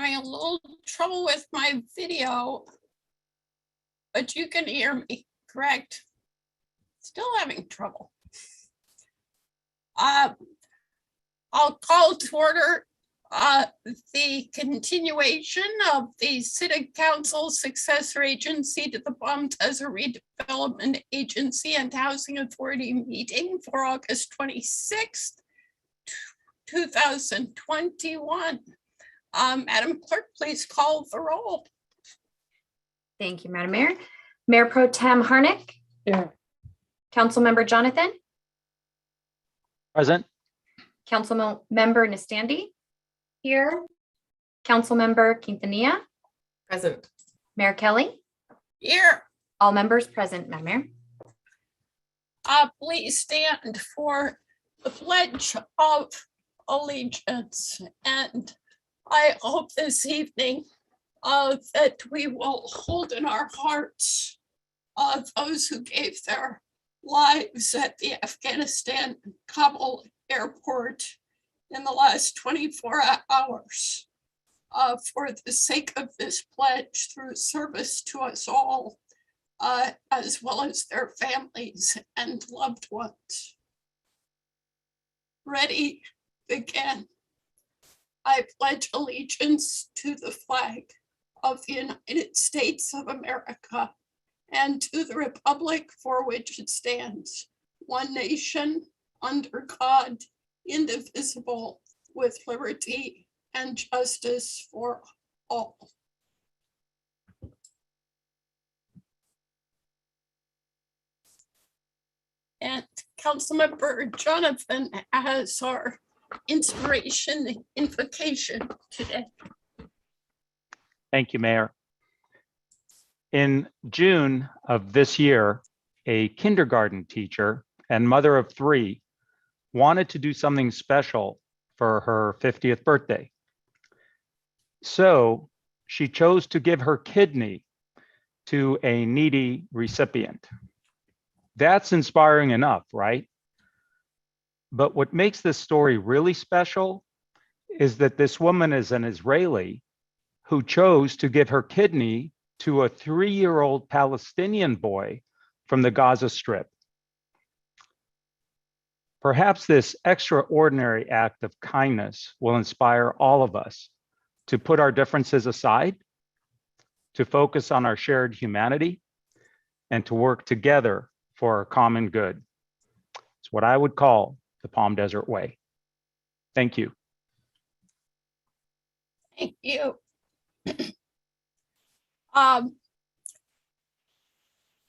having a little trouble with my video, but you can hear me, correct? Still having trouble. I'll call to order the continuation of the City Council successor agency to the Palm Desert Redevelopment Agency and Housing Authority meeting for August 26th, 2021. Madam Clerk, please call the roll. Thank you, Madam Mayor. Mayor Pro Tem Harnick. Here. Councilmember Jonathan. Present. Councilmember Nastandi. Here. Councilmember Quintanilla. Present. Mayor Kelly. Here. All members present, Madam Mayor. Please stand for the Pledge of Allegiance. And I hope this evening that we will hold in our hearts those who gave their lives at the Afghanistan Kabul airport in the last 24 hours for the sake of this pledge through service to us all, as well as their families and loved ones. Ready, begin. I pledge allegiance to the flag of the United States of America and to the republic for which it stands, one nation, under God, indivisible, with liberty and justice for all. And Councilmember Jonathan has our inspiration invocation today. Thank you, Mayor. In June of this year, a kindergarten teacher and mother of 3 wanted to do something special for her 50th birthday. So she chose to give her kidney to a needy recipient. That's inspiring enough, right? But what makes this story really special is that this woman is an Israeli who chose to give her kidney to a 3-year-old Palestinian boy from the Gaza Strip. Perhaps this extraordinary act of kindness will inspire all of us to put our differences aside, to focus on our shared humanity, and to work together for our common good. It's what I would call the Palm Desert Way. Thank you. Thank you.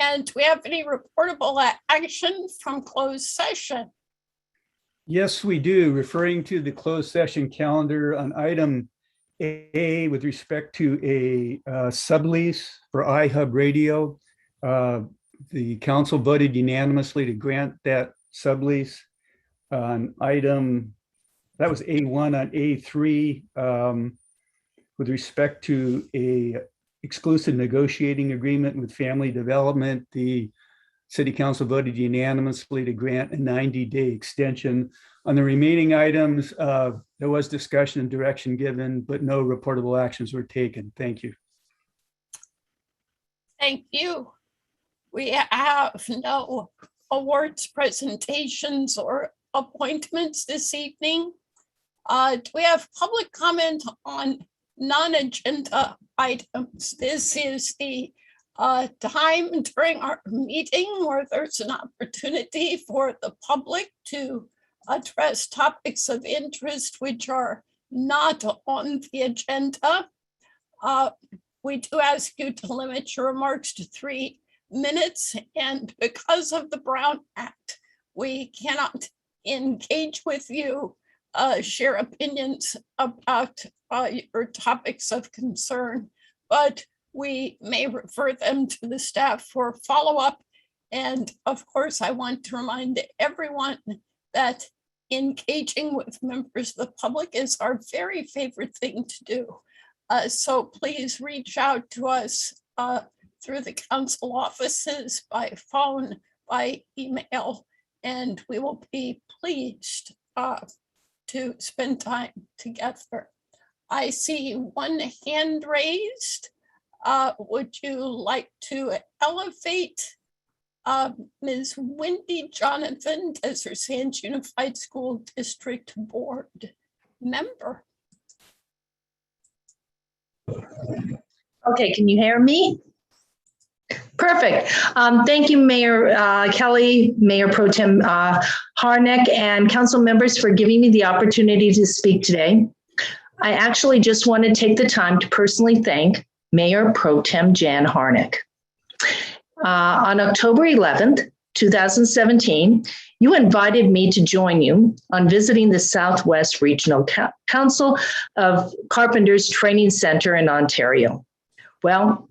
And do we have any reportable action from closed session? Yes, we do. Referring to the closed session calendar on item A with respect to a sublease for iHub Radio, the council voted unanimously to grant that sublease. On item, that was A1. On A3, with respect to a exclusive negotiating agreement with Family Development, the City Council voted unanimously to grant a 90-day extension. On the remaining items, there was discussion and direction given, but no reportable actions were taken. Thank you. Thank you. We have no awards presentations or appointments this evening. Do we have public comment on non-agenda items? This is the time during our meeting where there's an opportunity for the public to address topics of interest which are not on the agenda. We do ask you to limit your remarks to 3 minutes, and because of the Brown Act, we cannot engage with you, share opinions about your topics of concern, but we may refer them to the staff for follow-up. And of course, I want to remind everyone that engaging with members of the public is our very favorite thing to do. So please reach out to us through the council offices, by phone, by email, and we will be pleased to spend time together. I see one hand raised. Would you like to elevate Ms. Wendy Jonathan, Desert Sands Unified School District Board member? Okay, can you hear me? Perfect. Thank you, Mayor Kelly, Mayor Pro Tem Harnick, and council members for giving me the opportunity to speak today. I actually just want to take the time to personally thank Mayor Pro Tem Jan Harnick. On October 11th, 2017, you invited me to join you on visiting the Southwest Regional Council of Carpenters Training Center in Ontario. Well,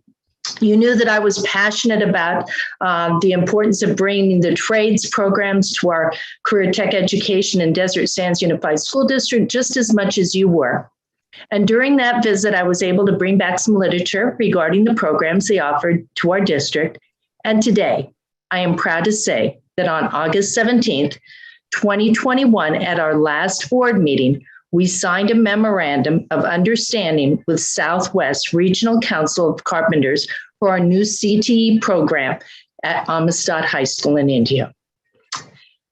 you knew that I was passionate about the importance of bringing the trades programs to our career tech education in Desert Sands Unified School District just as much as you were. And during that visit, I was able to bring back some literature regarding the programs they offered to our district. And today, I am proud to say that on August 17th, 2021, at our last board meeting, we signed a memorandum of understanding with Southwest Regional Council of Carpenters for our new CTE program at Amistad High School in India.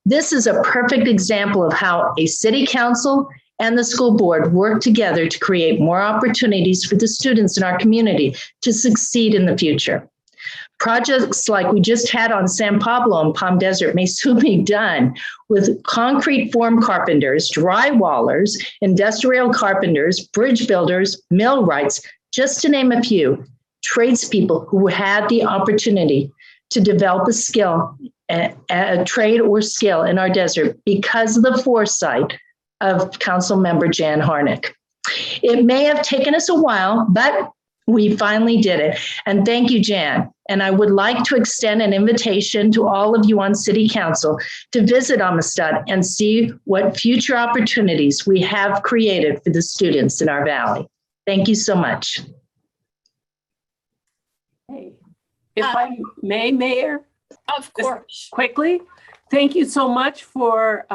This is a perfect example of how a city council and the school board work together to create more opportunities for the students in our community to succeed in the future. Projects like we just had on San Pablo and Palm Desert may soon be done with concrete form carpenters, drywallers, industrial carpenters, bridge builders, millwrights, just to name a few, tradespeople who had the opportunity to develop a skill, a trade or skill in our desert because of the foresight of Council Member Jan Harnick. It may have taken us a while, but we finally did it. And thank you, Jan. And I would like to extend an invitation to all of you on City Council to visit Amistad and see what future opportunities we have created for the students in our valley. Thank you so much. Hey, if I may, Mayor? Of course. Quickly, thank you so much for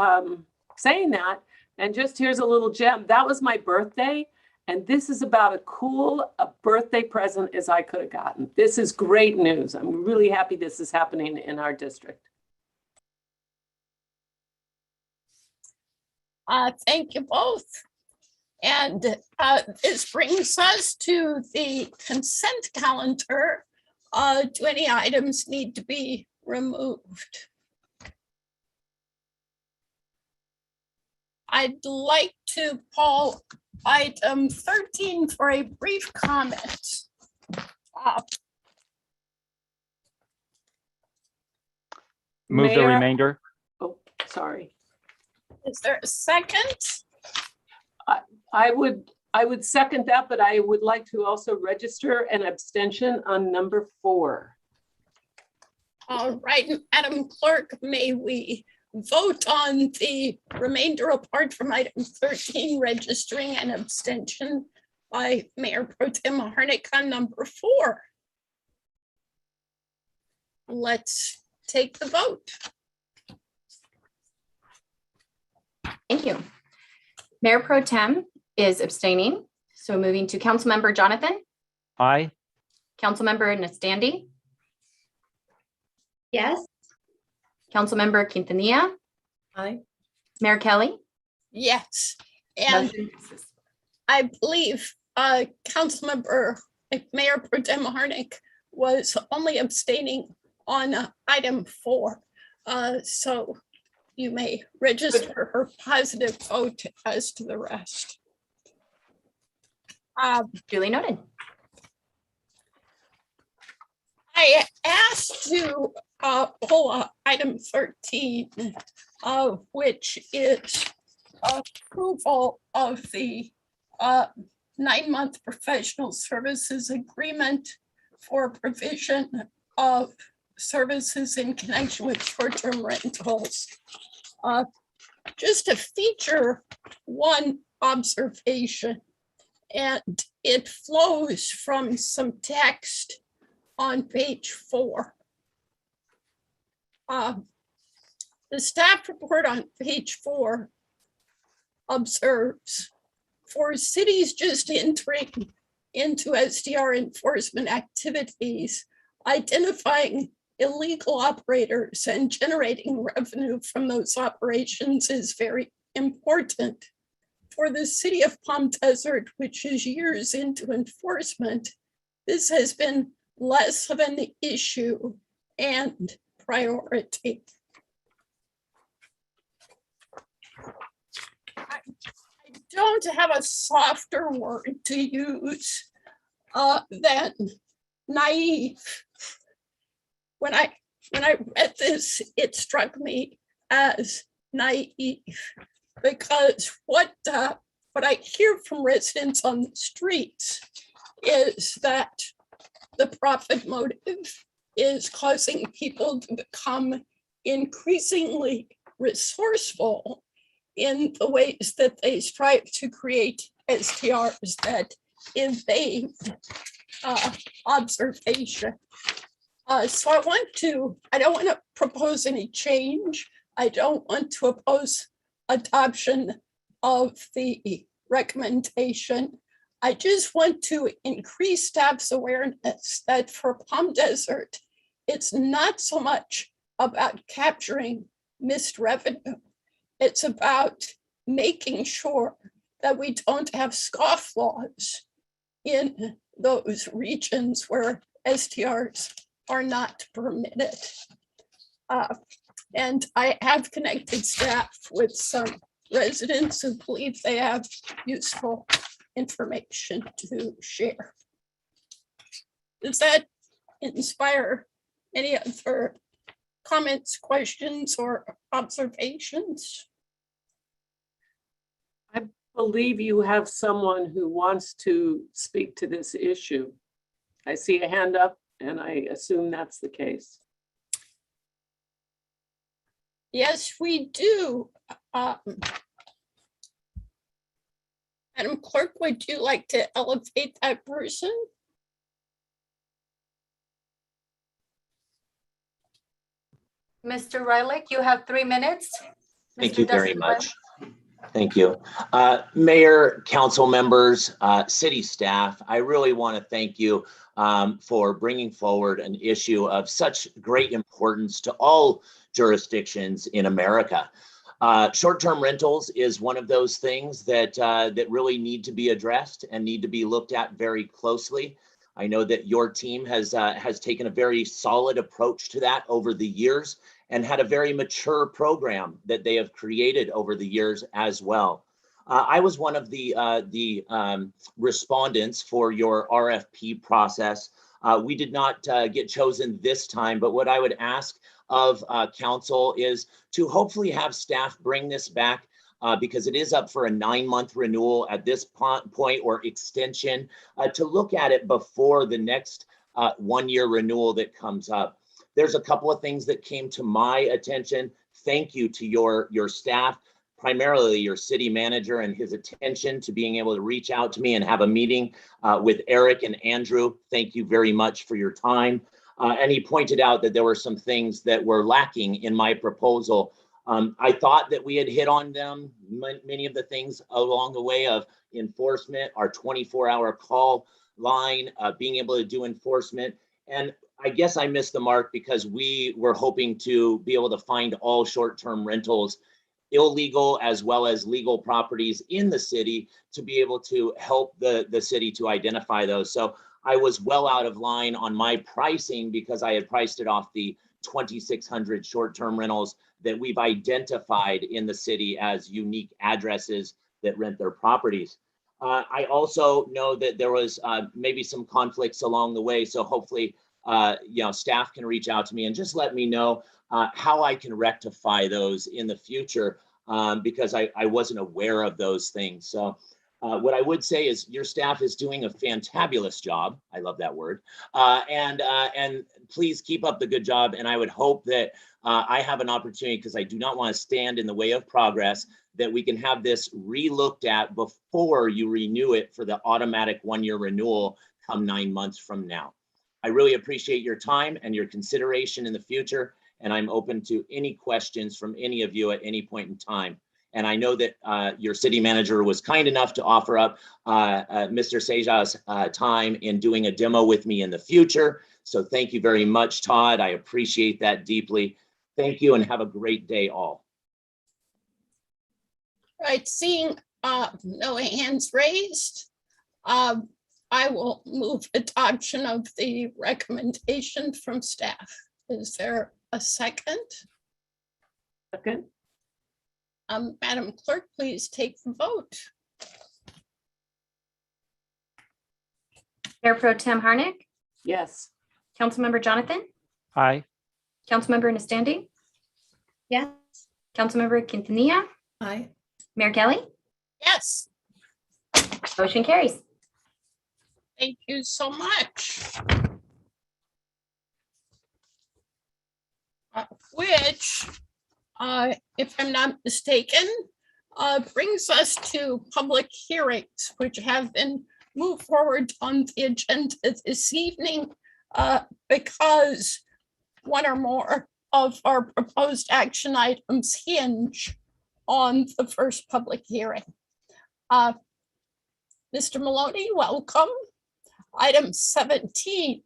saying that. And just here's a little gem. That was my birthday. And this is about as cool a birthday present as I could have gotten. This is great news. I'm really happy this is happening in our district. Thank you both. And this brings us to the consent calendar. Do any items need to be removed? I'd like to poll item 13 for a brief comment. Move the Mayor- remainder. Oh, sorry. Is there a second? I would second that, but I would like to also register an abstention on number 4. All right, Madam Clerk, may we vote on the remainder apart from item 13, registering an abstention by Mayor Pro Tem Harnick on number 4. Let's take the vote. Thank you. Mayor Pro Tem is abstaining. So moving to Councilmember Jonathan, Aye. Councilmember Nastandi, Yes. Councilmember Quintanilla, Aye. Mayor Kelly. Yes, and Motion passes. I believe Councilmember Mayor Pro Tem Harnick was only abstaining on item 4. So you may register her positive vote as to the rest. Duly noted. I asked to pull item 13, which is approval of the 9-month professional services agreement for provision of services in connection with short-term rentals. Just to feature one observation, and it flows from some text on page 4. The staff report on page 4 observes for cities just entering into STR enforcement activities, identifying illegal operators and generating revenue from those operations is very important. For the city of Palm Desert, which is years into enforcement, this has been less of an issue and priority. I don't have a softer word to use than naive. When I read this, it struck me as naive, because what I hear from residents on the streets is that the profit motive is causing people to become increasingly resourceful in the ways that they strive to create STRs that evade observation. So I don't want to propose any change. I don't want to oppose adoption of the recommendation. I just want to increase staff's awareness that for Palm Desert, it's not so much about capturing missed revenue. It's about making sure that we don't have scofflaws in those regions where STRs are not permitted. And I have connected staff with some residents who believe they have useful information to share. Does that inspire any other comments, questions, or observations? I believe you have someone who wants to speak to this issue. I see a hand up, and I assume that's the case. Yes, we do. Madam Clerk, would you like to elevate that person? Mr. Rylick, you have 3 minutes. Thank Mr. you very Dustin much. Rylick. Thank you. Mayor, council members, city staff, I really want to thank you for bringing forward an issue of such great importance to all jurisdictions in America. Short-term rentals is one of those things that that really need to be addressed and need to be looked at very closely. I know that your team has taken a very solid approach to that over the years and had a very mature program that they have created over the years as well. I was one of the respondents for your RFP process. We did not get chosen this time, but what I would ask of council is to hopefully have staff bring this back because it is up for a 9-month renewal at this point or extension to look at it before the next 1-year renewal that comes up. There's a couple of things that came to my attention. Thank you to your staff, primarily your city manager and his attention to being able to reach out to me and have a meeting with Eric and Andrew. Thank you very much for your time. And he pointed out that there were some things that were lacking in my proposal. I thought that we had hit on them, many of the things along the way of enforcement, our 24-hour call line, being able to do enforcement. And I guess I missed the mark because we were hoping to be able to find all short-term rentals, illegal as well as legal properties in the city, to be able to help the city to identify those. So I was well out of line on my pricing because I had priced it off the 2,600 short-term rentals that we've identified in the city as unique addresses that rent their properties. I also know that there was maybe some conflicts along the way. So hopefully, staff can reach out to me and just let me know how I can rectify those in the future because I wasn't aware of those things. So what I would say is your staff is doing a fantabulous job. I love that word. And please keep up the good job. And I would hope that I have an opportunity, because I do not want to stand in the way of progress, that we can have this re-looked at before you renew it for the automatic 1-year renewal come 9 months from now. I really appreciate your time and your consideration in the future, and I'm open to any questions from any of you at any point in time. And I know that your city manager was kind enough to offer up Mr. Seja's time in doing a demo with me in the future. So thank you very much, Todd. I appreciate that deeply. Thank you and have a great day all. Right, seeing no hands raised, I will move adoption of the recommendation from staff. Is there a second? Second. Madam Clerk, please take the vote. Mayor Pro Tem Harnick, Yes. Councilmember Jonathan, Aye. Councilmember Nastandi. Yes. Councilmember Quintanilla, Aye. Mayor Kelly, Yes, motion carries. thank you so much. Which, if I'm not mistaken, brings us to public hearings, which have been moved forward on the agenda this evening because one or more of our proposed action items hinge on the first public hearing. Mr. Maloney, welcome. Item 17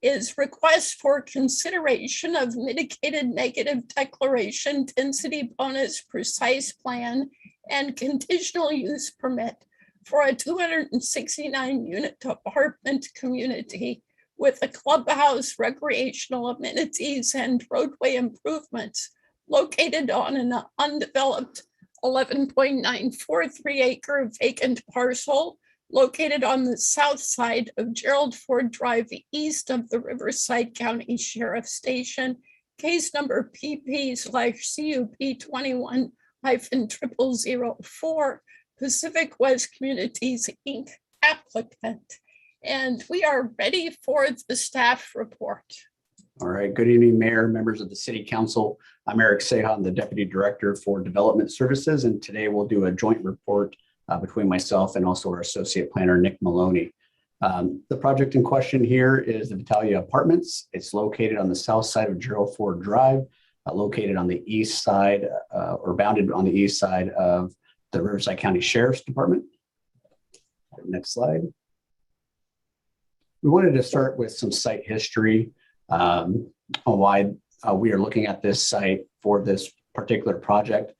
is request for consideration of mitigated negative declaration density bonus precise plan and conditional use permit for a 269 unit apartment community with a clubhouse, recreational amenities, and roadway improvements located on an undeveloped 11.943 acre vacant parcel located on the south side of Gerald Ford Drive, east of the Riverside County Sheriff Station, case number PP/CUP 21-0004, Pacific West Communities, Inc. applicant. And we are ready for the staff report. All right. Good evening, Mayor, members of the City Council. I'm Eric Seha, the Deputy Director for Development Services, and today we'll do a joint report between myself and also our Associate Planner, Nick Maloney. The project in question here is the Vitalia Apartments. It's located on the south side of Gerald Ford Drive, located on the east side or bounded on the east side of the Riverside County Sheriff's Department. Next slide. We wanted to start with some site history on why we are looking at this site for this particular project.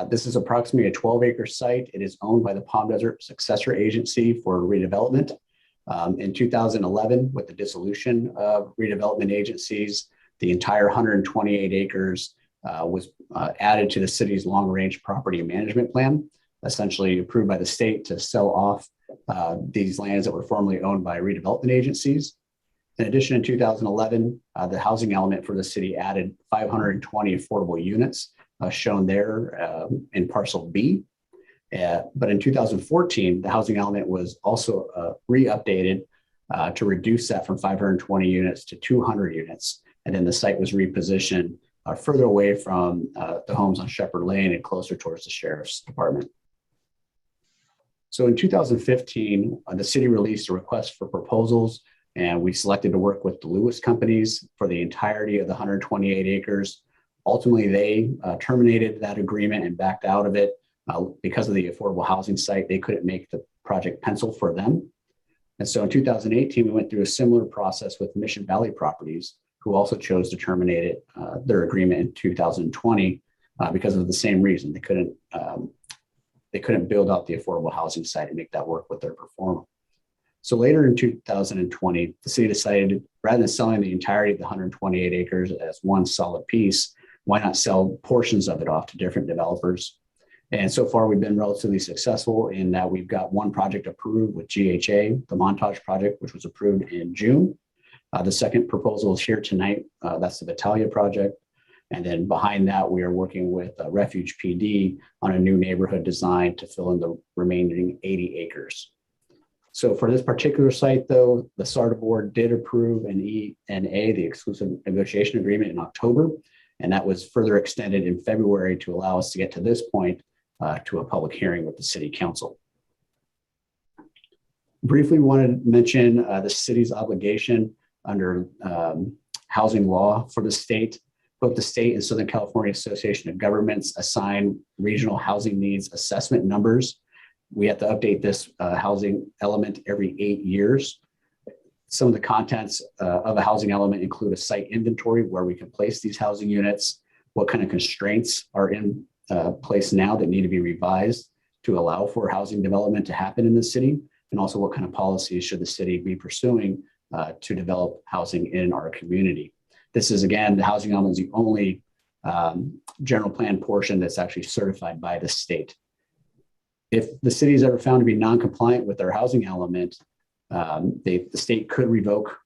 This is approximately a 12-acre site. It is owned by the Palm Desert Successor Agency for Redevelopment. In 2011, with the dissolution of redevelopment agencies, the entire 128 acres was added to the city's long-range property management plan, essentially approved by the state to sell off these lands that were formerly owned by redevelopment agencies. In addition, in 2011, the housing element for the city added 520 affordable units, shown there in parcel B. But in 2014, the housing element was also re-updated to reduce that from 520 units to 200 units. And then the site was repositioned further away from the homes on Shepherd Lane and closer towards the Sheriff's Department. So in 2015, the city released a request for proposals, and we selected to work with the Lewis companies for the entirety of the 128 acres. Ultimately, they terminated that agreement and backed out of it because of the affordable housing site. They couldn't make the project pencil for them. And so in 2018, we went through a similar process with Mission Valley Properties, who also chose to terminate it, their agreement in 2020 because of the same reason. They couldn't build out the affordable housing site and make that work with their performance. So later in 2020, the city decided, rather than selling the entirety of the 128 acres as one solid piece, why not sell portions of it off to different developers? And so far, we've been relatively successful in that we've got one project approved with GHA, the Montage project, which was approved in June. The second proposal is here tonight. That's the Vitalia project. And then behind that, we are working with Refuge PD on a new neighborhood design to fill in the remaining 80 acres. So for this particular site, though, the SARTA board did approve an ENA, the exclusive negotiation agreement, in October, and that was further extended in February to allow us to get to this point to a public hearing with the city council. Briefly wanted to mention the city's obligation under housing law for the state. Both the state and Southern California Association of Governments assign regional housing needs assessment numbers. We have to update this housing element every 8 years. Some of the contents of a housing element include a site inventory where we can place these housing units, what kind of constraints are in place now that need to be revised to allow for housing development to happen in the city, and also what kind of policies should the city be pursuing to develop housing in our community. This is, again, the housing element is the only general plan portion that's actually certified by the state. If the city is ever found to be non-compliant with their housing element, the state could revoke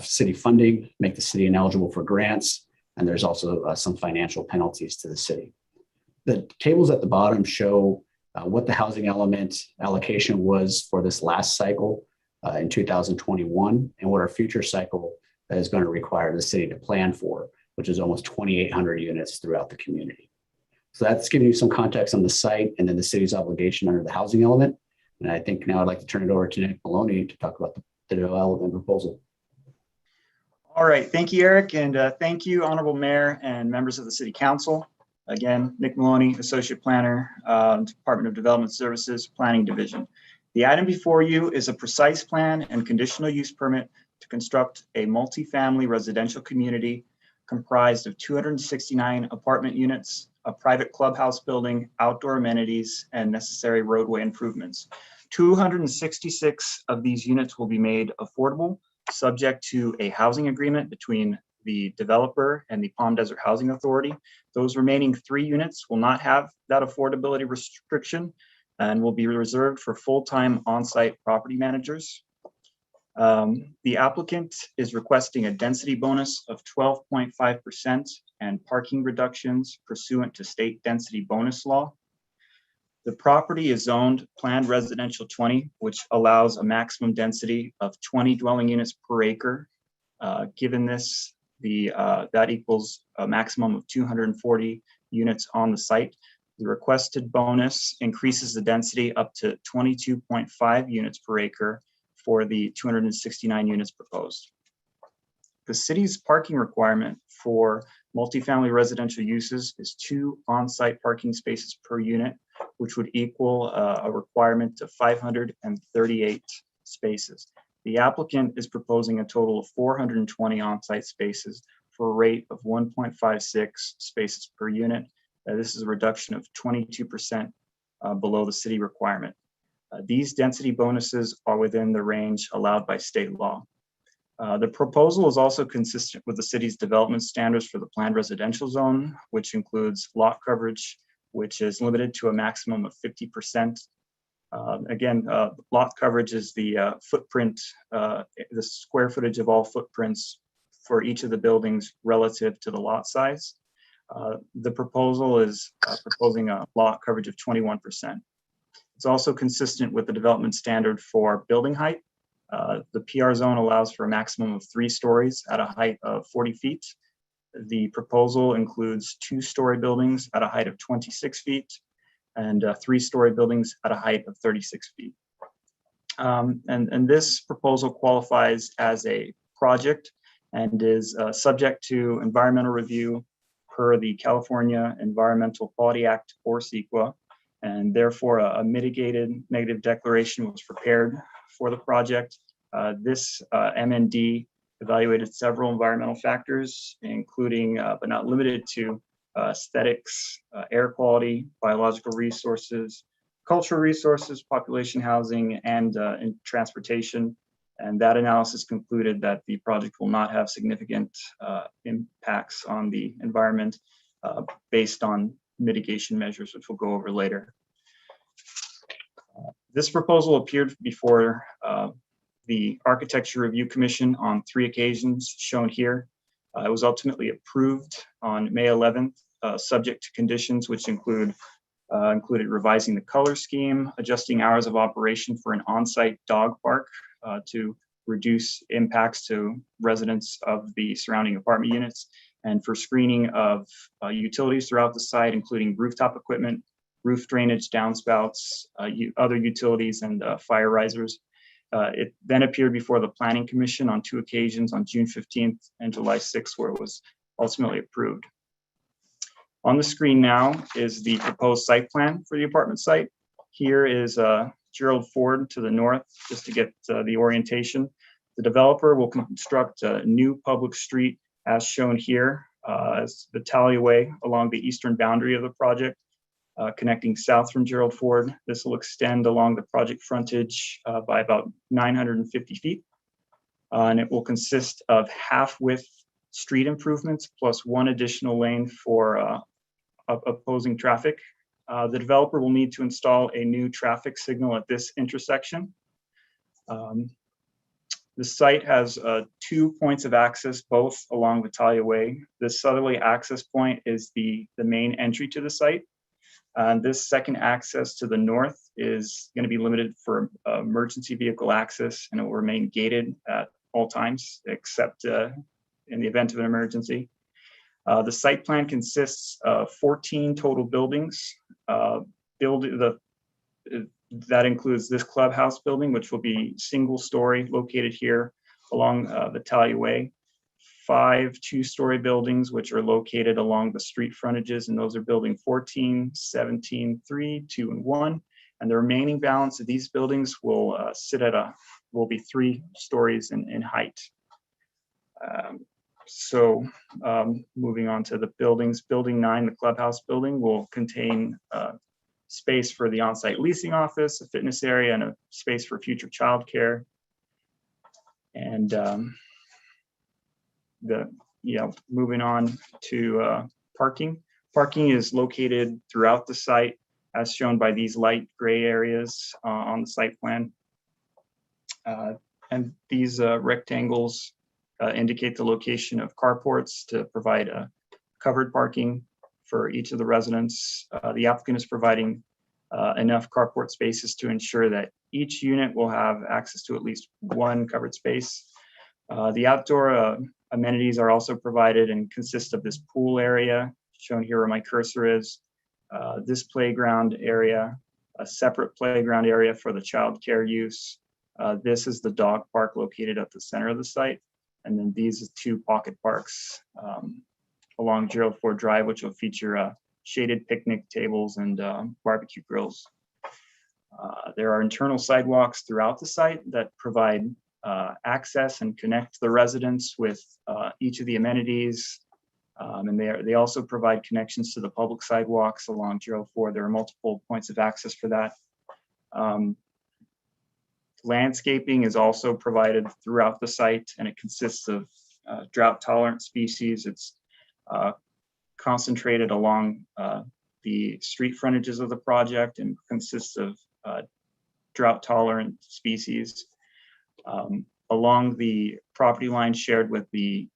city funding, make the city ineligible for grants, and there's also some financial penalties to the city. The tables at the bottom show what the housing element allocation was for this last cycle in 2021, and what our future cycle is going to require the city to plan for, which is almost 2,800 units throughout the community. So that's giving you some context on the site and then the city's obligation under the housing element. And I think now I'd like to turn it over to Nick Maloney to talk about the development proposal. All right, thank you, Eric, and thank you, Honorable Mayor and members of the City Council. Again, Nick Maloney, Associate Planner, Department of Development Services, Planning Division. The item before you is a precise plan and conditional use permit to construct a multifamily residential community comprised of 269 apartment units, a private clubhouse building, outdoor amenities, and necessary roadway improvements. 266 of these units will be made affordable, subject to a housing agreement between the developer and the Palm Desert Housing Authority. Those remaining 3 units will not have that affordability restriction and will be reserved for full-time on-site property managers. The applicant is requesting a density bonus of 12.5% and parking reductions pursuant to state density bonus law. The property is zoned planned residential 20, which allows a maximum density of 20 dwelling units per acre. Given this, that equals a maximum of 240 units on the site. The requested bonus increases the density up to 22.5 units per acre for the 269 units proposed. The city's parking requirement for multifamily residential uses is 2 on-site parking spaces per unit, which would equal a requirement of 538 spaces. The applicant is proposing a total of 420 on-site spaces for a rate of 1.56 spaces per unit. This is a reduction of 22% below the city requirement. These density bonuses are within the range allowed by state law. The proposal is also consistent with the city's development standards for the planned residential zone, which includes lot coverage, which is limited to a maximum of 50%. Lot coverage is the footprint, the square footage of all footprints for each of the buildings relative to the lot size. The proposal is proposing a lot coverage of 21%. It's also consistent with the development standard for building height. The PR zone allows for a maximum of 3 stories at a height of 40 feet. The proposal includes 2-story buildings at a height of 26 feet and 3-story buildings at a height of 36 feet. And this proposal qualifies as a project and is subject to environmental review per the California Environmental Quality Act, or CEQA, and therefore a mitigated negative declaration was prepared for the project. This MND evaluated several environmental factors, including but not limited to aesthetics, air quality, biological resources, cultural resources, population housing, and transportation. And that analysis concluded that the project will not have significant impacts on the environment based on mitigation measures, which we'll go over later. This proposal appeared before the Architecture Review Commission on 3 occasions shown here. It was ultimately approved on May 11th, subject to conditions which included revising the color scheme, adjusting hours of operation for an on-site dog park to reduce impacts to residents of the surrounding apartment units, and for screening of utilities throughout the site, including rooftop equipment, roof drainage, downspouts, other utilities, and fire risers. It then appeared before the Planning Commission on 2 occasions, on June 15th and July 6th, where it was ultimately approved. On the screen now is the proposed site plan for the apartment site. Here is Gerald Ford to the north, just to get the orientation. The developer will construct a new public street as shown here as the Way along the eastern boundary of the project, connecting south from Gerald Ford. This will extend along the project frontage by about 950 feet. And it will consist of half-width street improvements plus one additional lane for opposing traffic. The developer will need to install a new traffic signal at this intersection. The site has 2 points of access, both along Vitalia Way. The southerly access point is the main entry to the site. This second access to the north is going to be limited for emergency vehicle access, and it will remain gated at all times, except in the event of an emergency. The site plan consists of 14 total buildings. That includes this clubhouse building, which will be single story located here along Vitalia Way. 5 2-story buildings, which are located along the street frontages, and those are building 14, 17, 3, 2, and 1. And the remaining balance of these buildings will will be 3 stories in height. Moving on to the buildings, building 9, the clubhouse building, will contain space for the on-site leasing office, a fitness area, and a space for future childcare. And moving on to parking. Parking is located throughout the site, as shown by these light gray areas on the site plan. And these rectangles indicate the location of carports to provide covered parking for each of the residents. The applicant is providing enough carport spaces to ensure that each unit will have access to at least one covered space. The outdoor amenities are also provided and consist of this pool area, shown here where my cursor is, this playground area, a separate playground area for the childcare use. This is the dog park located at the center of the site. And then these are 2 pocket parks along Gerald Ford Drive, which will feature shaded picnic tables and barbecue grills. There are internal sidewalks throughout the site that provide access and connect the residents with each of the amenities. And they also provide connections to the public sidewalks along Gerald Ford. There are multiple points of access for that. Landscaping is also provided throughout the site, and it consists of drought-tolerant species. It's concentrated along the street frontages of the project and consists of drought-tolerant species. Along the property line shared with the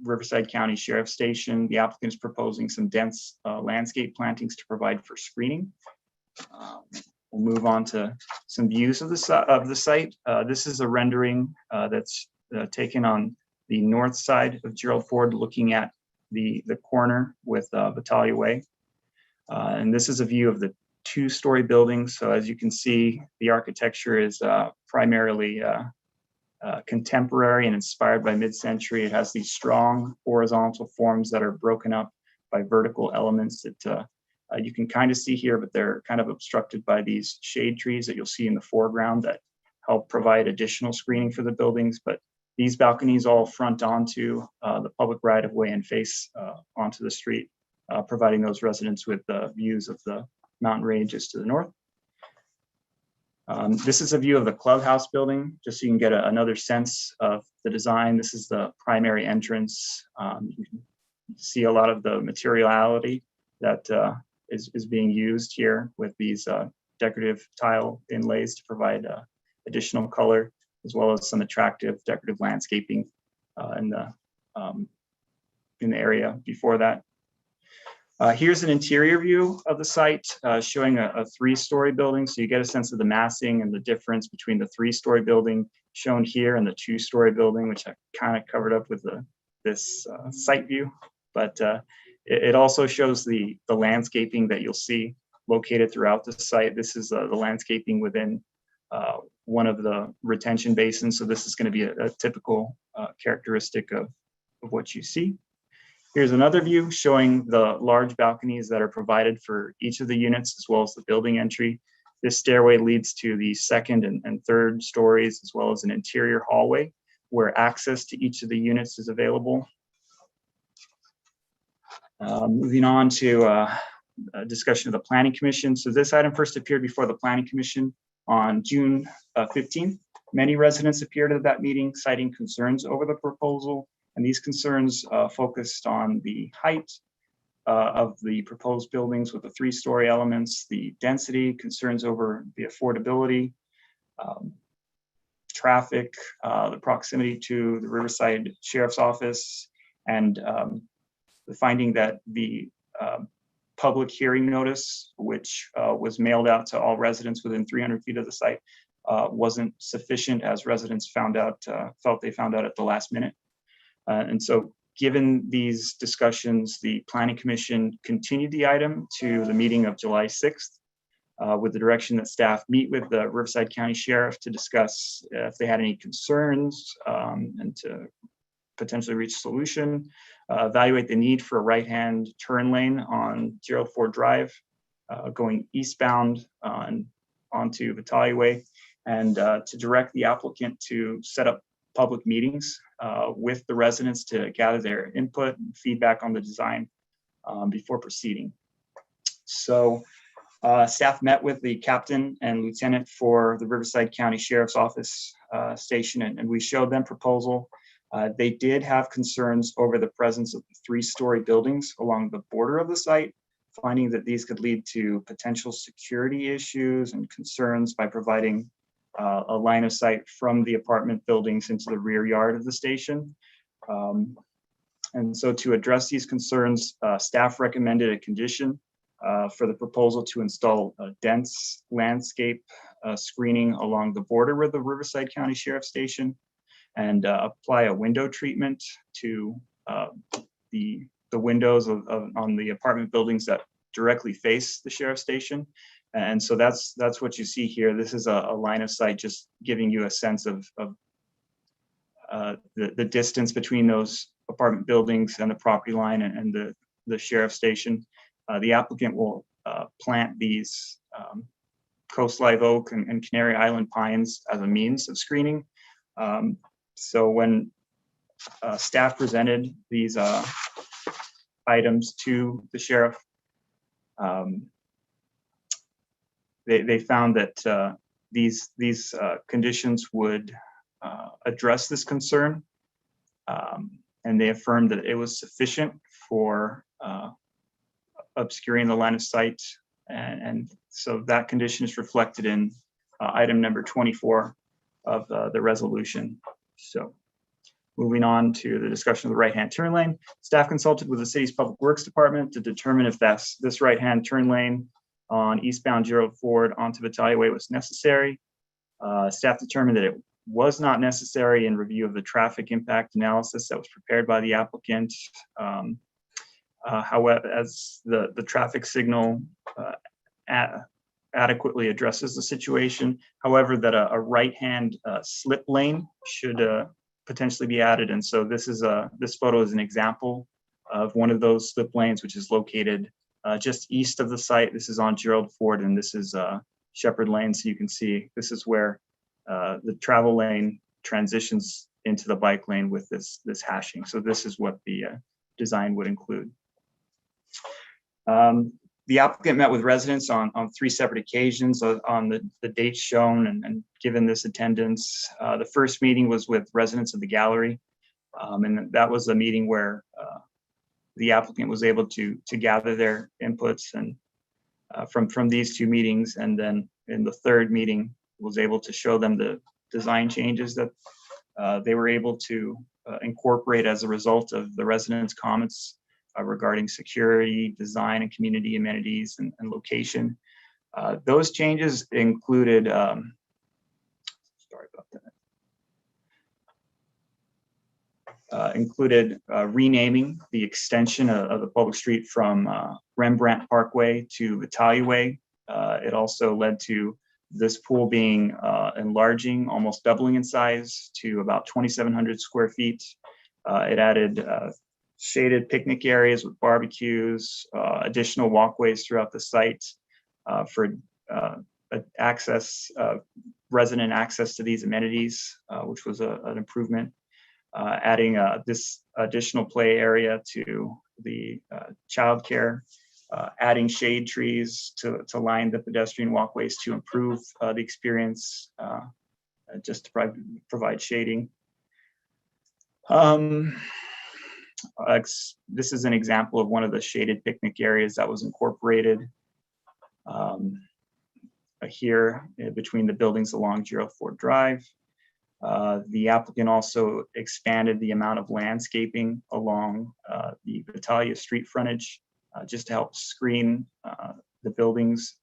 Riverside County Sheriff's Station, the applicant is proposing some dense landscape plantings to provide for screening. We'll move on to some views of the site. This is a rendering that's taken on the north side of Gerald Ford, looking at the corner with Vitalia Way. And this is a view of the 2-story building. So as you can see, the architecture is primarily contemporary and inspired by mid-century. It has these strong horizontal forms that are broken up by vertical elements that you can kind of see here, but they're kind of obstructed by these shade trees that you'll see in the foreground that help provide additional screening for the buildings. But these balconies all front onto the public right-of-way and face onto the street, providing those residents with views of the mountain ranges to the north. This is a view of the clubhouse building, just so you can get another sense of the design. This is the primary entrance. You can see a lot of the materiality that is being used here with these decorative tile inlays to provide additional color, as well as some attractive decorative landscaping in the area before that. Here's an interior view of the site showing a 3-story building. So you get a sense of the massing and the difference between the 3-story building shown here and the 2-story building, which I kind of covered up with this site view. But it also shows the landscaping that you'll see located throughout the site. This is the landscaping within one of the retention basins. So this is going to be a typical characteristic of what you see. Here's another view showing the large balconies that are provided for each of the units, as well as the building entry. This stairway leads to the second and third stories, as well as an interior hallway where access to each of the units is available. Moving on to a discussion of the Planning Commission. So this item first appeared before the Planning Commission on June 15th. Many residents appeared at that meeting citing concerns over the proposal, and these concerns focused on the height of the proposed buildings with the 3-story elements, the density, concerns over the affordability, traffic, the proximity to the Riverside Sheriff's Office, and the finding that the public hearing notice, which was mailed out to all residents within 300 feet of the site, wasn't sufficient, as residents felt they found out at the last minute. And so given these discussions, the Planning Commission continued the item to the meeting of July 6th with the direction that staff meet with the Riverside County Sheriff to discuss if they had any concerns and to potentially reach a solution, evaluate the need for a right-hand turn lane on Gerald Ford Drive, going eastbound and onto Vitalia Way, and to direct the applicant to set up public meetings with the residents to gather their input and feedback on the design before proceeding. So staff met with the captain and lieutenant for the Riverside County Sheriff's Office station, and we showed them proposal. They did have concerns over the presence of 3-story buildings along the border of the site, finding that these could lead to potential security issues and concerns by providing a line of sight from the apartment buildings into the rear yard of the station. And so to address these concerns, staff recommended a condition for the proposal to install a dense landscape screening along the border with the Riverside County Sheriff's Station, and apply a window treatment to the windows on the apartment buildings that directly face the Sheriff's Station. And so that's what you see here. This is a line of sight, just giving you a sense of the distance between those apartment buildings and the property line and the Sheriff's Station. The applicant will plant these coast live oak and Canary Island pines as a means of screening. So when staff presented these items to the sheriff, they found that these conditions would address this concern, and they affirmed that it was sufficient for obscuring the line of sight, and so that condition is reflected in item number 24 of the resolution. So moving on to the discussion of the right-hand turn lane, staff consulted with the city's Public Works Department to determine if this right-hand turn lane on eastbound Gerald Ford onto Vitalia Way was necessary. Staff determined that it was not necessary in review of the traffic impact analysis that was prepared by the applicant. However, as the traffic signal adequately addresses the situation, however, that a right-hand slip lane should potentially be added. And so this photo is an example of one of those slip lanes, which is located just east of the site. This is on Gerald Ford, and this is Shepherd Lane. So you can see this is where the travel lane transitions into the bike lane with this hashing. So this is what the design would include. The applicant met with residents on 3 separate occasions on the dates shown, and given this attendance, the first meeting was with residents of the gallery, and that was a meeting where the applicant was able to gather their inputs and from these 2 meetings, and then in the third meeting was able to show them the design changes that they were able to incorporate as a result of the residents' comments regarding security, design, and community amenities and location. Those changes included, sorry about that, included renaming the extension of the public street from Rembrandt Parkway to Vitalia Way. It also led to this pool being enlarging, almost doubling in size to about 2,700 square feet. It added shaded picnic areas with barbecues, additional walkways throughout the site for resident access to these amenities, which was an improvement. Adding this additional play area to the childcare, adding shade trees to line the pedestrian walkways to improve the experience, just to provide shading. This is an example of one of the shaded picnic areas that was incorporated here between the buildings along Gerald Ford Drive. The applicant also expanded the amount of landscaping along the Battaglia street frontage just to help screen the buildings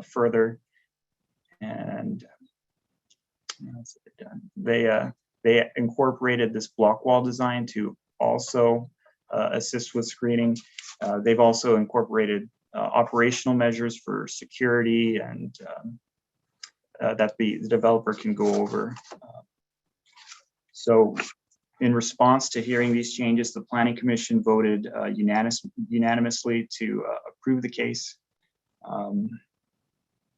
further. And they incorporated this block wall design to also assist with screening. They've also incorporated operational measures for security and that the developer can go over. So in response to hearing these changes, the Planning Commission voted unanimously to approve the case.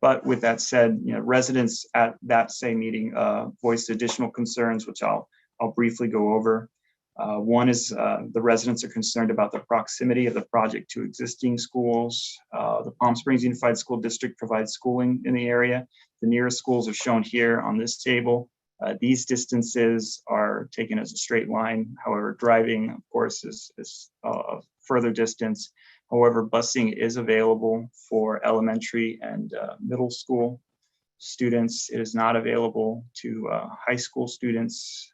But with that said, residents at that same meeting voiced additional concerns, which I'll briefly go over. One is the residents are concerned about the proximity of the project to existing schools. The Palm Springs Unified School District provides schooling in the area. The nearest schools are shown here on this table. These distances are taken as a straight line. However, driving, of course, is a further distance. However, busing is available for elementary and middle school students. It is not available to high school students.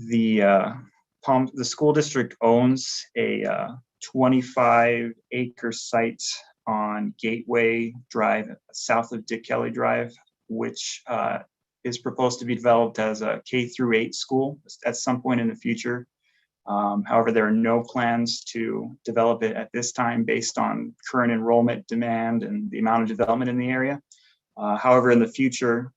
The school district owns a 25-acre site on Gateway Drive, south of Dick Kelly Drive, which is proposed to be developed as a K-8 school at some point in the future. However, there are no plans to develop it at this time based on current enrollment demand and the amount of development in the area. However, in the future,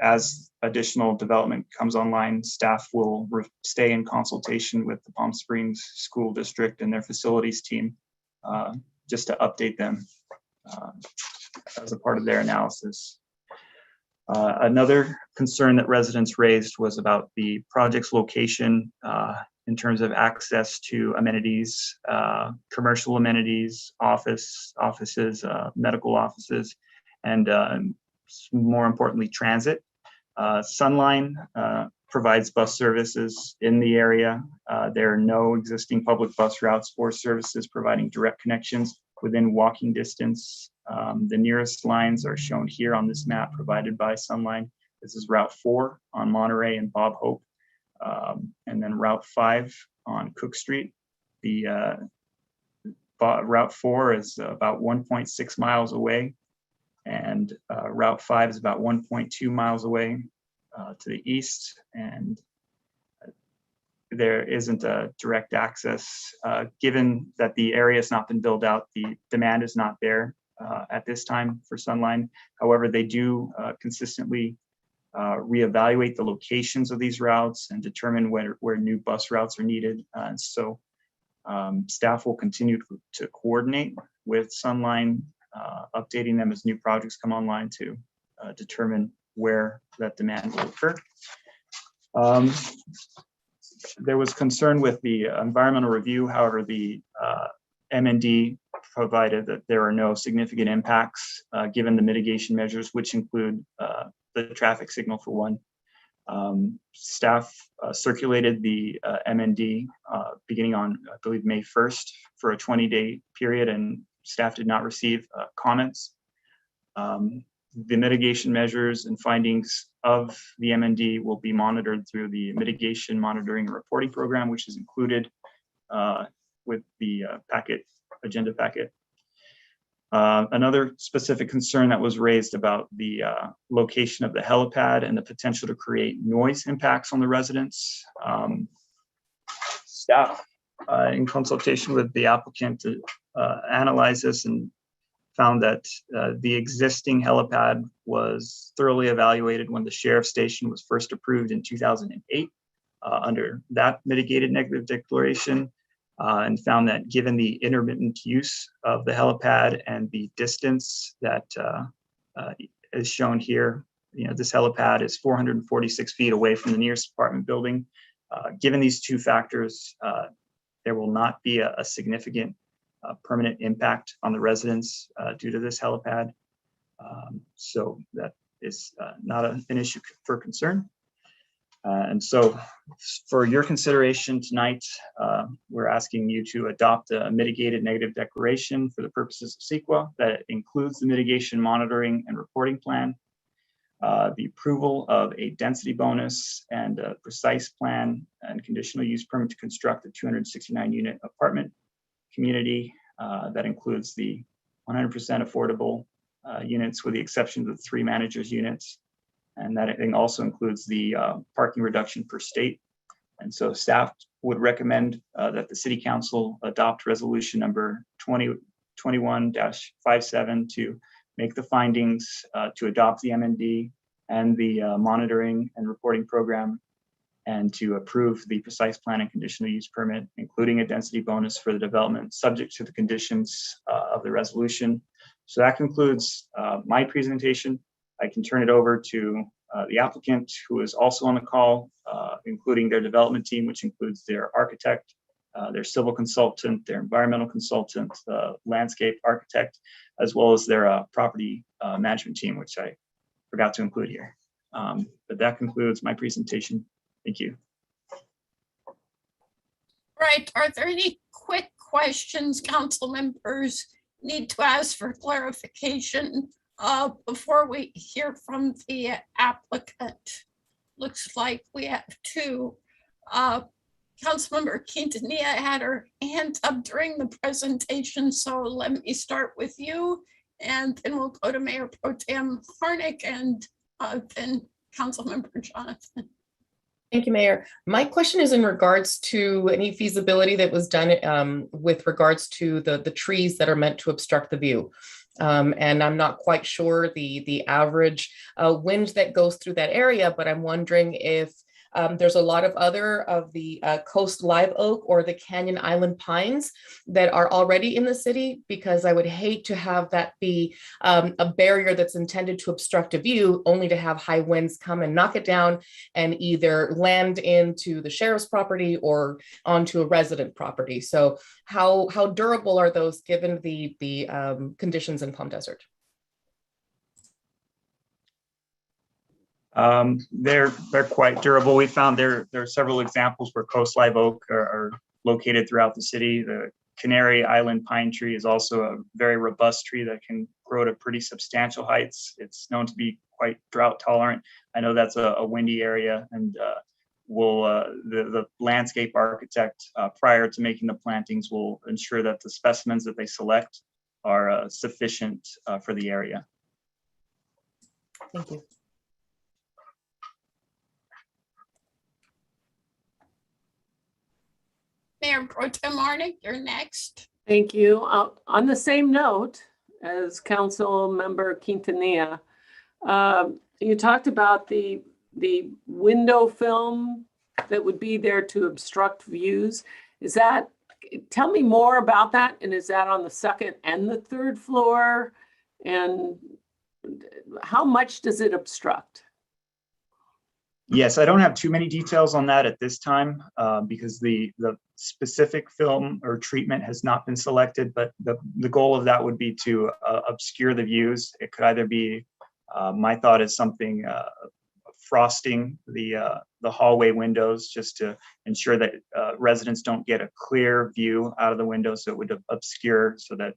as additional development comes online, staff will stay in consultation with the Palm Springs School District and their facilities team just to update them as a part of their analysis. Another concern that residents raised was about the project's location in terms of access to amenities, commercial amenities, offices, medical offices, and more importantly, transit. Sunline provides bus services in the area. There are no existing public bus routes or services providing direct connections within walking distance. The nearest lines are shown here on this map provided by Sunline. This is Route 4 on Monterey and Bob Hope, and then Route 5 on Cook Street. The Route 4 is about 1.6 miles away, and Route 5 is about 1.2 miles away to the east, and there isn't a direct access. Given that the area has not been built out, the demand is not there at this time for Sunline. However, they do consistently reevaluate the locations of these routes and determine where new bus routes are needed. And so staff will continue to coordinate with Sunline, updating them as new projects come online to determine where that demand will occur. There was concern with the environmental review. However, the MND provided that there are no significant impacts given the mitigation measures, which include the traffic signal for one. Staff circulated the MND beginning on, I believe, May 1st for a 20-day period, and staff did not receive comments. The mitigation measures and findings of the MND will be monitored through the mitigation monitoring and reporting program, which is included with the agenda packet. Another specific concern that was raised about the location of the helipad and the potential to create noise impacts on the residents. Staff, in consultation with the applicant, analyzed this and found that the existing helipad was thoroughly evaluated when the sheriff's station was first approved in 2008. under that mitigated negative declaration and found that given the intermittent use of the helipad and the distance that is shown here, this helipad is 446 feet away from the nearest apartment building. Given these two factors, there will not be a significant permanent impact on the residents due to this helipad. So that is not an issue for concern. And so for your consideration tonight, we're asking you to adopt a mitigated negative declaration for the purposes of CEQA that includes the mitigation monitoring and reporting plan, the approval of a density bonus and a precise plan and conditional use permit to construct a 269 unit apartment community that includes the 100% affordable units with the exception of the 3 managers units. And that thing also includes the parking reduction per state. And so staff would recommend that the City Council adopt resolution number 2021-57 to make the findings to adopt the MND and the monitoring and reporting program, and to approve the precise plan and conditional use permit, including a density bonus for the development subject to the conditions of the resolution. So that concludes my presentation. I can turn it over to the applicant, who is also on the call, including their development team, which includes their architect, their civil consultant, their environmental consultant, landscape architect, as well as their property management team, which I forgot to include here. But that concludes my presentation. Thank you. Right, are there any quick questions council members need to ask for clarification before we hear from the applicant? Looks like we have 2. Councilmember Quintanilla had her hand up during the presentation, so let me start with you, and then we'll go to Mayor Pro Tem Harnick and then Councilmember Jonathan. Thank you, Mayor. My question is in regards to any feasibility that was done with regards to the trees that are meant to obstruct the view. And I'm not quite sure the average wind that goes through that area, but I'm wondering if there's a lot of other of the coast live oak or the Canyon Island pines that are already in the city, because I would hate to have that be a barrier that's intended to obstruct a view, only to have high winds come and knock it down and either land into the sheriff's property or onto a resident property. So how durable are those given the conditions in Palm Desert? They're quite durable. We found there are several examples where coast live oak are located throughout the city. The Canary Island pine tree is also a very robust tree that can grow to pretty substantial heights. It's known to be quite drought tolerant. I know that's a windy area, and the landscape architect prior to making the plantings will ensure that the specimens that they select are sufficient for the area. Thank you. Mayor Pro Tem Harnick, you're next. Thank you. On the same note as Council Member Quintanilla, you talked about the window film that would be there to obstruct views. Tell me more about that. And is that on the 2nd and the 3rd floor? And how much does it obstruct? Yes, I don't have too many details on that at this time because the specific film or treatment has not been selected, but the goal of that would be to obscure the views. It could either be, my thought is something frosting the hallway windows just to ensure that residents don't get a clear view out of the window, so it would obscure so that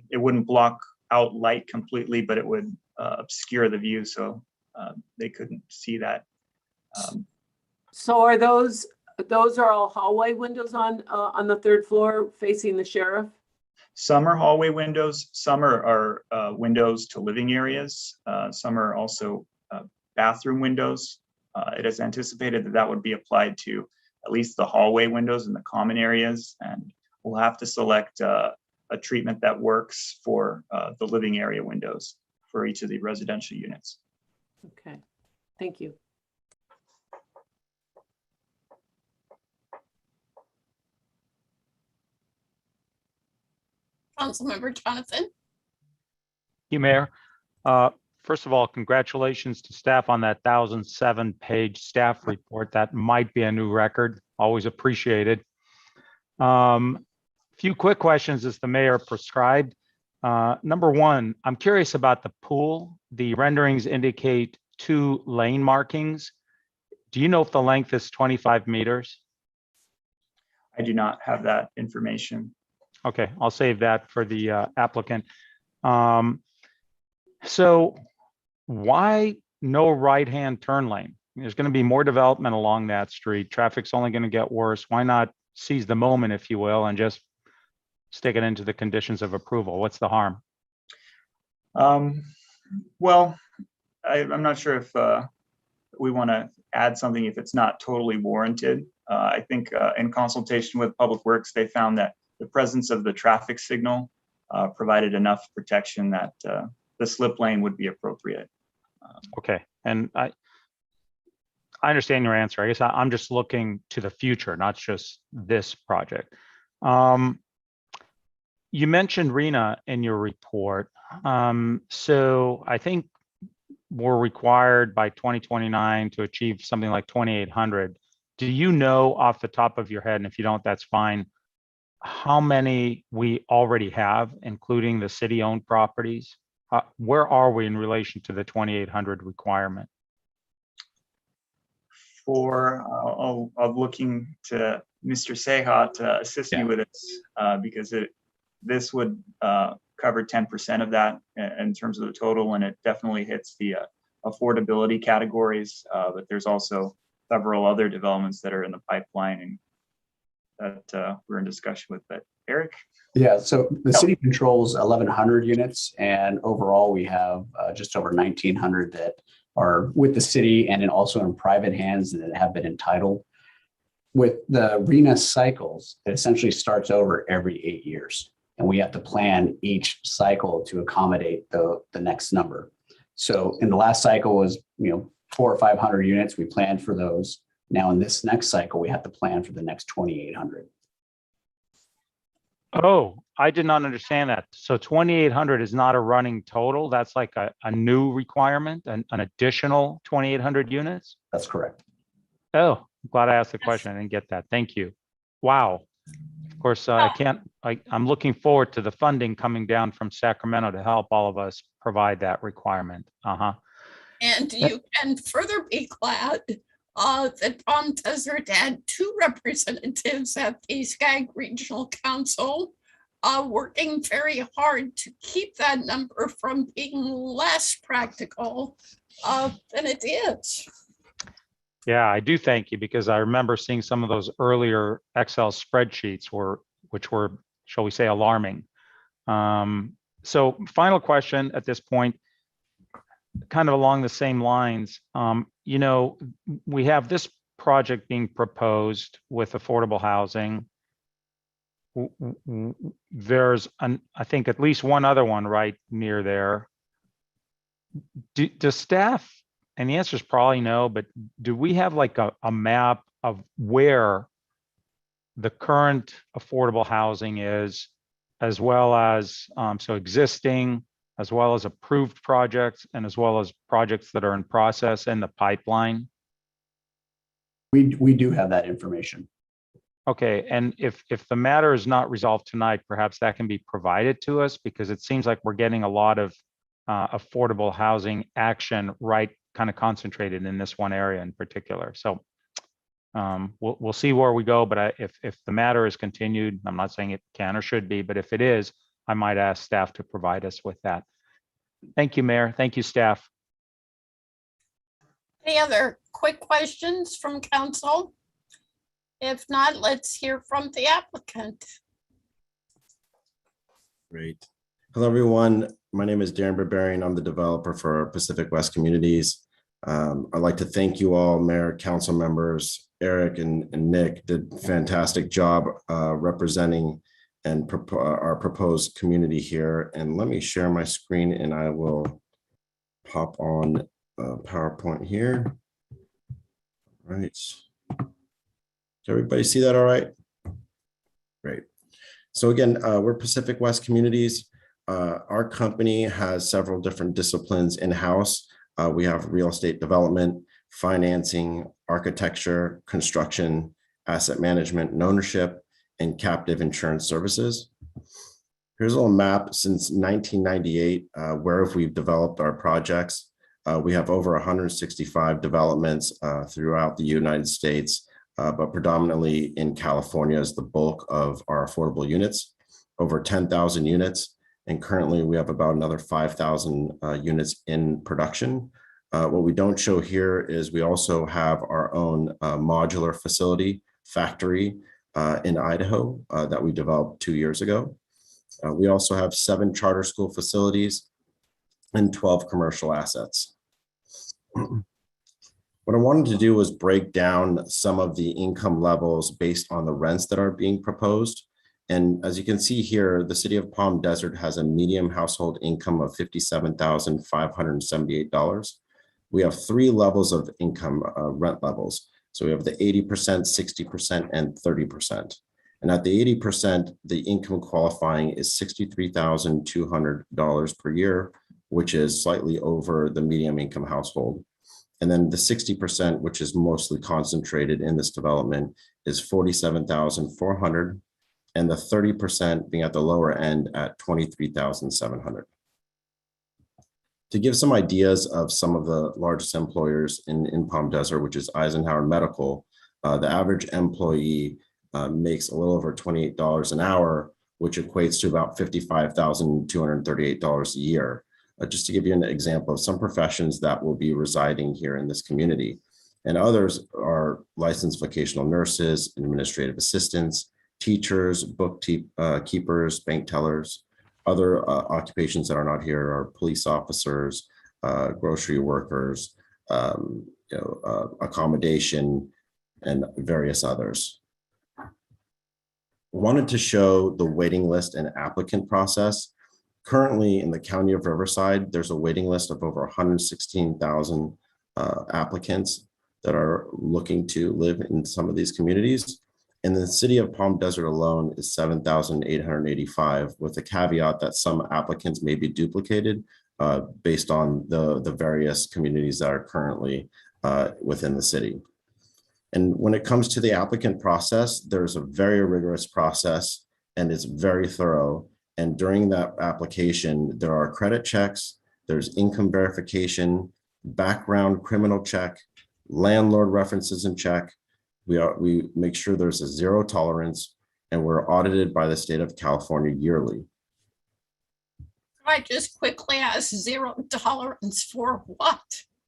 it wouldn't block out light completely, but it would obscure the view so they couldn't see that. So are those are all hallway windows on the 3rd floor facing the sheriff? Some are hallway windows, some are windows to living areas, some are also bathroom windows. It is anticipated that would be applied to at least the hallway windows in the common areas, and we'll have to select a treatment that works for the living area windows for each of the residential units. Okay, thank you. Councilmember Jonathan. You, Mayor. First of all, congratulations to staff on that 1,007-page staff report. That might be a new record. Always appreciated. Few quick questions as the mayor prescribed. Number one, I'm curious about the pool. The renderings indicate 2 lane markings. Do you know if the length is 25 meters? I do not have that information. Okay, I'll save that for the applicant. So why no right-hand turn lane? There's going to be more development along that street. Traffic's only going to get worse. Why not seize the moment, if you will, and just stick it into the conditions of approval? What's the harm? Well, I'm not sure if we want to add something if it's not totally warranted. I think in consultation with Public Works, they found that the presence of the traffic signal provided enough protection that the slip lane would be appropriate. Okay, and I understand your answer. I guess I'm just looking to the future, not just this project. You mentioned RENA in your report. So I think we're required by 2029 to achieve something like 2,800. Do you know off the top of your head, and if you don't, that's fine, how many we already have, including the city-owned properties? Where are we in relation to the 2,800 requirement? I'm looking to Mr. Seha to assist me with this because this would cover 10% of that in terms of the total, and it definitely hits the affordability categories. But there's also several other developments that are in the pipeline and that we're in discussion with. But Eric? Yeah, so the city controls 1,100 units, and overall we have just over 1,900 that are with the city and then also in private hands that have been entitled. With the RENA cycles, it essentially starts over every 8 years, and we have to plan each cycle to accommodate the next number. So in the last cycle was 400 or 500 units. We planned for those. Now in this next cycle, we have to plan for the next 2,800. Oh, I did not understand that. So 2,800 is not a running total. That's like a new requirement, an additional 2,800 units? That's correct. Oh, I'm glad I asked the question. I didn't get that. Thank you. Wow. Of course, I'm looking forward to the funding coming down from Sacramento to help all of us provide that requirement. And you can further be glad that Palm Desert had 2 representatives at the Skag Regional Council working very hard to keep that number from being less practical than it is. Yeah, I do thank you, because I remember seeing some of those earlier Excel spreadsheets which were, shall we say, alarming. So final question at this point, kind of along the same lines. We have this project being proposed with affordable housing. There's I think at least one other one right near there. Does staff, and the answer is probably no, but do we have like a map of where the current affordable housing is, as well as so existing, as well as approved projects, and as well as projects that are in process in the pipeline? We do have that information. Okay, and if the matter is not resolved tonight, perhaps that can be provided to us, because it seems like we're getting a lot of affordable housing action right kind of concentrated in this one area in particular. So we'll see where we go, but if the matter is continued, I'm not saying it can or should be, but if it is, I might ask staff to provide us with that. Thank you, Mayor. Thank you, staff. Any other quick questions from council? If not, let's hear from the applicant. Great. Hello, everyone. My name is Darren Barbarian. I'm the developer for Pacific West Communities. I'd like to thank you all, Mayor, council members. Eric and Nick did a fantastic job representing and our proposed community here. And let me share my screen and I will pop on PowerPoint here. All right. Does everybody see that all right? Great. So again, we're Pacific West Communities. Our company has several different disciplines in-house. We have real estate development, financing, architecture, construction, asset management and ownership, and captive insurance services. Here's a little map since 1998, where if we've developed our projects. We have over 165 developments throughout the United States, but predominantly in California is the bulk of our affordable units, over 10,000 units. And currently we have about another 5,000 units in production. What we don't show here is we also have our own modular facility factory in Idaho that we developed 2 years ago. We also have 7 charter school facilities and 12 commercial assets. What I wanted to do was break down some of the income levels based on the rents that are being proposed. And as you can see here, the city of Palm Desert has a median household income of $57,578. We have 3 levels of income rent levels. So we have the 80%, 60%, and 30%. And at the 80%, the income qualifying is $63,200 per year, which is slightly over the medium income household. And then the 60%, which is mostly concentrated in this development, is $47,400, and the 30% being at the lower end at $23,700. To give some ideas of some of the largest employers in Palm Desert, which is Eisenhower Medical, the average employee makes a little over $28 an hour, which equates to about $55,238 a year. Just to give you an example of some professions that will be residing here in this community. And others are licensed vocational nurses, administrative assistants, teachers, bookkeepers, bank tellers. Other occupations that are not here are police officers, grocery workers, accommodation, and various others. Wanted to show the waiting list and applicant process. Currently in the county of Riverside, there's a waiting list of over 116,000 applicants that are looking to live in some of these communities. And the city of Palm Desert alone is 7,885, with the caveat that some applicants may be duplicated based on the various communities that are currently within the city. And when it comes to the applicant process, there's a very rigorous process and it's very thorough. And during that application, there are credit checks, there's income verification, background criminal check, landlord references and check. We make sure there's a zero tolerance, and we're audited by the state of California yearly. I just quickly ask, zero tolerance for what?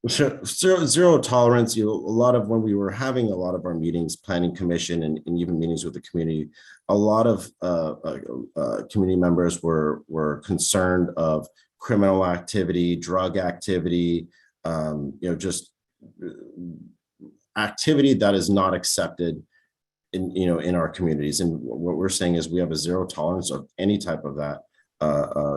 Zero tolerance. A lot of when we were having a lot of our meetings, planning commission, and even meetings with the community, a lot of community members were concerned of criminal activity, drug activity, just activity that is not accepted in our communities. And what we're saying is we have a zero tolerance of any type of that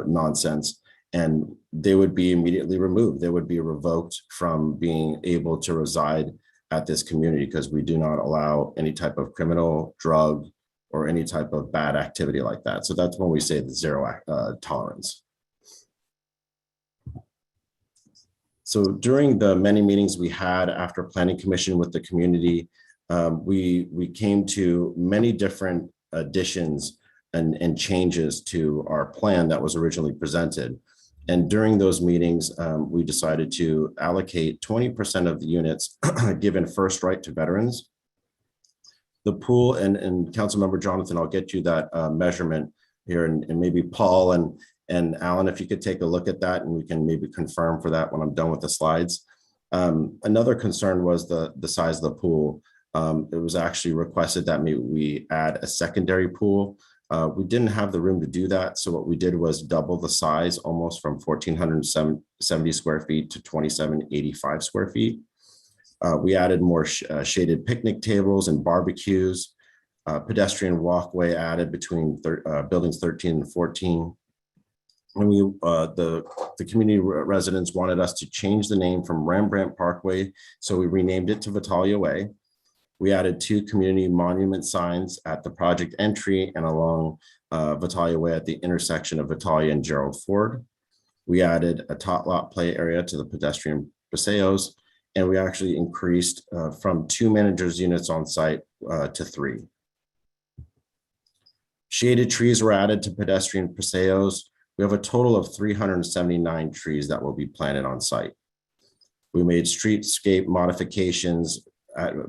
nonsense. And they would be immediately removed. They would be revoked from being able to reside at this community because we do not allow any type of criminal, drug, or any type of bad activity like that. So that's when we say the zero tolerance. So during the many meetings we had after planning commission with the community, we came to many different additions and changes to our plan that was originally presented. And during those meetings, we decided to allocate 20% of the units given first right to veterans. The pool, and Councilmember Jonathan, I'll get you that measurement here, and maybe Paul and Alan, if you could take a look at that, and we can maybe confirm for that when I'm done with the slides. Another concern was the size of the pool. It was actually requested that we add a secondary pool. We didn't have the room to do that. So what we did was double the size, almost from 1,470 square feet to 2,785 square feet. We added more shaded picnic tables and barbecues, pedestrian walkway added between buildings 13 and 14. And the community residents wanted us to change the name from Rembrandt Parkway. So we renamed it to Vitalia Way. We added 2 community monument signs at the project entry and along Vitalia Way at the intersection of Vitalia and Gerald Ford. We added a tot lot play area to the pedestrian paseos, and we actually increased from 2 managers units on site to 3. Shaded trees were added to pedestrian paseos. We have a total of 379 trees that will be planted on site. We made streetscape modifications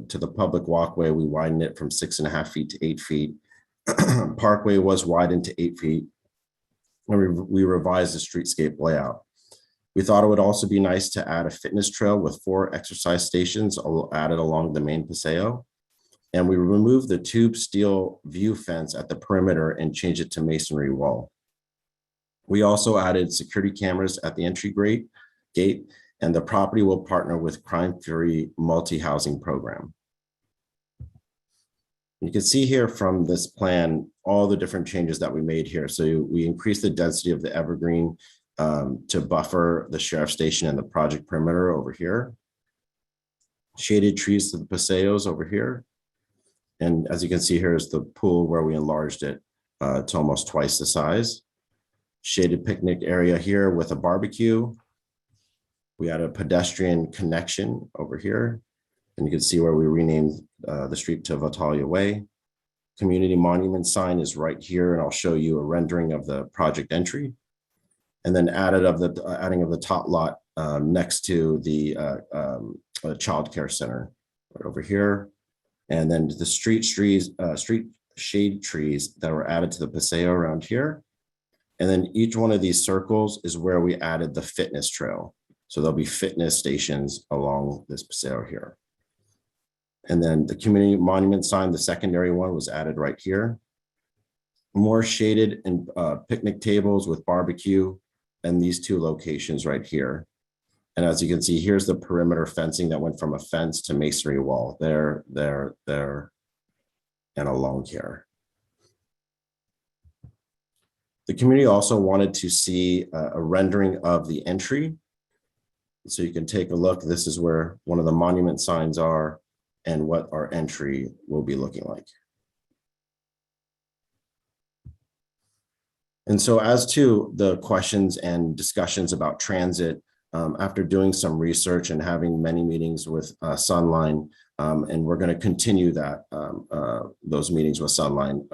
to the public walkway. We widened it from 6.5 feet to 8 feet. Parkway was widened to 8 feet. And we revised the streetscape layout. We thought it would also be nice to add a fitness trail with 4 exercise stations added along the main paseo. And we removed the tube steel view fence at the perimeter and changed it to masonry wall. We also added security cameras at the entry gate, and the property will partner with Crime Free multi-housing program. You can see here from this plan all the different changes that we made here. So we increased the density of the evergreen to buffer the sheriff station and the project perimeter over here. Shaded trees to the paseos over here. And as you can see here is the pool where we enlarged it to almost twice the size. Shaded picnic area here with a barbecue. We had a pedestrian connection over here. And you can see where we renamed the street to Vitalia Way. Community monument sign is right here, and I'll show you a rendering of the project entry. And then adding of the tot lot next to the child care center right over here. And then the street shade trees that were added to the paseo around here. And then each one of these circles is where we added the fitness trail. So there'll be fitness stations along this paseo here. And then the community monument sign, the secondary one, was added right here. More shaded and picnic tables with barbecue and these 2 locations right here. And as you can see, here's the perimeter fencing that went from a fence to masonry wall there, and along here. The community also wanted to see a rendering of the entry. So you can take a look. This is where one of the monument signs are and what our entry will be looking like. And so as to the questions and discussions about transit, after doing some research and having many meetings with Sunline, and we're going to continue that those meetings with Sunline,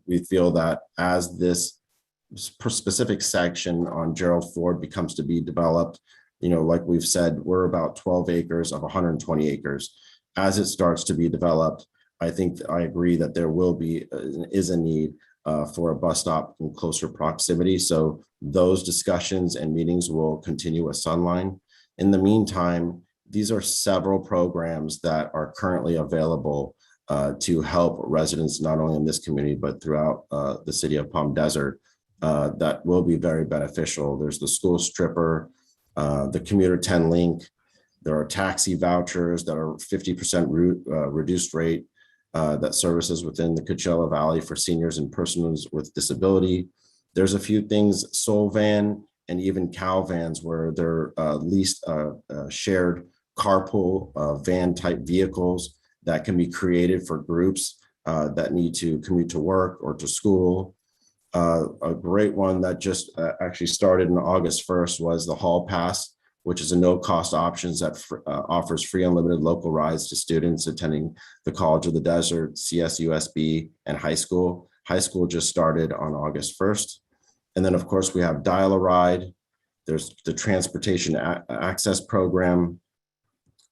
we feel that as this specific section on Gerald Ford becomes to be developed, like we've said, we're about 12 acres of 120 acres. As it starts to be developed, I agree that there is a need for a bus stop in closer proximity. So those discussions and meetings will continue with Sunline. In the meantime, these are several programs that are currently available to help residents, not only in this community, but throughout the city of Palm Desert, that will be very beneficial. There's the school stripper, the commuter 10 link. There are taxi vouchers that are 50% reduced rate that services within the Coachella Valley for seniors and persons with disability. There's a few things, Soul Van and even Cal Vans, where they're leased shared carpool van type vehicles that can be created for groups that need to commute to work or to school. A great one that just actually started on August 1st was the Hall Pass, which is a no-cost options that offers free unlimited local rides to students attending the College of the Desert, CSUSB, and high school. High school just started on August 1st. And then, of course, we have Dial a Ride. There's the Transportation Access Program,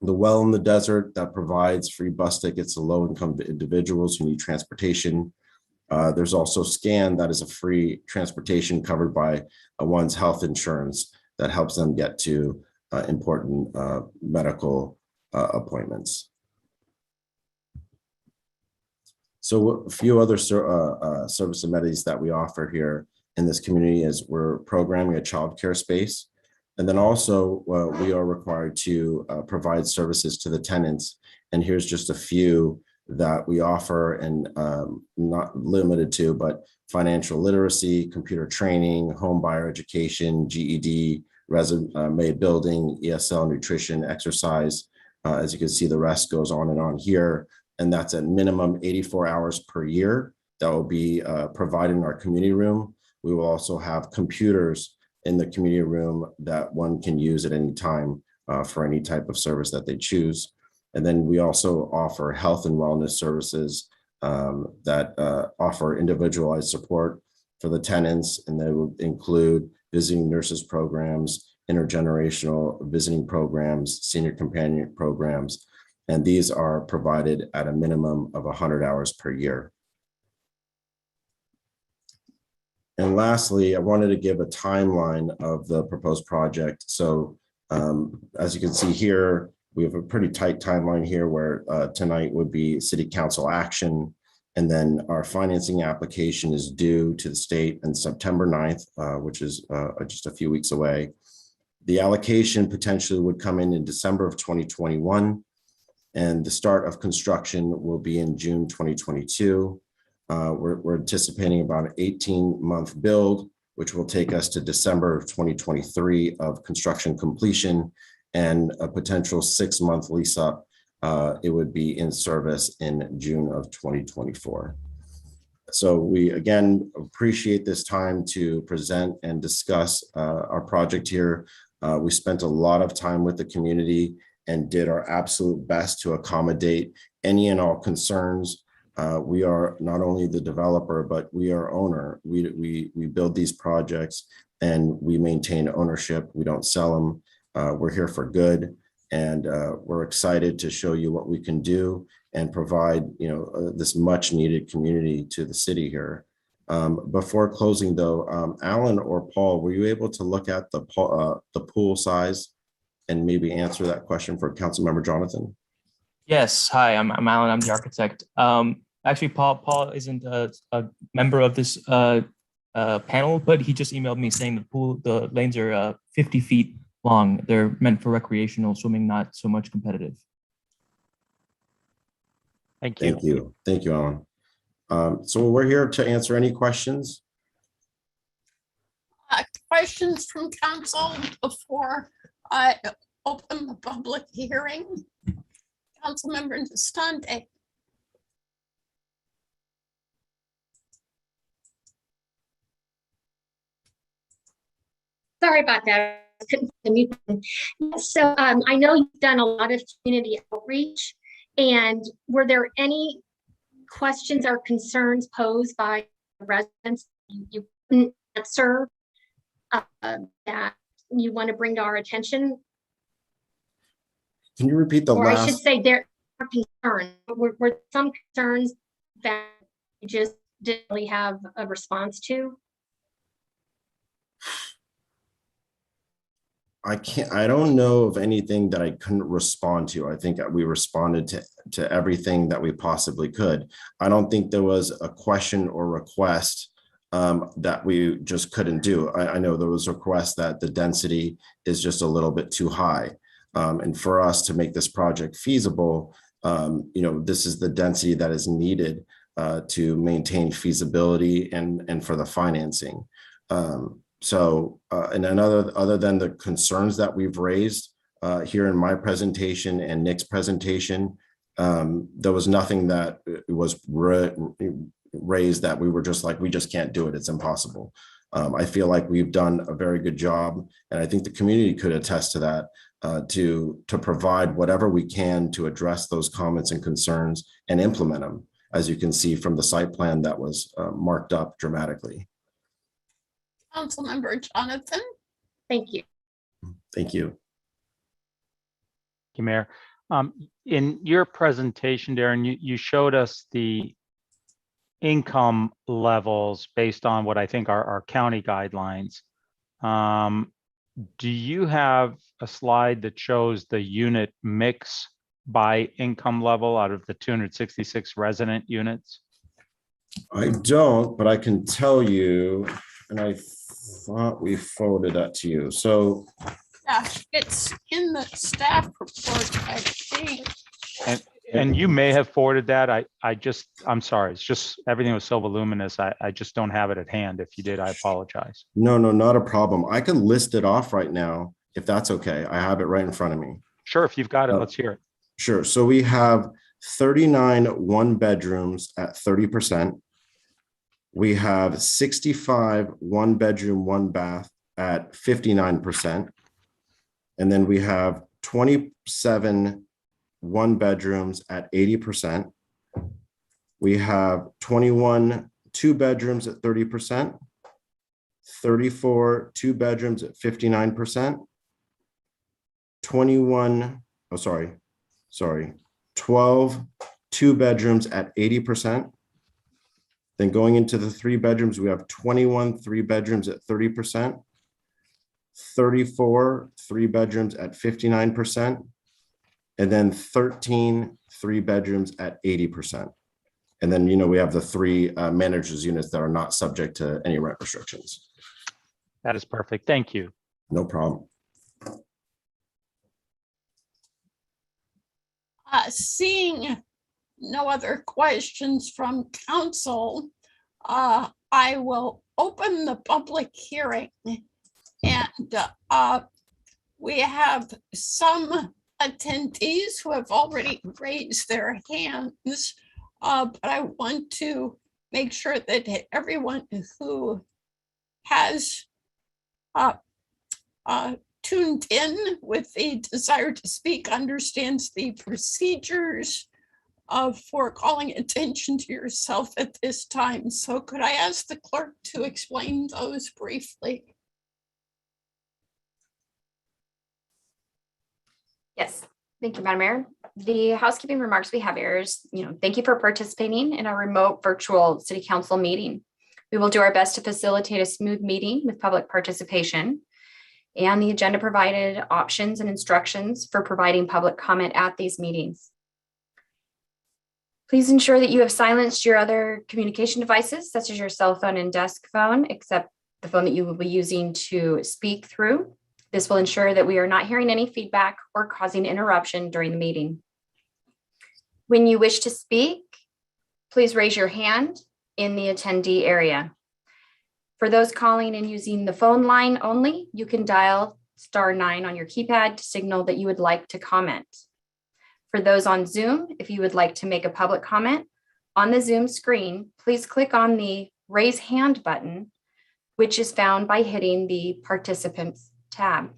the Well in the Desert that provides free bus tickets to low-income individuals who need transportation. There's also Scan, that is a free transportation covered by one's health insurance that helps them get to important medical appointments. So a few other service amenities that we offer here in this community is we're programming a childcare space. And then also we are required to provide services to the tenants. And here's just a few that we offer, and not limited to, but financial literacy, computer training, home buyer education, GED, resume building, ESL, nutrition, exercise, As you can see, the rest goes on and on here, and that's at minimum 84 hours per year that will be provided in our community room. We will also have computers in the community room that one can use at any time for any type of service that they choose. And then we also offer health and wellness services that offer individualized support for the tenants, and they would include visiting nurses programs, intergenerational visiting programs, senior companion programs, and these are provided at a minimum of 100 hours per year. And lastly, I wanted to give a timeline of the proposed project. So as you can see here, we have a pretty tight timeline here where tonight would be city council action. And then our financing application is due to the state on September 9th, which is just a few weeks away. The allocation potentially would come in December of 2021. And the start of construction will be in June 2022. We're anticipating about an 18-month build, which will take us to December of 2023 of construction completion, and a potential 6-month lease up. It would be in service in June of 2024. So we again appreciate this time to present and discuss our project here. We spent a lot of time with the community and did our absolute best to accommodate any and all concerns. We are not only the developer, but we are owner. We build these projects and we maintain ownership. We don't sell them. We're here for good, and we're excited to show you what we can do and provide, this much needed community to the city here. Before closing though, Alan or Paul, were you able to look at the pool size and maybe answer that question for Councilmember Jonathan? Yes. Hi, I'm Alan. I'm the architect. Actually, Paul isn't a member of this panel, but he just emailed me saying the lanes are 50 feet long. They're meant for recreational swimming, not so much competitive. Thank you. Thank you. Thank you, Alan. So we're here to answer any questions. Questions from council before I open the public hearing? Councilmember Distante. Sorry about that. I couldn't unmute them. So I know you've done a lot of community outreach, and were there any questions or concerns posed by residents you couldn't answer that you want to bring to our attention? Can you repeat the last? Or I should say there are concerns. Were some concerns that you just didn't really have a response to? I don't know of anything that I couldn't respond to. I think we responded to everything that we possibly could. I don't think there was a question or request that we just couldn't do. I know there was a request that the density is just a little bit too high. And for us to make this project feasible, this is the density that is needed to maintain feasibility and for the financing. And other than the concerns that we've raised here in my presentation and Nick's presentation, there was nothing that was raised that we were just like, we just can't do it. It's impossible. I feel like we've done a very good job, and I think the community could attest to that, to provide whatever we can to address those comments and concerns and implement them, as you can see from the site plan that was marked up dramatically. Councilmember Jonathan. Thank you. Thank you. Thank you, Mayor. In your presentation, Darren, you showed us the income levels based on what I think are our county guidelines. Do you have a slide that shows the unit mix by income level out of the 266 resident units? I don't, but I can tell you, and I thought we forwarded that to you. So yeah, it's in the staff report, I think. And you may have forwarded that. I'm sorry. It's just everything was so voluminous. I just don't have it at hand. If you did, I apologize. No, not a problem. I can list it off right now if that's okay. I have it right in front of me. Sure, if you've got it, let's hear it. Sure. So we have 39 one bedrooms at 30%. We have 65 one bedroom, one bath at 59%. And then we have 27 one bedrooms at 80%. We have 21 two bedrooms at 30%, 34 two bedrooms at 59%, 12 two bedrooms at 80%. Then going into the three bedrooms, we have 21 three bedrooms at 30%, 34 three bedrooms at 59%, and then 13 three bedrooms at 80%. And then, we have the three managers units that are not subject to any rent restrictions. That is perfect. Thank you. No problem. Seeing no other questions from council, I will open the public hearing. And we have some attendees who have already raised their hands, but I want to make sure that everyone who has tuned in with the desire to speak understands the procedures for calling attention to yourself at this time. So could I ask the clerk to explain those briefly? Yes, thank you, Madam Mayor. The housekeeping remarks we have here is, thank you for participating in our remote virtual city council meeting. We will do our best to facilitate a smooth meeting with public participation, and the agenda provided options and instructions for providing public comment at these meetings. Please ensure that you have silenced your other communication devices, such as your cell phone and desk phone, except the phone that you will be using to speak through. This will ensure that we are not hearing any feedback or causing interruption during the meeting. When you wish to speak, please raise your hand in the attendee area. For those calling and using the phone line only, you can dial *9 on your keypad to signal that you would like to comment. For those on Zoom, if you would like to make a public comment on the Zoom screen, please click on the raise hand button, which is found by hitting the participants tab.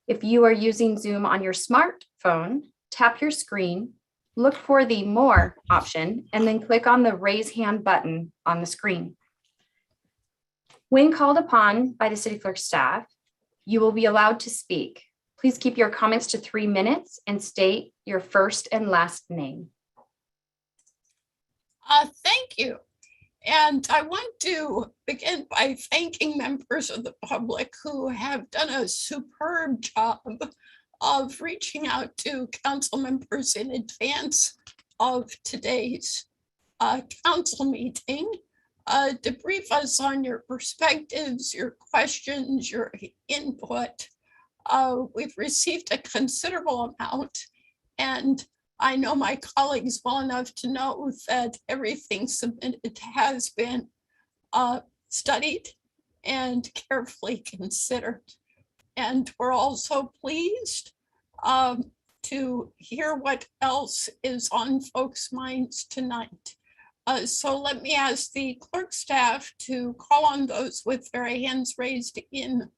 If you are using Zoom on your smartphone, tap your screen, look for the more option, and then click on the raise hand button on the screen. When called upon by the city clerk staff, you will be allowed to speak. Please keep your comments to 3 minutes and state your first and last name. Thank you. And I want to begin by thanking members of the public who have done a superb job of reaching out to council members in advance of today's council meeting to brief us on your perspectives, your questions, your input. We've received a considerable amount, and I know my colleagues well enough to know that everything submitted has been studied and carefully considered. And we're also pleased to hear what else is on folks' minds tonight. So let me ask the clerk staff to call on those with their hands raised in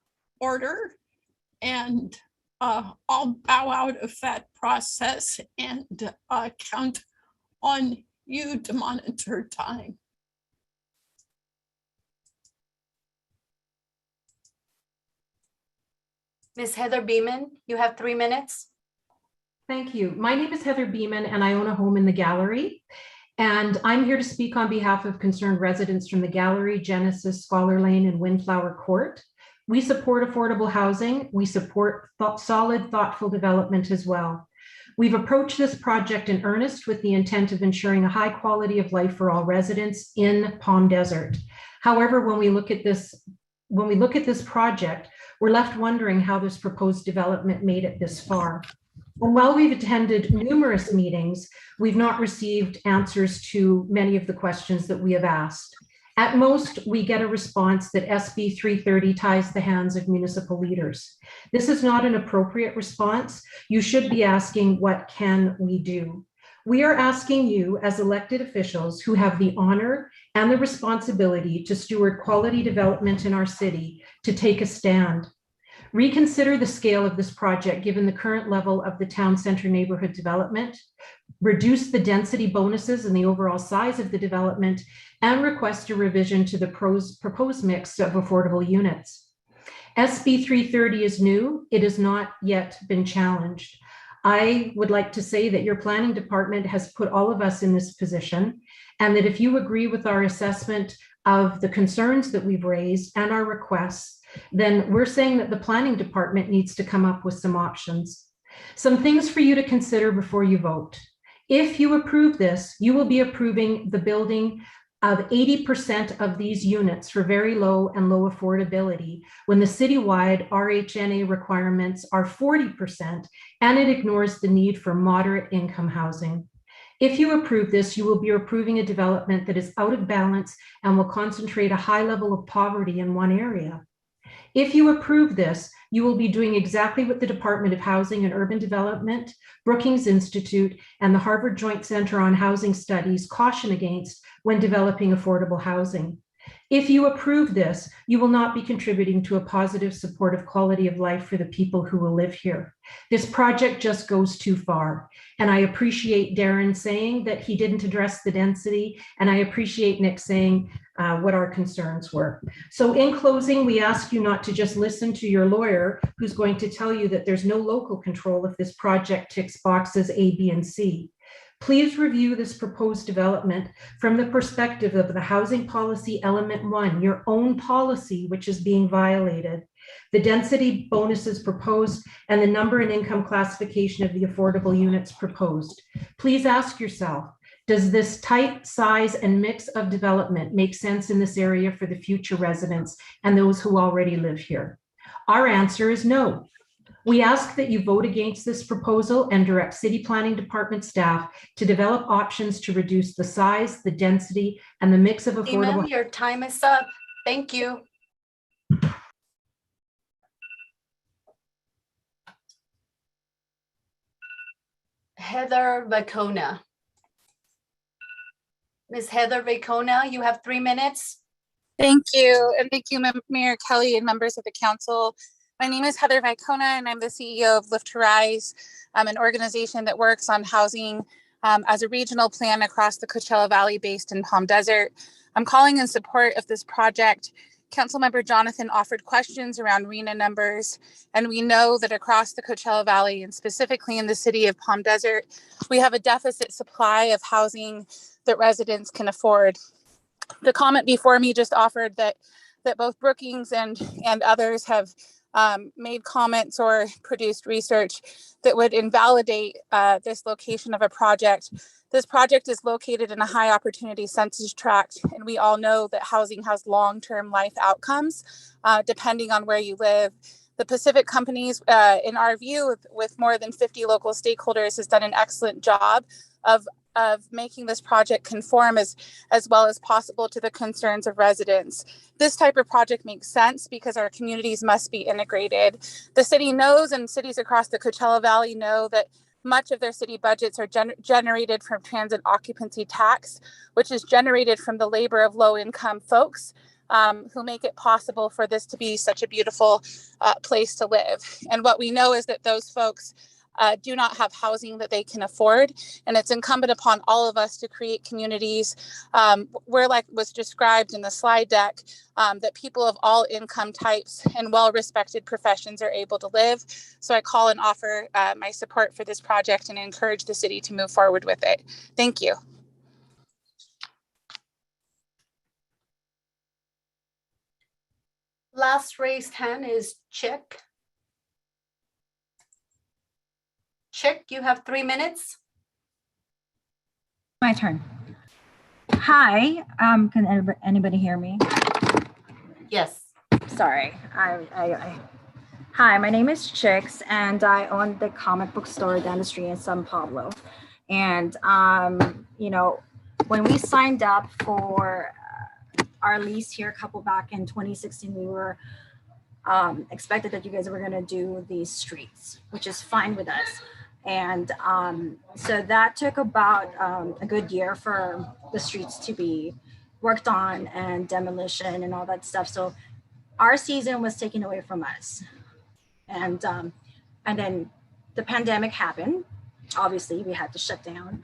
order. And I'll bow out of that process and count on you to monitor time. Ms. Heather Beeman, you have 3 minutes. Thank you. My name is Heather Beeman and I own a home in the gallery. And I'm here to speak on behalf of concerned residents from the gallery, Genesis, Scholar Lane, and Windflower Court. We support affordable housing. We support solid, thoughtful development as well. We've approached this project in earnest with the intent of ensuring a high quality of life for all residents in Palm Desert. However, when we look at this project, we're left wondering how this proposed development made it this far. And while we've attended numerous meetings, we've not received answers to many of the questions that we have asked. At most, we get a response that SB 330 ties the hands of municipal leaders. This is not an appropriate response. You should be asking, what can we do? We are asking you as elected officials who have the honor and the responsibility to steward quality development in our city to take a stand. Reconsider the scale of this project given the current level of the town center neighborhood development, reduce the density bonuses and the overall size of the development, and request a revision to the proposed mix of affordable units. SB 330 is new. It has not yet been challenged. I would like to say that your planning department has put all of us in this position, and that if you agree with our assessment of the concerns that we've raised and our requests, then we're saying that the planning department needs to come up with some options. Some things for you to consider before you vote. If you approve this, you will be approving the building of 80% of these units for very low and low affordability, when the citywide RHNA requirements are 40%, and it ignores the need for moderate income housing. If you approve this, you will be approving a development that is out of balance and will concentrate a high level of poverty in one area. If you approve this, you will be doing exactly what the Department of Housing and Urban Development, Brookings Institute, and the Harvard Joint Center on Housing Studies caution against when developing affordable housing. If you approve this, you will not be contributing to a positive, supportive quality of life for the people who will live here. This project just goes too far. And I appreciate Darren saying that he didn't address the density, and I appreciate Nick saying what our concerns were. So in closing, we ask you not to just listen to your lawyer who's going to tell you that there's no local control if this project ticks boxes A, B, and C. Please review this proposed development from the perspective of the Housing Policy Element 1, your own policy, which is being violated, the density bonuses proposed, and the number and income classification of the affordable units proposed. Please ask yourself, does this type, size, and mix of development make sense in this area for the future residents and those who already live here? Our answer is no. We ask that you vote against this proposal and direct City Planning Department staff to develop options to reduce the size, the density, and the mix of affordable. Eamon, your time is up. Thank you. Heather Vacona. Ms. Heather Vacona, you have 3 minutes. Thank you. And thank you, Mayor Kelly and members of the council. My name is Heather Vicona, and I'm the CEO of Lift to Rise, an organization that works on housing as a regional plan across the Coachella Valley based in Palm Desert. I'm calling in support of this project. Councilmember Jonathan offered questions around RHNA numbers, and we know that across the Coachella Valley and specifically in the city of Palm Desert, we have a deficit supply of housing that residents can afford. The comment before me just offered that both Brookings and others have made comments or produced research that would invalidate this location of a project. This project is located in a high opportunity census tract, and we all know that housing has long-term life outcomes depending on where you live. The Pacific Companies, in our view, with more than 50 local stakeholders, has done an excellent job of making this project conform as well as possible to the concerns of residents. This type of project makes sense because our communities must be integrated. The city knows, and cities across the Coachella Valley know, that much of their city budgets are generated from transit occupancy tax, which is generated from the labor of low-income folks who make it possible for this to be such a beautiful place to live. And what we know is that those folks do not have housing that they can afford. And it's incumbent upon all of us to create communities where, like was described in the slide deck, that people of all income types and well-respected professions are able to live. So I call and offer my support for this project and encourage the city to move forward with it. Thank you. Last raised hand is Chick. Chick, you have 3 minutes. My turn. Hi, can anybody hear me? Yes. Sorry, Hi, my name is Chicks, and I own the comic book store down the street in San Pablo. And you know, when we signed up for our lease here a couple back in 2016, we were expected that you guys were going to do these streets, which is fine with us. And so that took about a good year for the streets to be worked on and demolition and all that stuff. So our season was taken away from us. And then the pandemic happened. Obviously, we had to shut down.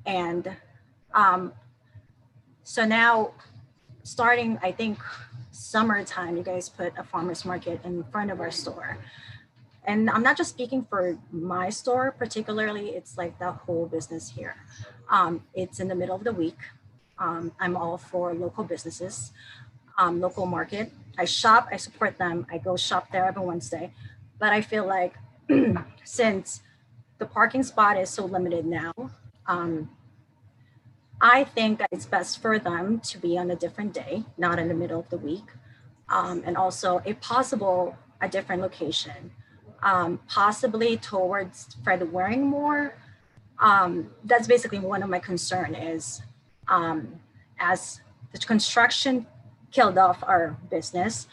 And so now, starting, I think, summertime, you guys put a farmer's market in front of our store. And I'm not just speaking for my store particularly, it's like the whole business here. It's in the middle of the week. I'm all for local businesses, local market. I shop, I support them. I go shop there every Wednesday. But I feel like since the parking spot is so limited now, I think that it's best for them to be on a different day, not in the middle of the week. And also, if possible, a different location, possibly towards Fred Waringmore. That's basically one of my concern is as the construction killed off our business,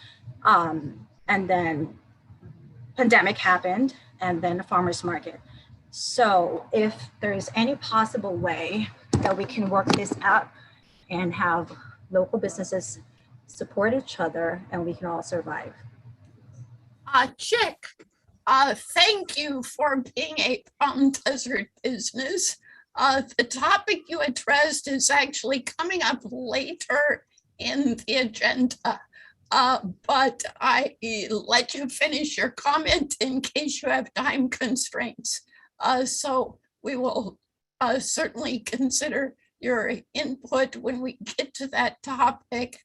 and then pandemic happened, and then the farmer's market. So if there is any possible way that we can work this out and have local businesses support each other and we can all survive. Chick, thank you for being a Palm Desert business. The topic you addressed is actually coming up later in the agenda. But I let you finish your comment in case you have time constraints. So we will certainly consider your input when we get to that topic.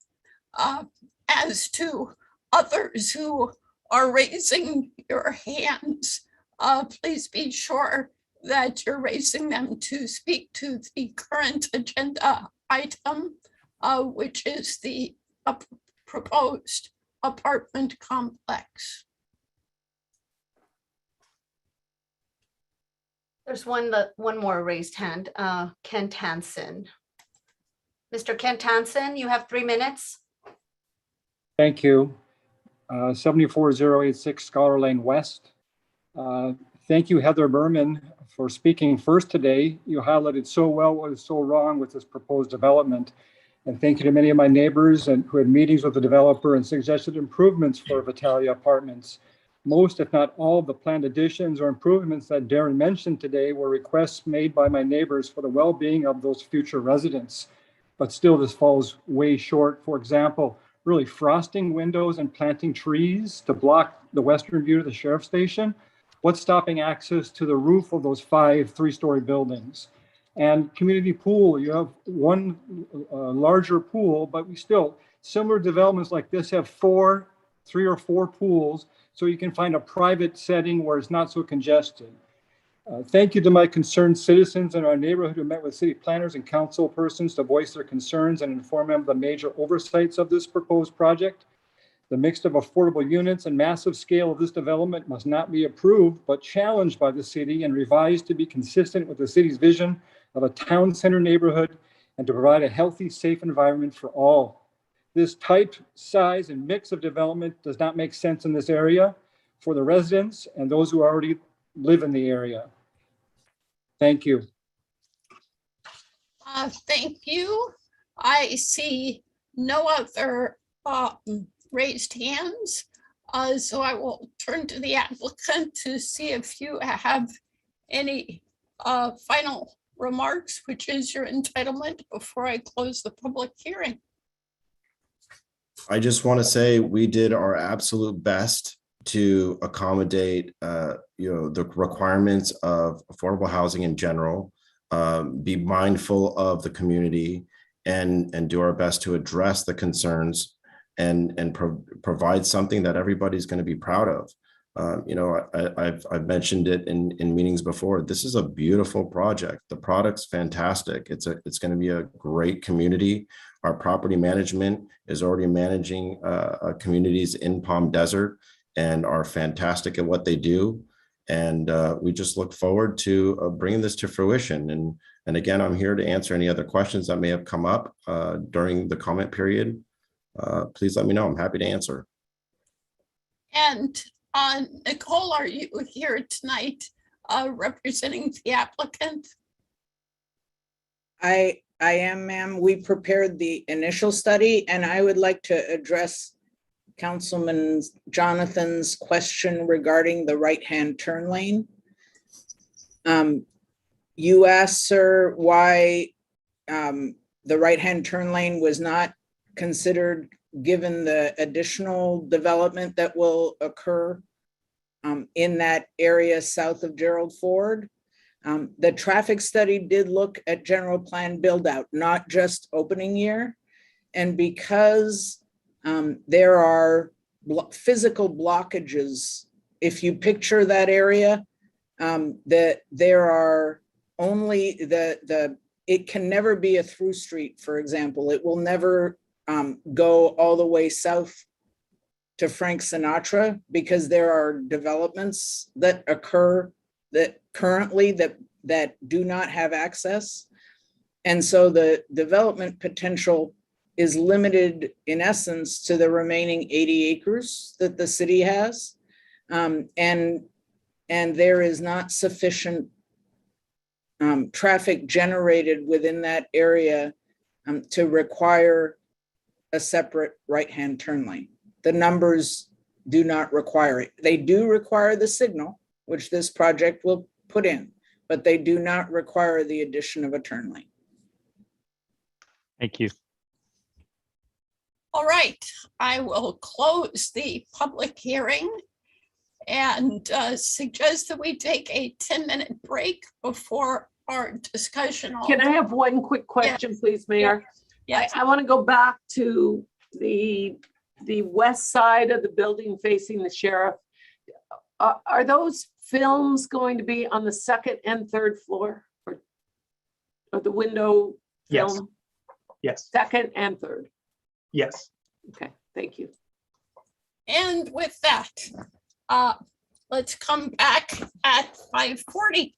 As to others who are raising your hands, please be sure that you're raising them to speak to the current agenda item, which is the proposed apartment complex. There's one more raised hand, Kent Hansen. Mr. Kent Hansen, you have 3 minutes. Thank you. 74086 Scholar Lane West. Thank you, Heather Berman, for speaking first today. You highlighted so well what is so wrong with this proposed development. And thank you to many of my neighbors and who had meetings with the developer and suggested improvements for Vitalia Apartments. Most, if not all, of the planned additions or improvements that Darren mentioned today were requests made by my neighbors for the well-being of those future residents. But still, this falls way short. For example, really frosting windows and planting trees to block the western view to the sheriff's station. What's stopping access to the roof of those 5 3-story buildings? And community pool, you have one larger pool, but we still, similar developments like this have 3 or 4 pools, so you can find a private setting where it's not so congested. Thank you to my concerned citizens in our neighborhood who met with city planners and council persons to voice their concerns and inform them of the major oversights of this proposed project. The mix of affordable units and massive scale of this development must not be approved, but challenged by the city and revised to be consistent with the city's vision of a town center neighborhood and to provide a healthy, safe environment for all. This type, size, and mix of development does not make sense in this area for the residents and those who already live in the area. Thank you. Thank you. I see no other raised hands. So I will turn to the applicant to see if you have any final remarks, which is your entitlement, before I close the public hearing. I just want to say we did our absolute best to accommodate the requirements of affordable housing in general, be mindful of the community, and do our best to address the concerns and provide something that everybody's going to be proud of. I've mentioned it in meetings before. This is a beautiful project. The product's fantastic. It's going to be a great community. Our property management is already managing communities in Palm Desert and are fantastic at what they do. And we just look forward to bringing this to fruition. And again, I'm here to answer any other questions that may have come up during the comment period. please let me know. I'm happy to answer. And Nicole, are you here tonight representing the applicant? I am, ma'am. We prepared the initial study, and I would like to address Councilman Jonathan's question regarding the right-hand turn lane. You asked, sir, why the right-hand turn lane was not considered given the additional development that will occur in that area south of Gerald Ford. The traffic study did look at general plan build out, not just opening year. And because there are physical blockages, if you picture that area, that there are only it can never be a through street, for example. It will never go all the way south to Frank Sinatra because there are developments that occur that currently that do not have access. And so the development potential is limited in essence to the remaining 80 acres that the city has. And there is not sufficient traffic generated within that area to require a separate right-hand turn lane. The numbers do not require it. They do require the signal, which this project will put in, but they do not require the addition of a turn lane. Thank you. All right, I will close the public hearing and suggest that we take a 10-minute break before our discussion. Can I have one quick question, please, Mayor? Yes. I want to go back to the west side of the building facing the sheriff. Are those films going to be on the second and third floor, or the window Yes. film? Yes. Second and third. Yes. Okay, thank you. And with that, let's come back at 5:40.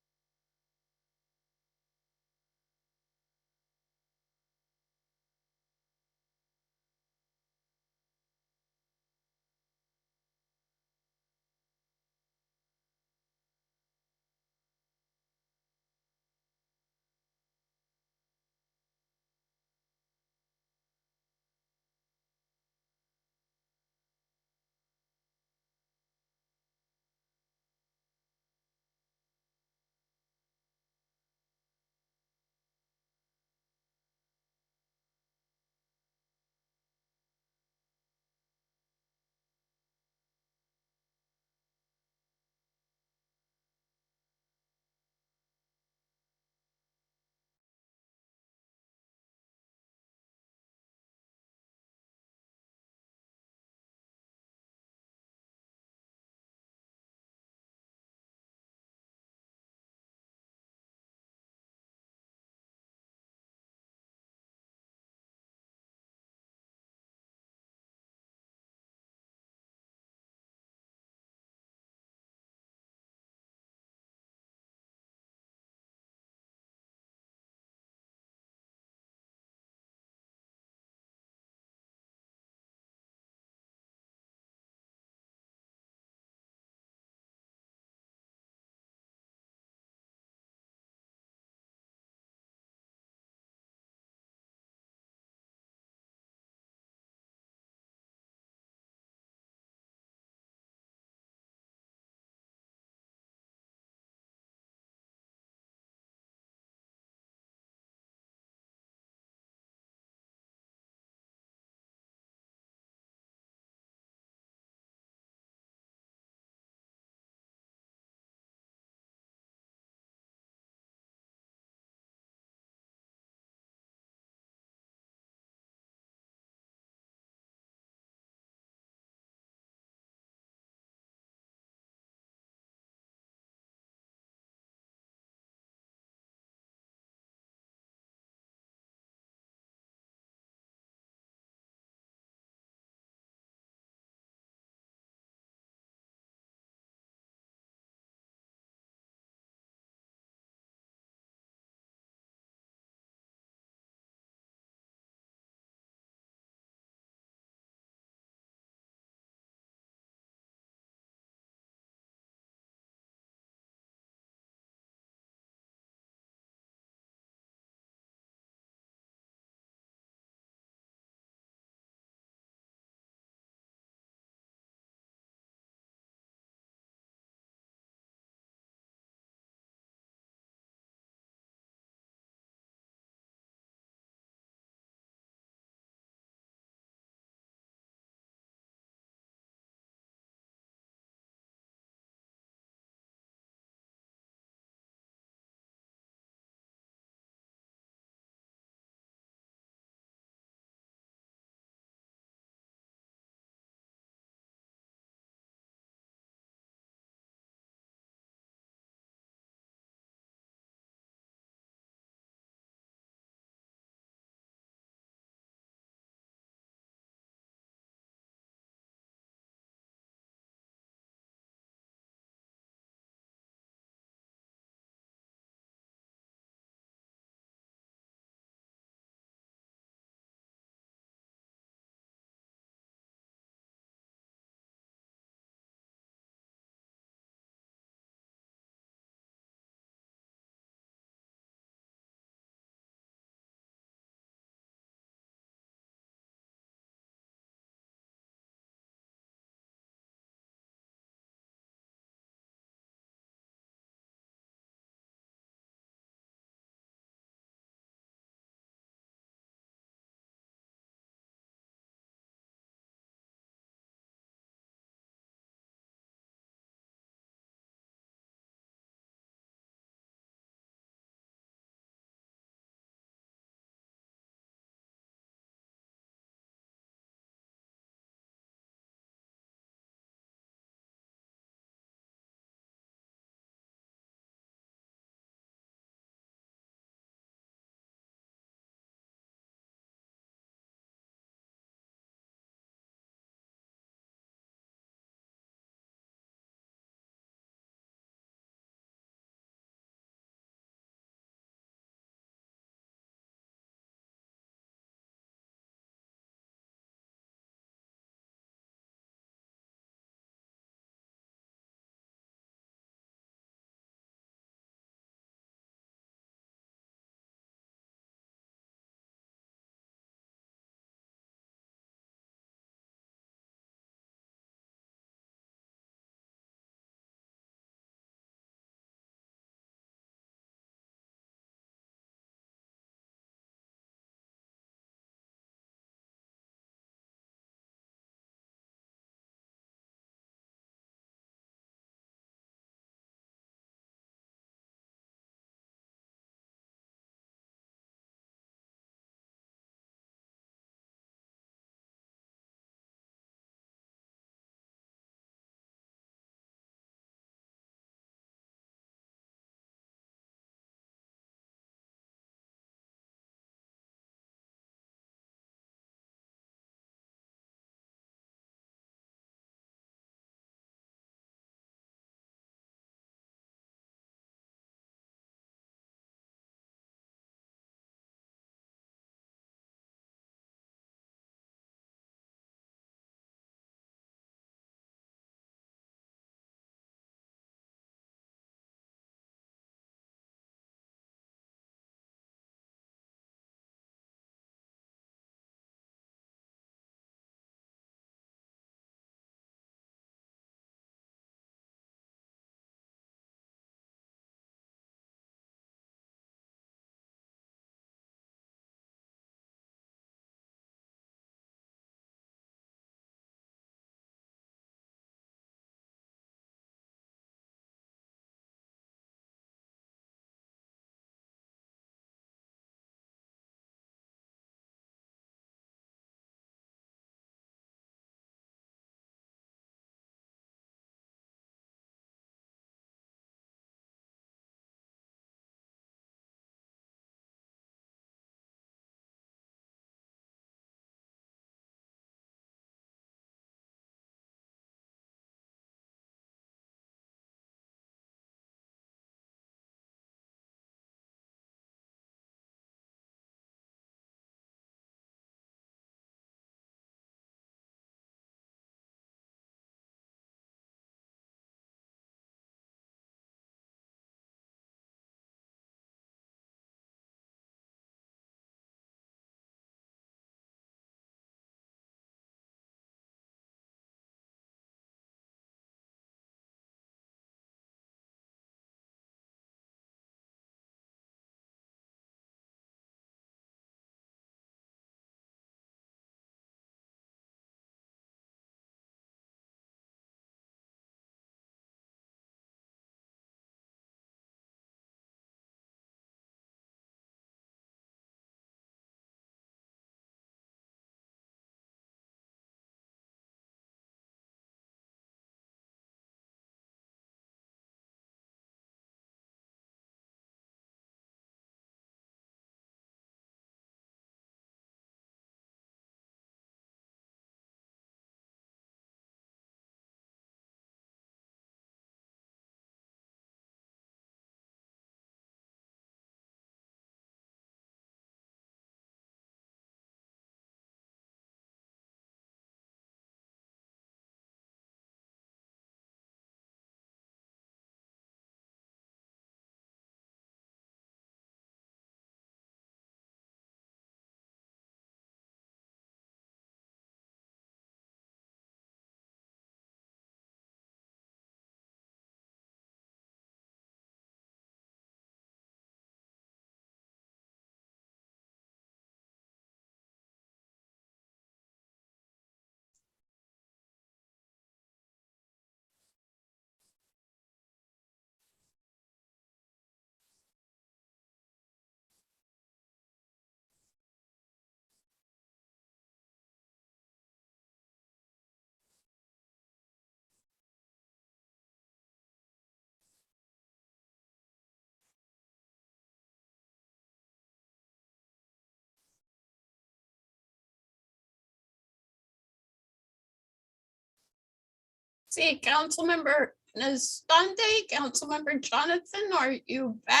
See, Councilmember Nastande, Councilmember Jonathan, are you back?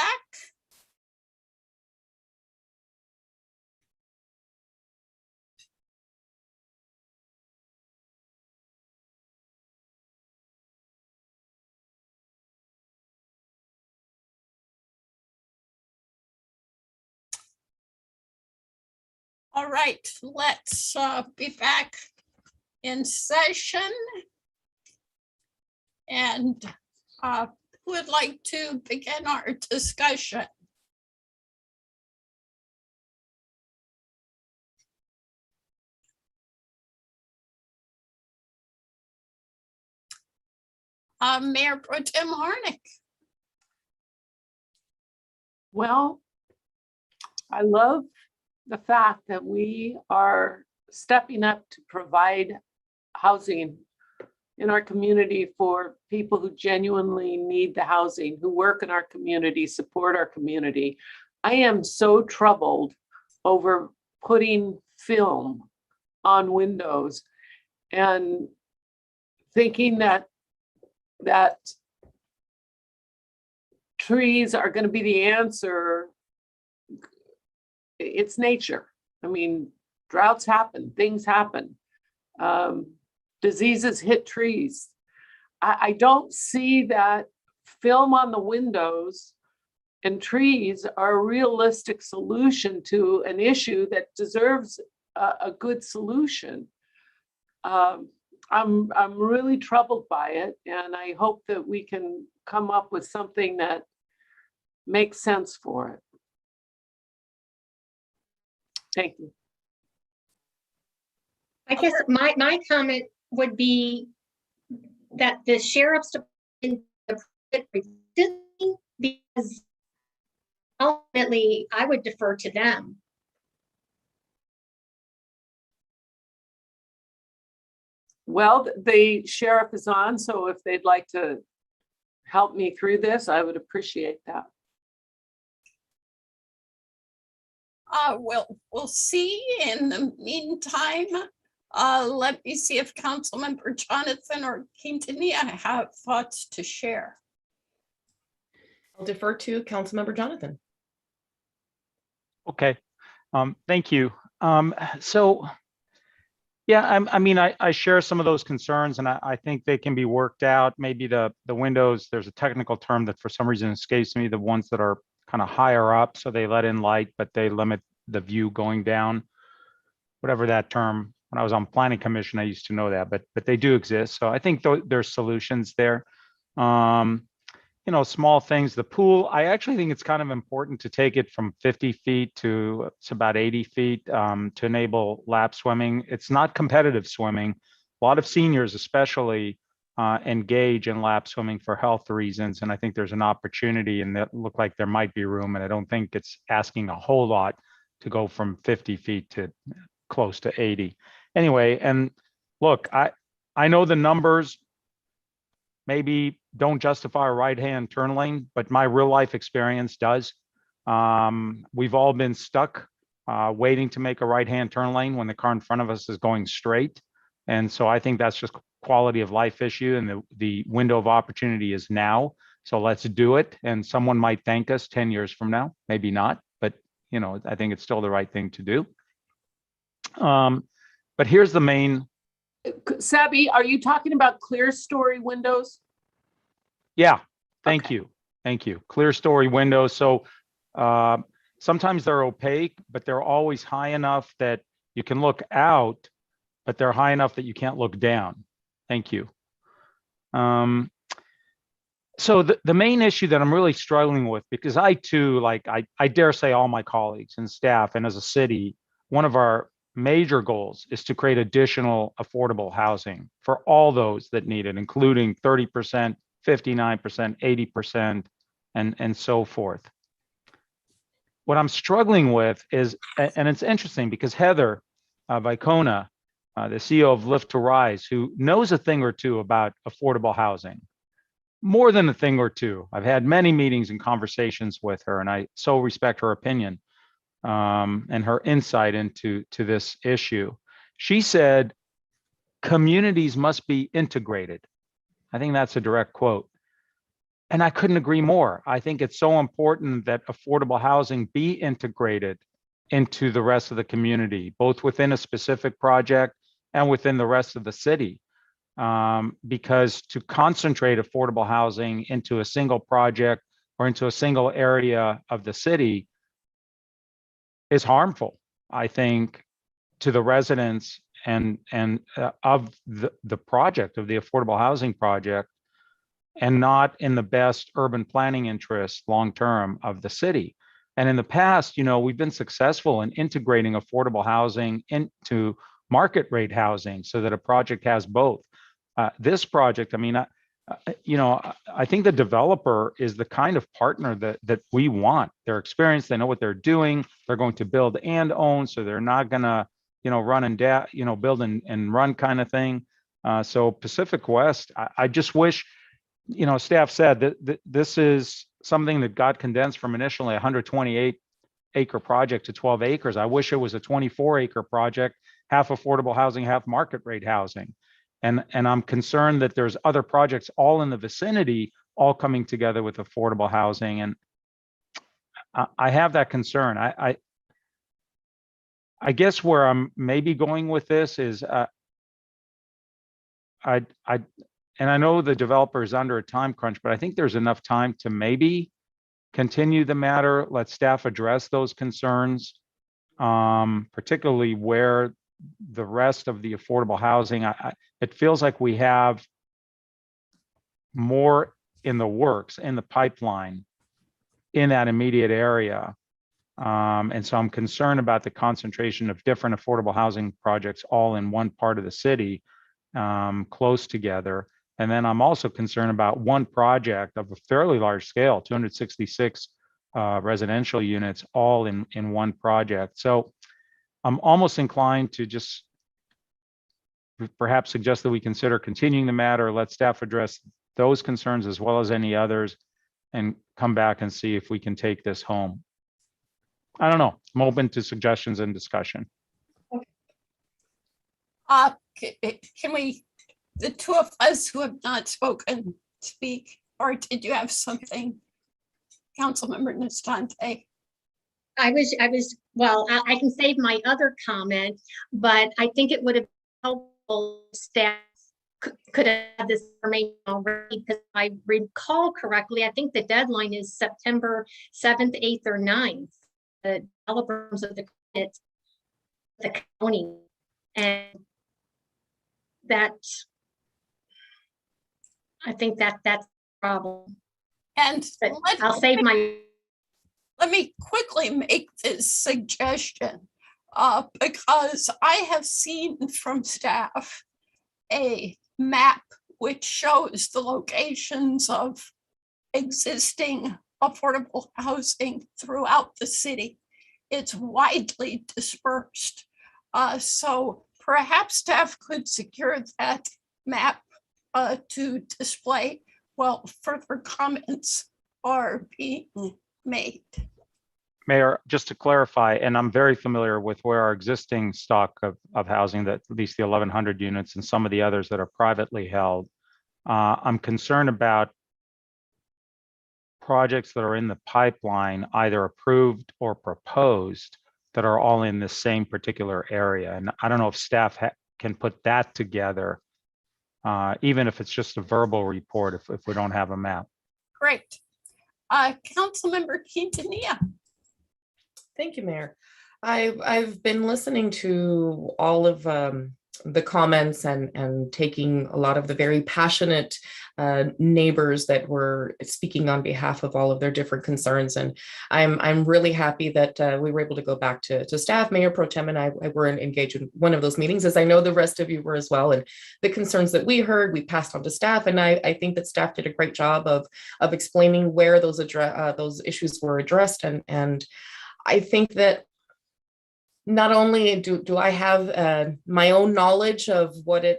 All right, let's be back in session. And who would like to begin our discussion? Mayor Pro Tem Harnick. Well, I love the fact that we are stepping up to provide housing in our community for people who genuinely need the housing, who work in our community, support our community. I am so troubled over putting film on windows and thinking that trees are going to be the answer. It's nature. I mean, droughts happen, things happen. Diseases hit trees. I don't see that film on the windows and trees are a realistic solution to an issue that deserves a good solution. I'm really troubled by it, and I hope that we can come up with something that makes sense for it. Thank you. I guess my comment would be that the sheriff's department, because ultimately I would defer to them. Well, the sheriff is on, so if they'd like to help me through this, I would appreciate that. We'll see. In the meantime, let me see if Councilmember Jonathan or Quintanilla have thoughts to share. I'll defer to Councilmember Jonathan. Okay, thank you. So, yeah, I share some of those concerns, and I think they can be worked out. Maybe the windows, there's a technical term that for some reason escapes me, the ones that are kind of higher up, so they let in light, but they limit the view going down, whatever that term. When I was on planning commission, I used to know that, but they do exist. So I think there's solutions there. Small things, the pool, I actually think it's kind of important to take it from 50 feet to it's about 80 feet to enable lap swimming. It's not competitive swimming. A lot of seniors especially engage in lap swimming for health reasons. And I think there's an opportunity, and that look like there might be room. And I don't think it's asking a whole lot to go from 50 feet to close to 80. Anyway, and look, I know the numbers maybe don't justify a right-hand turn lane, but my real life experience does. We've all been stuck waiting to make a right-hand turn lane when the car in front of us is going straight. And so I think that's just quality of life issue, and the window of opportunity is now. So let's do it. And someone might thank us 10 years from now, maybe not, but I think it's still the right thing to do. But here's the main. Sabby, are you talking about clear story windows? Yeah, thank you. Clear story windows. So sometimes they're opaque, but they're always high enough that you can look out, but they're high enough that you can't look down. Thank you. So the main issue that I'm really struggling with, because I too, I dare say all my colleagues and staff, and as a city, one of our major goals is to create additional affordable housing for all those that need it, including 30%, 59%, 80%, and so forth. What I'm struggling with is, and it's interesting because Heather Vicona, the CEO of Lift to Rise, who knows a thing or two about affordable housing, more than a thing or two. I've had many meetings and conversations with her, and I so respect her opinion and her insight into this issue. She said communities must be integrated. I think that's a direct quote. And I couldn't agree more. I think it's so important that affordable housing be integrated into the rest of the community, both within a specific project and within the rest of the city. Because to concentrate affordable housing into a single project or into a single area of the city is harmful, I think, to the residents and of the project, of the affordable housing project, and not in the best urban planning interest long-term of the city. And in the past, we've been successful in integrating affordable housing into market rate housing so that a project has both. This project, I mean, I think the developer is the kind of partner that we want. They're experienced, they know what they're doing, they're going to build and own, so they're not gonna, run and build and run kind of thing. So Pacific West, I just wish, staff said that this is something that got condensed from initially 128 acre project to 12 acres. I wish it was a 24 acre project, half affordable housing, half market rate housing. And I'm concerned that there's other projects all in the vicinity, all coming together with affordable housing. And I have that concern. I guess where I'm maybe going with this is, and I know the developer is under a time crunch, but I think there's enough time to maybe continue the matter, let staff address those concerns, particularly where the rest of the affordable housing, it feels like we have more in the works, in the pipeline, in that immediate area. And so I'm concerned about the concentration of different affordable housing projects all in one part of the city, close together. And then I'm also concerned about one project of a fairly large scale, 266 residential units, all in one project. So I'm almost inclined to just perhaps suggest that we consider continuing the matter, let staff address those concerns as well as any others, and come back and see if we can take this home. I don't know. I'm open to suggestions and discussion. Can we, the two of us who have not spoken, speak? Or did you have something, Councilmember Nestante? Well, I can save my other comment, but I think it would have helpful staff could have this information already, because I recall correctly, I think the deadline is September 7th, 8th, or 9th. The developers of the county, and that I think that's a problem. And I'll save my. Let me quickly make this suggestion, because I have seen from staff a map which shows the locations of existing affordable housing throughout the city. It's widely dispersed. So perhaps staff could secure that map to display while further comments are being made. Mayor, just to clarify, and I'm very familiar with where our existing stock of housing, that at least the 1,100 units and some of the others that are privately held. I'm concerned about projects that are in the pipeline, either approved or proposed, that are all in the same particular area. And I don't know if staff can put that together, even if it's just a verbal report, if we don't have a map. Great. Councilmember Quintanilla. Thank you, Mayor. I've been listening to all of the comments and taking a lot of the very passionate neighbors that were speaking on behalf of all of their different concerns. And I'm really happy that we were able to go back to staff. Mayor Pro Tem and I were engaged in one of those meetings, as I know the rest of you were as well. And the concerns that we heard, we passed on to staff. And I think that staff did a great job of explaining where those issues were addressed. And I think that not only do I have my own knowledge of what I'm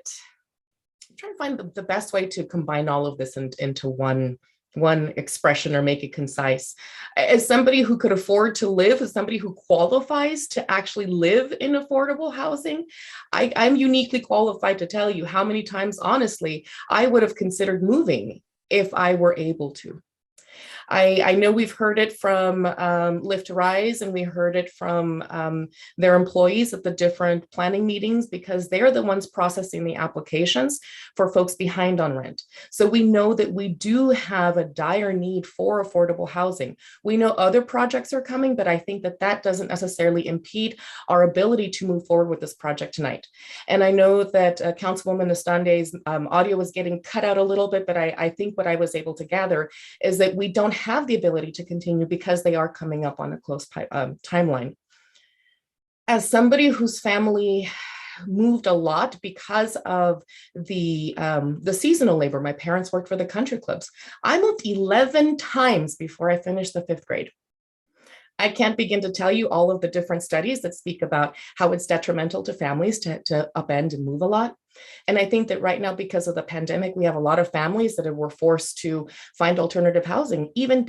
trying to find the best way to combine all of this into one one expression or make it concise. As somebody who could afford to live, as somebody who qualifies to actually live in affordable housing, I'm uniquely qualified to tell you how many times, honestly, I would have considered moving if I were able to. I know we've heard it from Lift to Rise, and we heard it from their employees at the different planning meetings, because they're the ones processing the applications for folks behind on rent. So we know that we do have a dire need for affordable housing. We know other projects are coming, but I think that that doesn't necessarily impede our ability to move forward with this project tonight. And I know that Councilwoman Estande's audio was getting cut out a little bit, but I think what I was able to gather is that we don't have the ability to continue because they are coming up on a close timeline. As somebody whose family moved a lot because of the seasonal labor, my parents worked for the country clubs. I moved 11 times before I finished the 5th grade. I can't begin to tell you all of the different studies that speak about how it's detrimental to families to upend and move a lot. And I think that right now, because of the pandemic, we have a lot of families that were forced to find alternative housing, even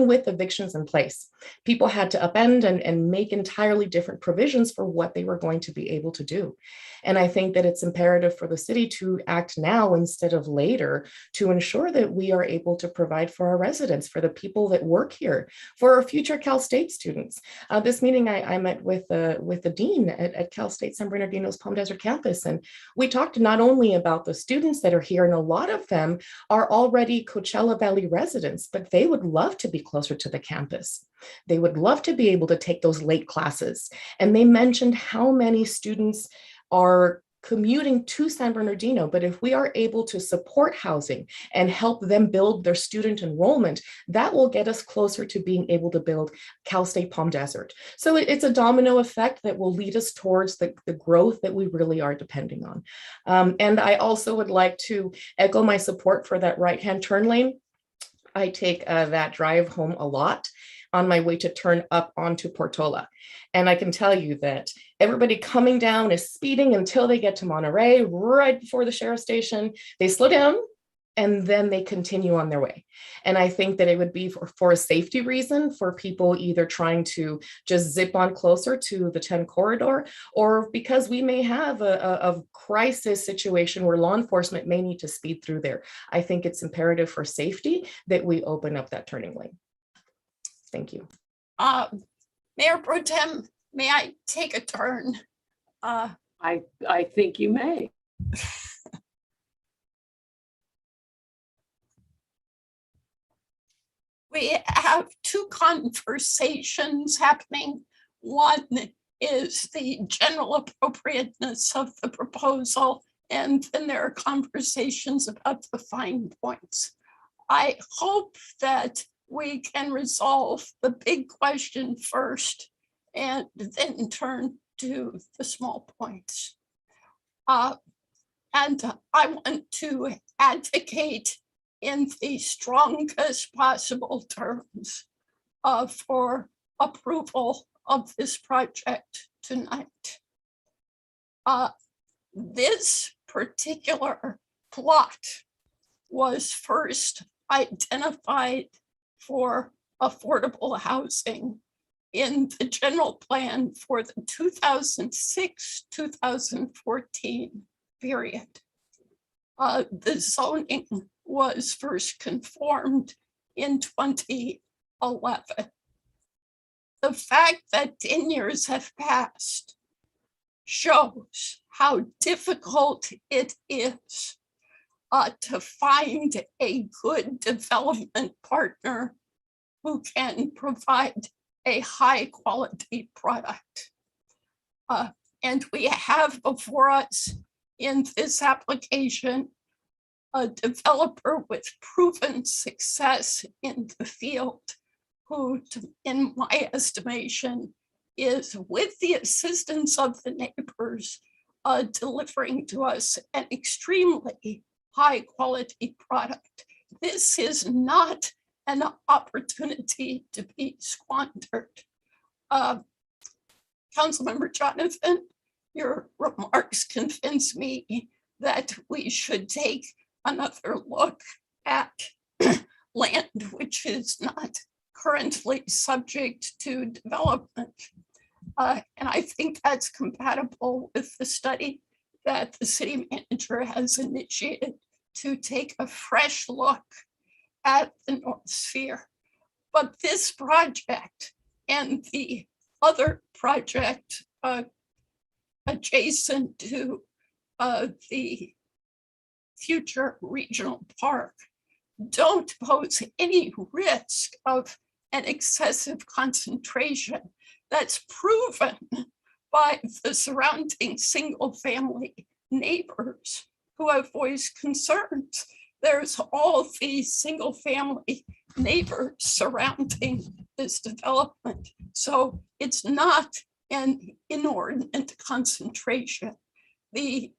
with evictions in place, people had to upend and make entirely different provisions for what they were going to be able to do. And I think that it's imperative for the city to act now instead of later to ensure that we are able to provide for our residents, for the people that work here, for our future Cal State students. This meeting, I met with the dean at Cal State San Bernardino's Palm Desert campus, and we talked not only about the students that are here, and a lot of them are already Coachella Valley residents, but they would love to be closer to the campus. They would love to be able to take those late classes. And they mentioned how many students are commuting to San Bernardino, but if we are able to support housing and help them build their student enrollment, that will get us closer to being able to build Cal State Palm Desert. So it's a domino effect that will lead us towards the growth that we really are depending on. And I also would like to echo my support for that right-hand turn lane. I take that drive home a lot on my way to turn up onto Portola. And I can tell you that everybody coming down is speeding until they get to Monterey, right before the sheriff's station. They slow down and then they continue on their way. And I think that it would be for a safety reason for people either trying to just zip on closer to the 10 corridor, or because we may have a crisis situation where law enforcement may need to speed through there. I think it's imperative for safety that we open up that turning lane. Thank you. Mayor Pro Tem, may I take a turn? I think you may. We have two conversations happening. One is the general appropriateness of the proposal, and then there are conversations about the fine points. I hope that we can resolve the big question first and then turn to the small points. And I want to advocate in the strongest possible terms for approval of this project tonight. This particular plot was first identified for affordable housing in the general plan for the 2006-2014 period. The zoning was first conformed in 2011. The fact that 10 years have passed shows how difficult it is to find a good development partner who can provide a high quality product. And we have before us in this application a developer with proven success in the field who, in my estimation, is, with the assistance of the neighbors, delivering to us an extremely high quality product. This is not an opportunity to be squandered. Councilmember Jonathan, your remarks convince me that we should take another look at land which is not currently subject to development. And I think that's compatible with the study that the city manager has initiated to take a fresh look at the North Sphere. But this project and the other project adjacent to the future regional park don't pose any risk of an excessive concentration that's proven by the surrounding single-family neighbors who have voiced concerns. There's all these single-family neighbors surrounding this development. So it's not an inordinate concentration. The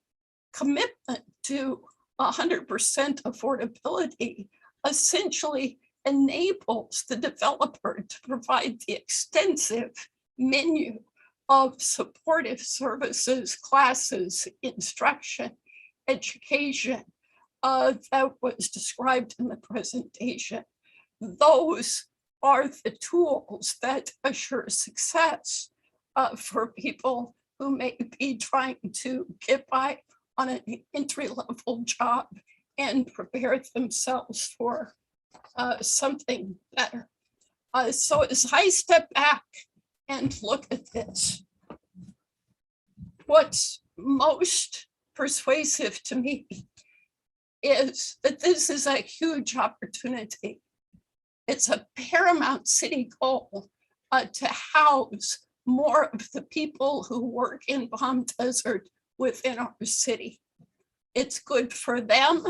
commitment to 100% affordability essentially enables the developer to provide the extensive menu of supportive services, classes, instruction, education that was described in the presentation. Those are the tools that assure success for people who may be trying to get by on an entry-level job and prepare themselves for something better. So as I step back and look at this, what's most persuasive to me is that this is a huge opportunity. It's a paramount city goal to house more of the people who work in Palm Desert within our city. It's good for them.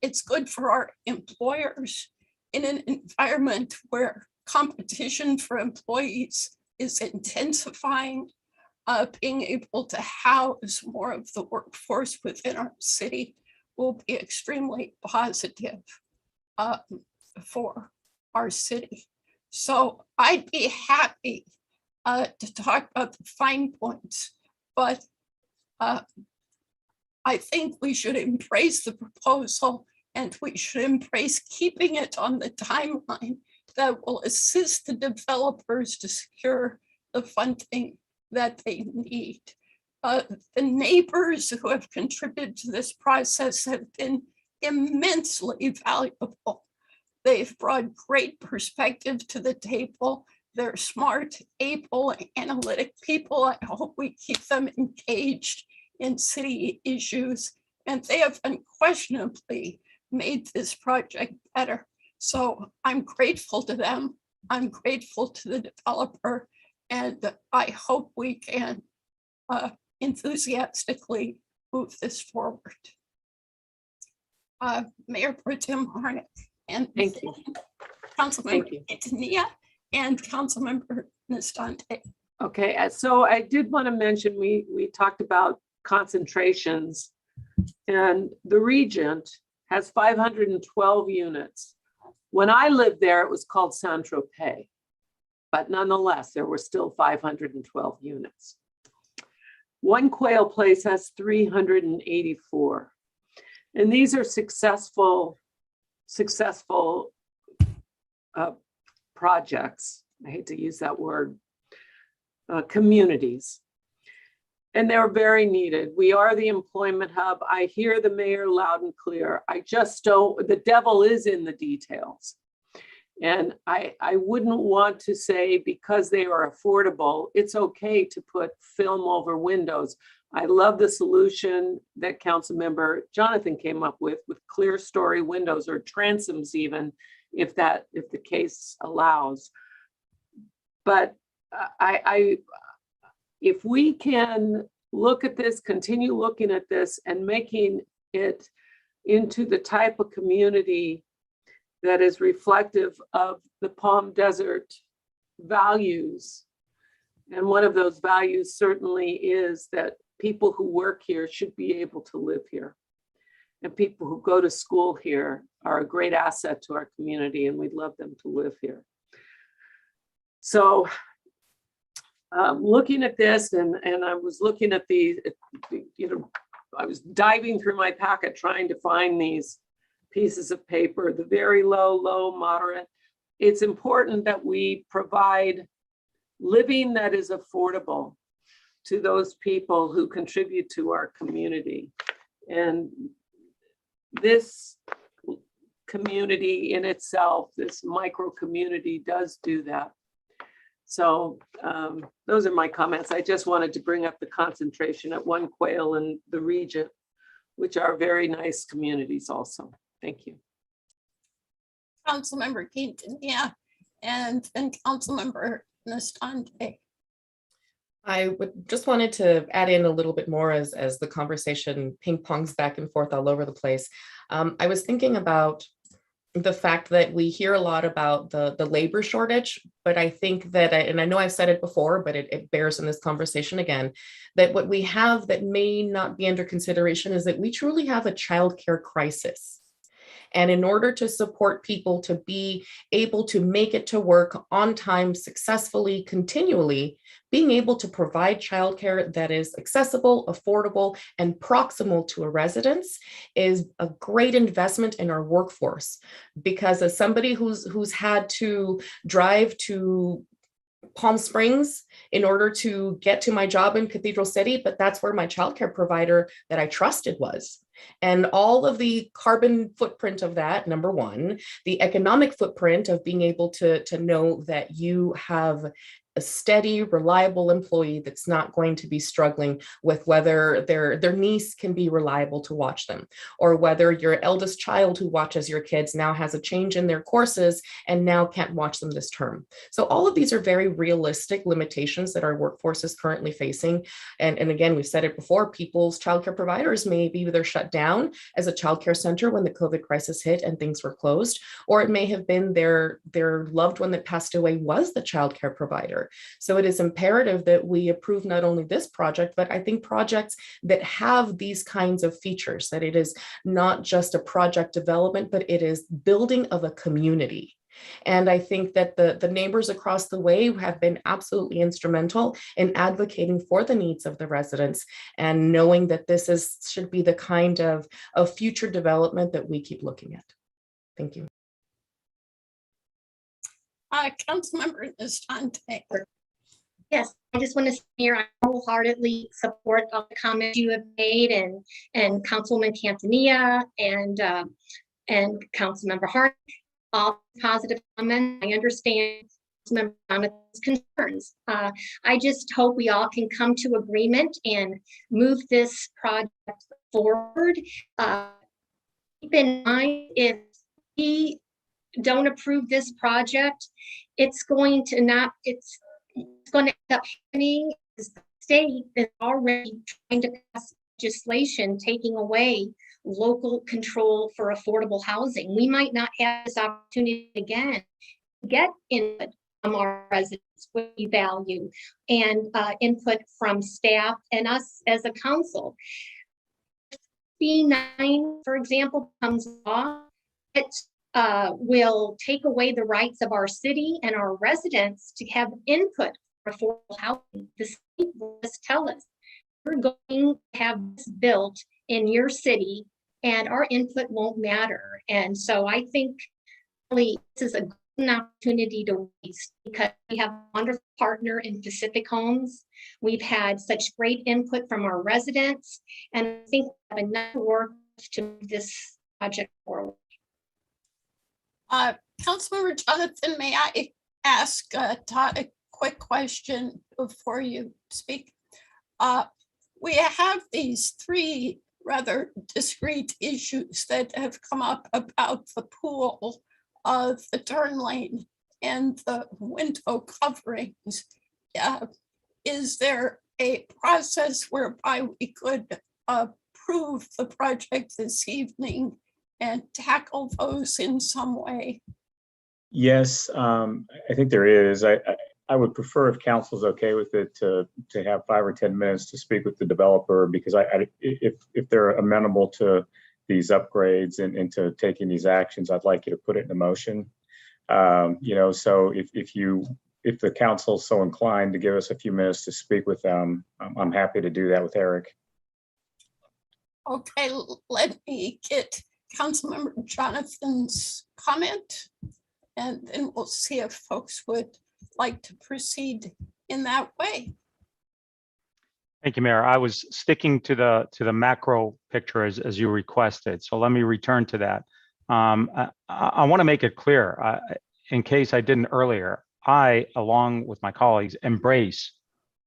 It's good for our employers in an environment where competition for employees is intensifying. Being able to house more of the workforce within our city will be extremely positive for our city. So I'd be happy to talk about the fine points, but I think we should embrace the proposal and we should embrace keeping it on the timeline that will assist the developers to secure the funding that they need. The neighbors who have contributed to this process have been immensely valuable. They've brought great perspective to the table. They're smart, able, analytic people. I hope we keep them engaged in city issues, and they have unquestionably made this project better. So I'm grateful to them. I'm grateful to the developer, and I hope we can enthusiastically move this forward. Mayor Pro Tem Harnick and Thank you. Councilmember Antonia and Councilmember Nestante. Okay, so I did want to mention, we talked about concentrations, and the Regent has 512 units. When I lived there, it was called Saint-Tropez, but nonetheless, there were still 512 units. One Quail Place has 384. And these are successful projects. I hate to use that word, communities. And they're very needed. We are the employment hub. I hear the mayor loud and clear. I just don't, the devil is in the details. And I wouldn't want to say because they are affordable, it's okay to put film over windows. I love the solution that Councilmember Jonathan came up with clear story windows or transoms even, if the case allows. But if we can look at this, continue looking at this and making it into the type of community that is reflective of the Palm Desert values. And one of those values certainly is that people who work here should be able to live here. And people who go to school here are a great asset to our community, and we'd love them to live here. So looking at this, and I was looking at I was diving through my packet trying to find these pieces of paper, the very low, low, moderate. It's important that we provide living that is affordable to those people who contribute to our community. And this community in itself, this micro community, does do that. So those are my comments. I just wanted to bring up the concentration at One Quail and the Regent, which are very nice communities also. Thank you. Councilmember Keaton, yeah, and then Councilmember Nastante. I would just wanted to add in a little bit more as the conversation ping pongs back and forth all over the place. I was thinking about the fact that we hear a lot about the labor shortage, but I think that, and I know I've said it before, but it bears in this conversation again, that what we have that may not be under consideration is that we truly have a childcare crisis. And in order to support people to be able to make it to work on time, successfully, continually, being able to provide childcare that is accessible, affordable, and proximal to a residence is a great investment in our workforce. Because as somebody who's had to drive to Palm Springs in order to get to my job in Cathedral City, but that's where my childcare provider that I trusted was. And all of the carbon footprint of that, number one, the economic footprint of being able to know that you have a steady, reliable employee that's not going to be struggling with whether their niece can be reliable to watch them, or whether your eldest child who watches your kids now has a change in their courses and now can't watch them this term. So all of these are very realistic limitations that our workforce is currently facing. And again, we've said it before, people's childcare providers may be either shut down as a childcare center when the COVID crisis hit and things were closed, or it may have been their loved one that passed away was the childcare provider. So it is imperative that we approve not only this project, but I think projects that have these kinds of features, that it is not just a project development, but it is building of a community. And I think that the neighbors across the way have been absolutely instrumental in advocating for the needs of the residents and knowing that this should be the kind of future development that we keep looking at. Thank you. Councilmember Nastante. Yes, I just want to say here, I wholeheartedly support all the comments you have made, and Councilman Cantanilla and Councilmember Hart, all positive comments. I understand Councilmember Jonathan's concerns. I just hope we all can come to agreement and move this project forward. Keep in mind, if we don't approve this project, it's going to end up happening. The state is already trying to pass legislation taking away local control for affordable housing. We might not have this opportunity again to get input from our residents, which we value, and input from staff and us as a council. B9, for example, comes law. It will take away the rights of our city and our residents to have input for affordable housing. The state will just tell us, we're going to have this built in your city and our input won't matter. And so I think really this is a good opportunity to waste, because we have a wonderful partner in Pacific Homes. We've had such great input from our residents, and I think we have enough work to move this project forward. Councilmember Jonathan, may I ask Todd a quick question before you speak? We have these three rather discrete issues that have come up about the pool, the turn lane, and the window coverings. Is there a process whereby we could approve the project this evening and tackle those in some way? Yes, I think there is. I would prefer, if council's okay with it, to have 5 or 10 minutes to speak with the developer, because if they're amenable to these upgrades and to taking these actions, I'd like you to put it in motion. So if the council's so inclined to give us a few minutes to speak with them, I'm happy to do that with Eric. Okay, let me get Councilmember Jonathan's comment, and then we'll see if folks would like to proceed in that way. Thank you, Mayor. I was sticking to the macro picture as you requested. So let me return to that. I want to make it clear, in case I didn't earlier, I, along with my colleagues, embrace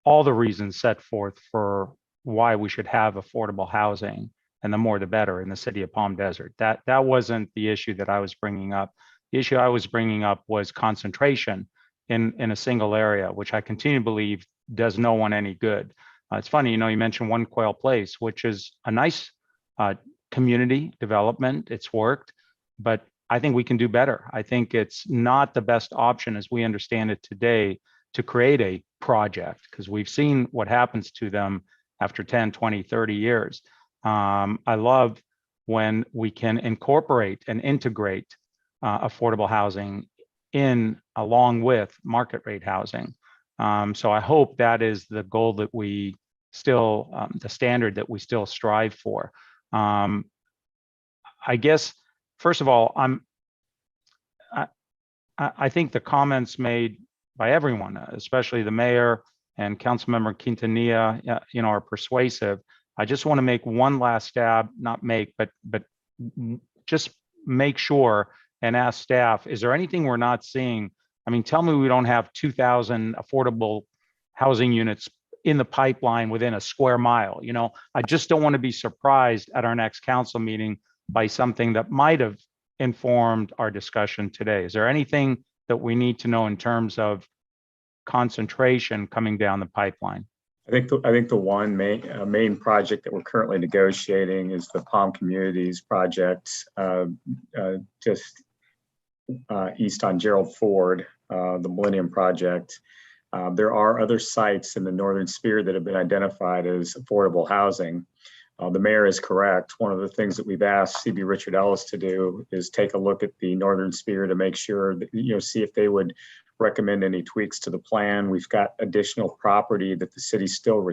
all the reasons set forth for why we should have affordable housing, and the more the better in the city of Palm Desert. That wasn't the issue that I was bringing up. The issue I was bringing up was concentration in a single area, which I continue to believe does no one any good. It's funny, you mentioned One Quail Place, which is a nice community development. It's worked, but I think we can do better. I think it's not the best option as we understand it today to create a project, because we've seen what happens to them after 10, 20, 30 years. I love when we can incorporate and integrate affordable housing in along with market rate housing. So I hope that is the goal that we still, the standard that we still strive for. I guess, first of all, I think the comments made by everyone, especially the mayor and Councilmember Quintanilla, are persuasive. I just want to make one last stab, not make, but just make sure and ask staff, is there anything we're not seeing? I mean, tell me we don't have 2,000 affordable housing units in the pipeline within a square mile. I just don't want to be surprised at our next council meeting by something that might have informed our discussion today. Is there anything that we need to know in terms of concentration coming down the pipeline? I think the one main project that we're currently negotiating is the Palm Communities project, just east on Gerald Ford, the Millennium Project. There are other sites in the Northern Sphere that have been identified as affordable housing. The mayor is correct. One of the things that we've asked CB Richard Ellis to do is take a look at the Northern Sphere to make sure that, see if they would recommend any tweaks to the plan. We've got additional property that the city still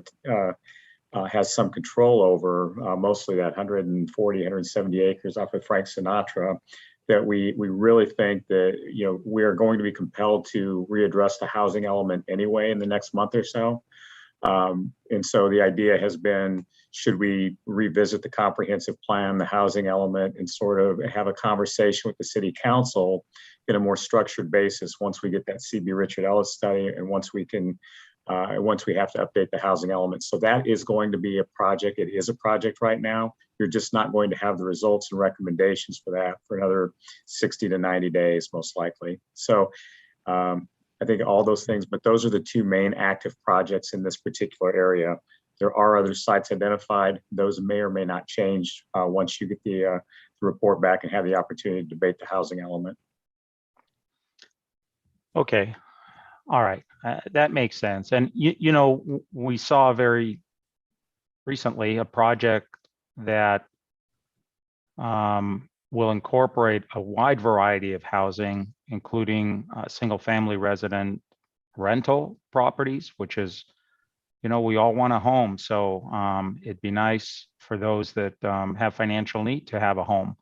has some control over, mostly that 140, 170 acres off of Frank Sinatra, that we really think that, we are going to be compelled to readdress the housing element anyway in the next month or so. And so the idea has been, should we revisit the comprehensive plan, the housing element, and sort of have a conversation with the city council in a more structured basis once we get that CB Richard Ellis study, and once we have to update the housing element. So that is going to be a project. It is a project right now. You're just not going to have the results and recommendations for that for another 60 to 90 days, most likely. So I think all those things, but those are the two main active projects in this particular area. There are other sites identified. Those may or may not change once you get the report back and have the opportunity to debate the housing element. Okay. All right. That makes sense. And, we saw very recently a project that will incorporate a wide variety of housing, including single family resident rental properties, which is, we all want a home. So it'd be nice for those that have financial need to have a home.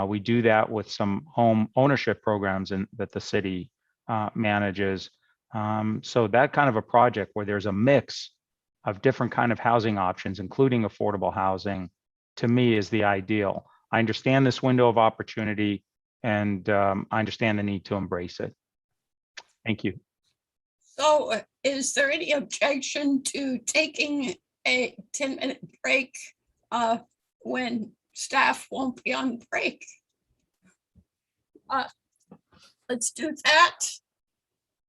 We do that with some home ownership programs that the city manages. So that kind of a project where there's a mix of different kind of housing options, including affordable housing, to me is the ideal. I understand this window of opportunity, and I understand the need to embrace it. Thank you. So is there any objection to taking a 10-minute break when staff won't be on break? Let's do that.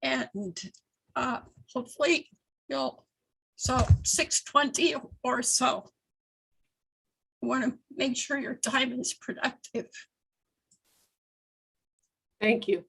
And hopefully so 6:20 or so. You want to make sure your time is productive. Thank you.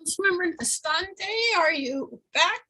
Councilmember Nastande, are you back?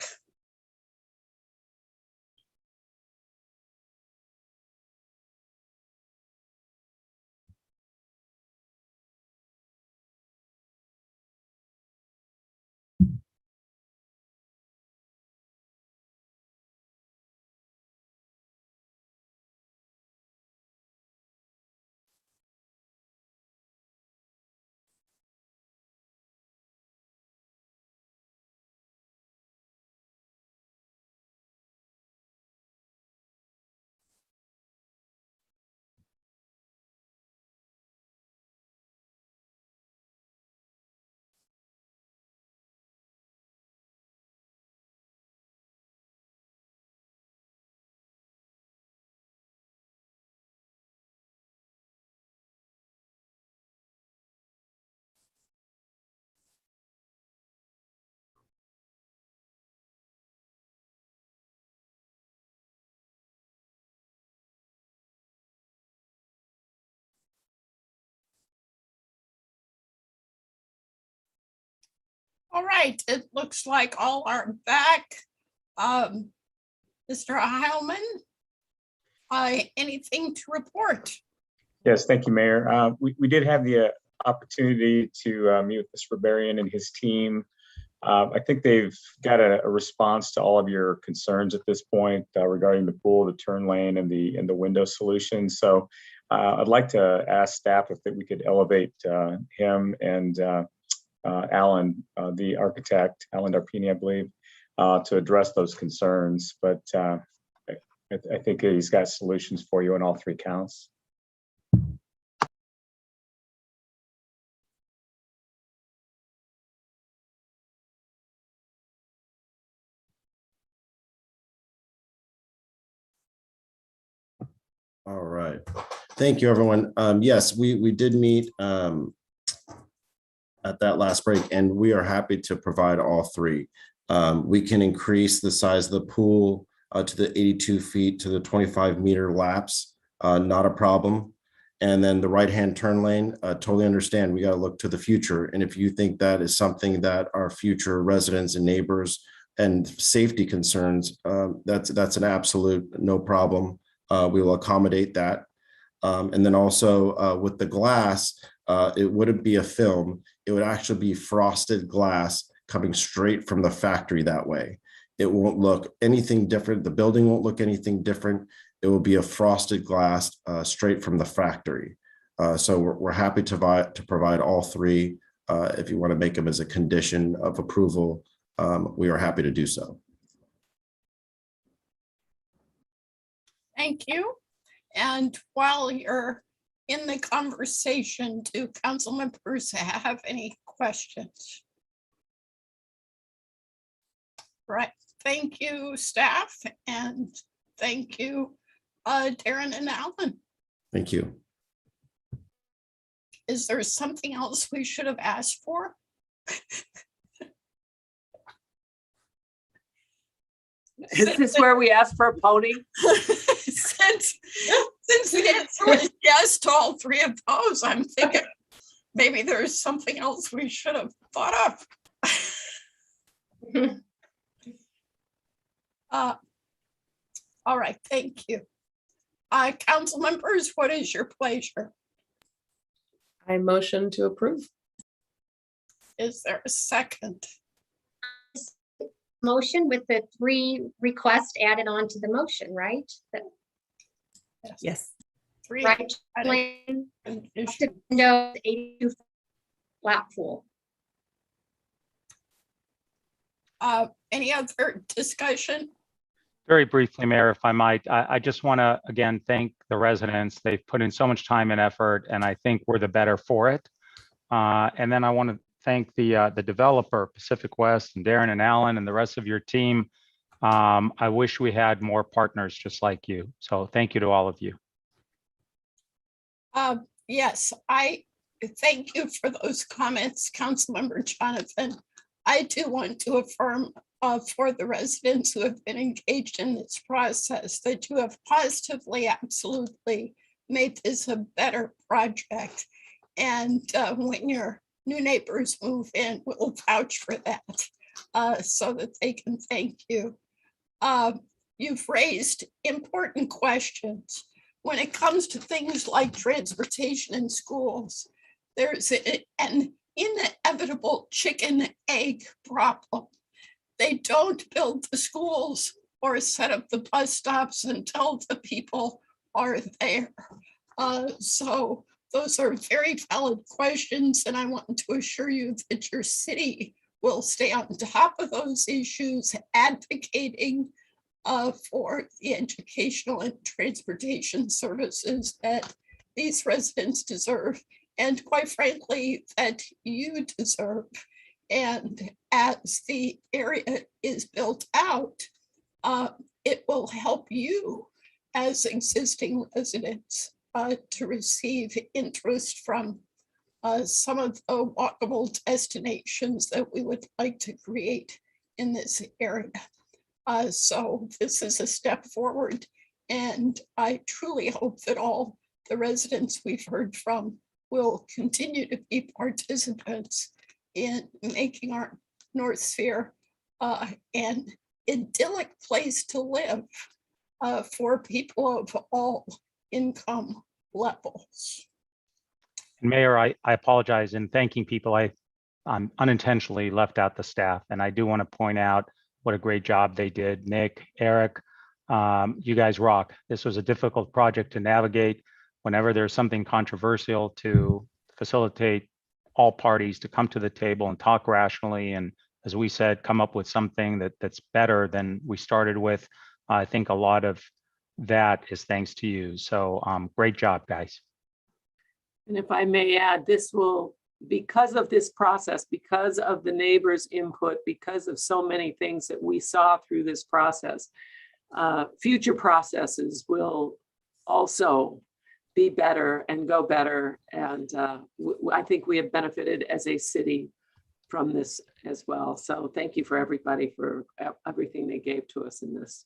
All right, it looks like all are back. Mr. Heilman, anything to report? Yes, thank you, Mayor. We did have the opportunity to meet with Mr. Barbarian and his team. I think they've got a response to all of your concerns at this point regarding the pool, the turn lane, and the window solution. So I'd like to ask staff if we could elevate him and Alan, the architect, Alan Darpini, I believe, to address those concerns. But I think he's got solutions for you on all three counts. All right. Thank you, everyone. Yes, we did meet at that last break, and we are happy to provide all three. We can increase the size of the pool to the 82 feet to the 25-meter laps, not a problem. And then the right-hand turn lane, totally understand. We got to look to the future. And if you think that is something that our future residents and neighbors and safety concerns, that's an absolute no problem. We will accommodate that. And then also with the glass, it wouldn't be a film. It would actually be frosted glass coming straight from the factory that way. It won't look anything different. The building won't look anything different. It will be a frosted glass straight from the factory. So we're happy to provide all three. If you want to make them as a condition of approval, we are happy to do so. Thank you. And while you're in the conversation, do council members have any questions? Right. Thank you, staff, and thank you, Darren and Alan. Thank you. Is there something else we should have asked for? Is this where we ask for a pony? Since the answer was yes to all three of those, I'm thinking maybe there's something else we should have thought of. All right, thank you. Council members, what is your pleasure? I motion to approve. Is there a second? Motion with the three requests added on to the motion, right? Yes. Three. Right. No, 82 flat pool. Any other discussion? Very briefly, Mayor, if I might, I just want to, again, thank the residents. They've put in so much time and effort, and I think we're the better for it. And then I want to thank the developer, Pacific West, and Darren and Alan, and the rest of your team. I wish we had more partners just like you. So thank you to all of you. Yes, I thank you for those comments, Councilmember Jonathan. I do want to affirm for the residents who have been engaged in this process that you have positively, absolutely made this a better project. And when you're new neighbors move in will vouch for that, so that they can thank you. You've raised important questions. When it comes to things like transportation in schools, there's an inevitable chicken-egg problem. They don't build the schools or set up the bus stops until the people are there. So those are very valid questions, and I want to assure you that your city will stay on top of those issues, advocating for the educational and transportation services that these residents deserve, and quite frankly, that you deserve. And as the area is built out, it will help you as existing residents to receive interest from some of the walkable destinations that we would like to create in this area. So this is a step forward, and I truly hope that all the residents we've heard from will continue to be participants in making our North Sphere an idyllic place to live for people of all income levels. Mayor, I apologize in thanking people. I'm unintentionally left out the staff, and I do want to point out what a great job they did. Nick, Eric, you guys rock. This was a difficult project to navigate. Whenever there's something controversial, to facilitate all parties to come to the table and talk rationally, and as we said, come up with something that's better than we started with. I think a lot of that is thanks to you. So great job, guys. And if I may add, this will, because of this process, because of the neighbors' input, because of so many things that we saw through this process, future processes will also be better and go better. And I think we have benefited as a city from this as well. So thank you for everybody for everything they gave to us in this.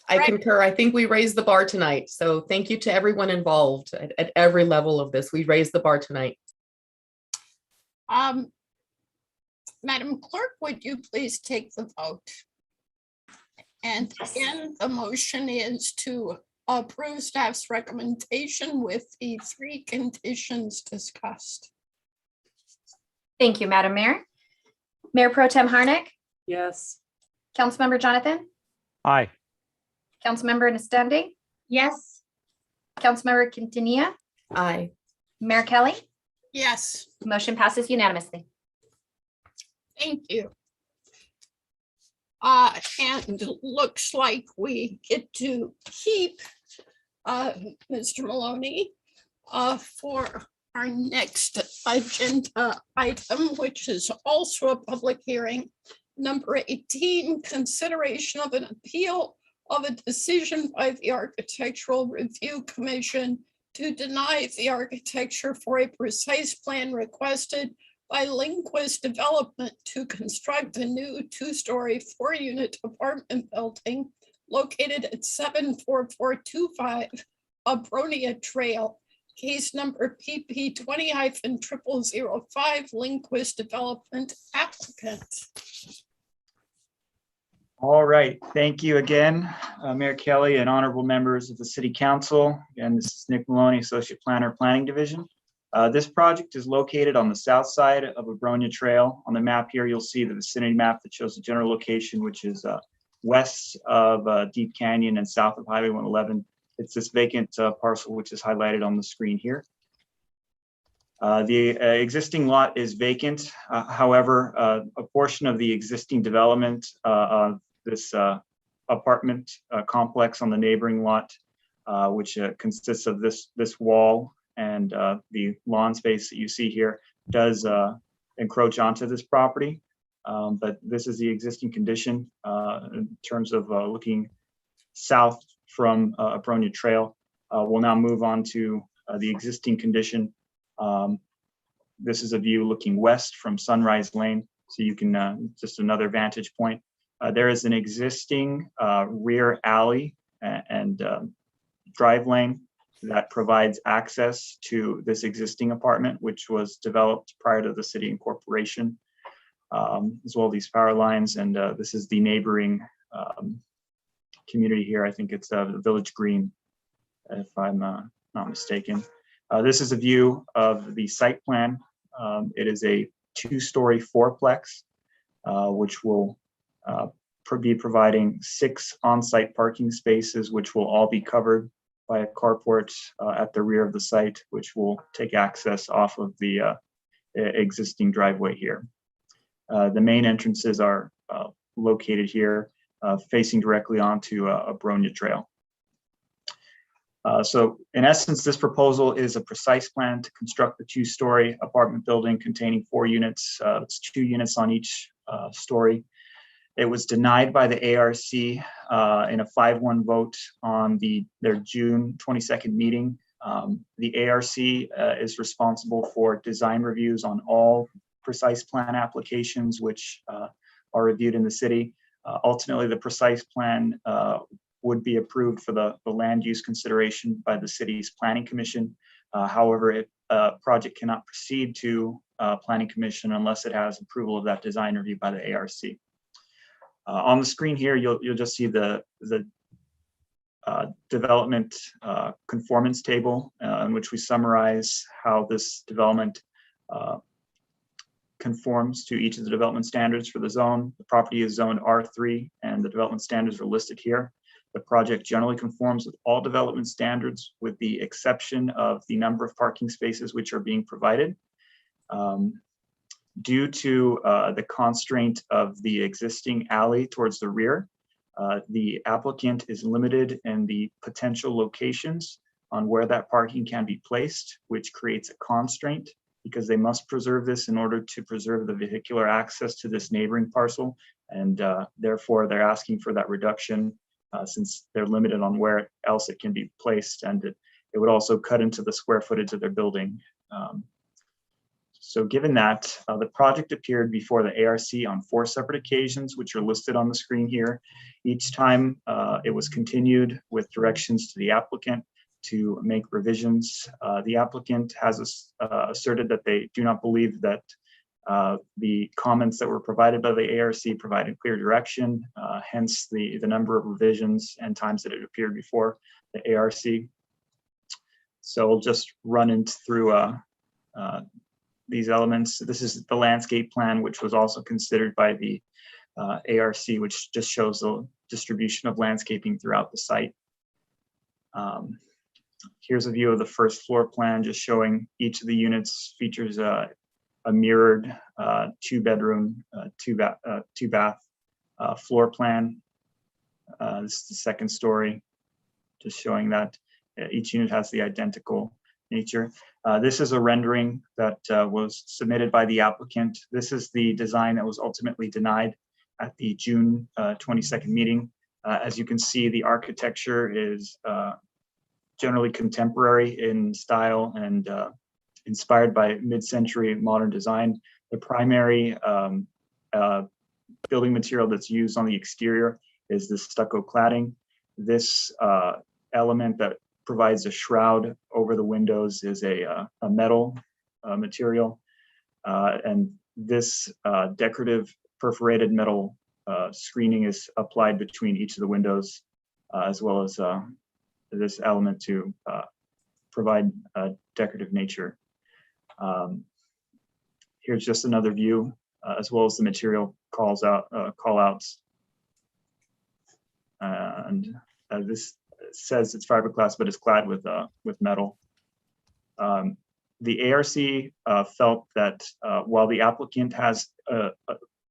I concur. I think we raised the bar tonight. So thank you to everyone involved at every level of this. We raised the bar tonight. Madam Clerk, would you please take the vote? And again, the motion is to approve staff's recommendation with the 3 conditions discussed. Thank you, Madam Mayor. Mayor Pro Tem Harnick, Yes. Councilmember Jonathan, Aye. Councilmember Nestande, Yes. Councilmember Quintanilla, Aye. Mayor Kelly. Yes, Motion passes unanimously. thank you. And looks like we get to keep Mr. Maloney for our next agenda item, which is also a public hearing. Number 18, consideration of an appeal of a decision by the Architectural Review Commission to deny the architecture for a precise plan requested by Lindquist Development to construct a new 2-story 4-unit apartment building located at 74425 Abronia Trail, case number PP 20-0005, Lindquist Development applicant. All right, thank you again, Mayor Kelly and honorable members of the City Council. Again, this is Nick Maloney, Associate Planner, Planning Division. This project is located on the south side of Abronia Trail. On the map here, you'll see the vicinity map that shows the general location, which is west of Deep Canyon and south of Highway 111. It's this vacant parcel, which is highlighted on the screen here. The existing lot is vacant. However, a portion of the existing development of this apartment complex on the neighboring lot, which consists of this wall and the lawn space that you see here, does encroach onto this property. But this is the existing condition in terms of looking south from Abronia Trail. We'll now move on to the existing condition. This is a view looking west from Sunrise Lane, so you can just another vantage point. There is an existing rear alley and drive lane that provides access to this existing apartment, which was developed prior to the city incorporation, as well as these power lines. And this is the neighboring community here. I think it's the Village Green, if I'm not mistaken. This is a view of the site plan. It is a 2-story fourplex, which will be providing 6 on-site parking spaces, which will all be covered by a carport at the rear of the site, which will take access off of the existing driveway here. The main entrances are located here, facing directly onto a Bronya Trail. So in essence, this proposal is a precise plan to construct the 2-story apartment building containing 4 units. It's 2 units on each story. It was denied by the ARC in a 5-1 vote on their June 22nd meeting. The ARC is responsible for design reviews on all precise plan applications which are reviewed in the city. Ultimately, the precise plan would be approved for the land use consideration by the city's planning commission. However, a project cannot proceed to planning commission unless it has approval of that design review by the ARC. On the screen here, you'll just see the development conformance table in which we summarize how this development conforms to each of the development standards for the zone. The property is zoned R3 and the development standards are listed here. The project generally conforms with all development standards with the exception of the number of parking spaces which are being provided. Due to the constraint of the existing alley towards the rear, the applicant is limited in the potential locations on where that parking can be placed, which creates a constraint because they must preserve this in order to preserve the vehicular access to this neighboring parcel. And therefore, they're asking for that reduction since they're limited on where else it can be placed. And it would also cut into the square footage of their building. So given that, the project appeared before the ARC on 4 separate occasions, which are listed on the screen here. Each time it was continued with directions to the applicant to make revisions. The applicant has asserted that they do not believe that the comments that were provided by the ARC provided clear direction, hence the number of revisions and times that it appeared before the ARC. So we'll just run through these elements. This is the landscape plan, which was also considered by the ARC, which just shows the distribution of landscaping throughout the site. Here's a view of the first floor plan, just showing each of the units features a mirrored 2-bedroom, 2-bath floor plan. This is the second story, just showing that each unit has the identical nature. This is a rendering that was submitted by the applicant. This is the design that was ultimately denied at the June 22nd meeting. As you can see, the architecture is generally contemporary in style and inspired by mid-century modern design. The primary building material that's used on the exterior is the stucco cladding. This element that provides a shroud over the windows is a metal material. And this decorative perforated metal screening is applied between each of the windows, as well as this element to provide a decorative nature. Here's just another view, as well as the material call outs. And this says it's fiberglass, but it's clad with metal. The ARC felt that while the applicant has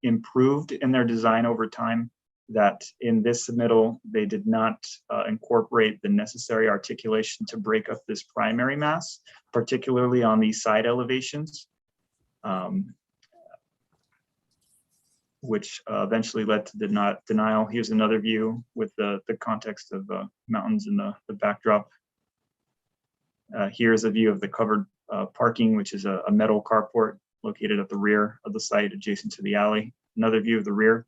improved in their design over time, that in this submittal, they did not incorporate the necessary articulation to break up this primary mass, particularly on these side elevations, which eventually led to denial. Here's another view with the context of mountains in the backdrop. Here's a view of the covered parking, which is a metal carport located at the rear of the site adjacent to the alley. Another view of the rear.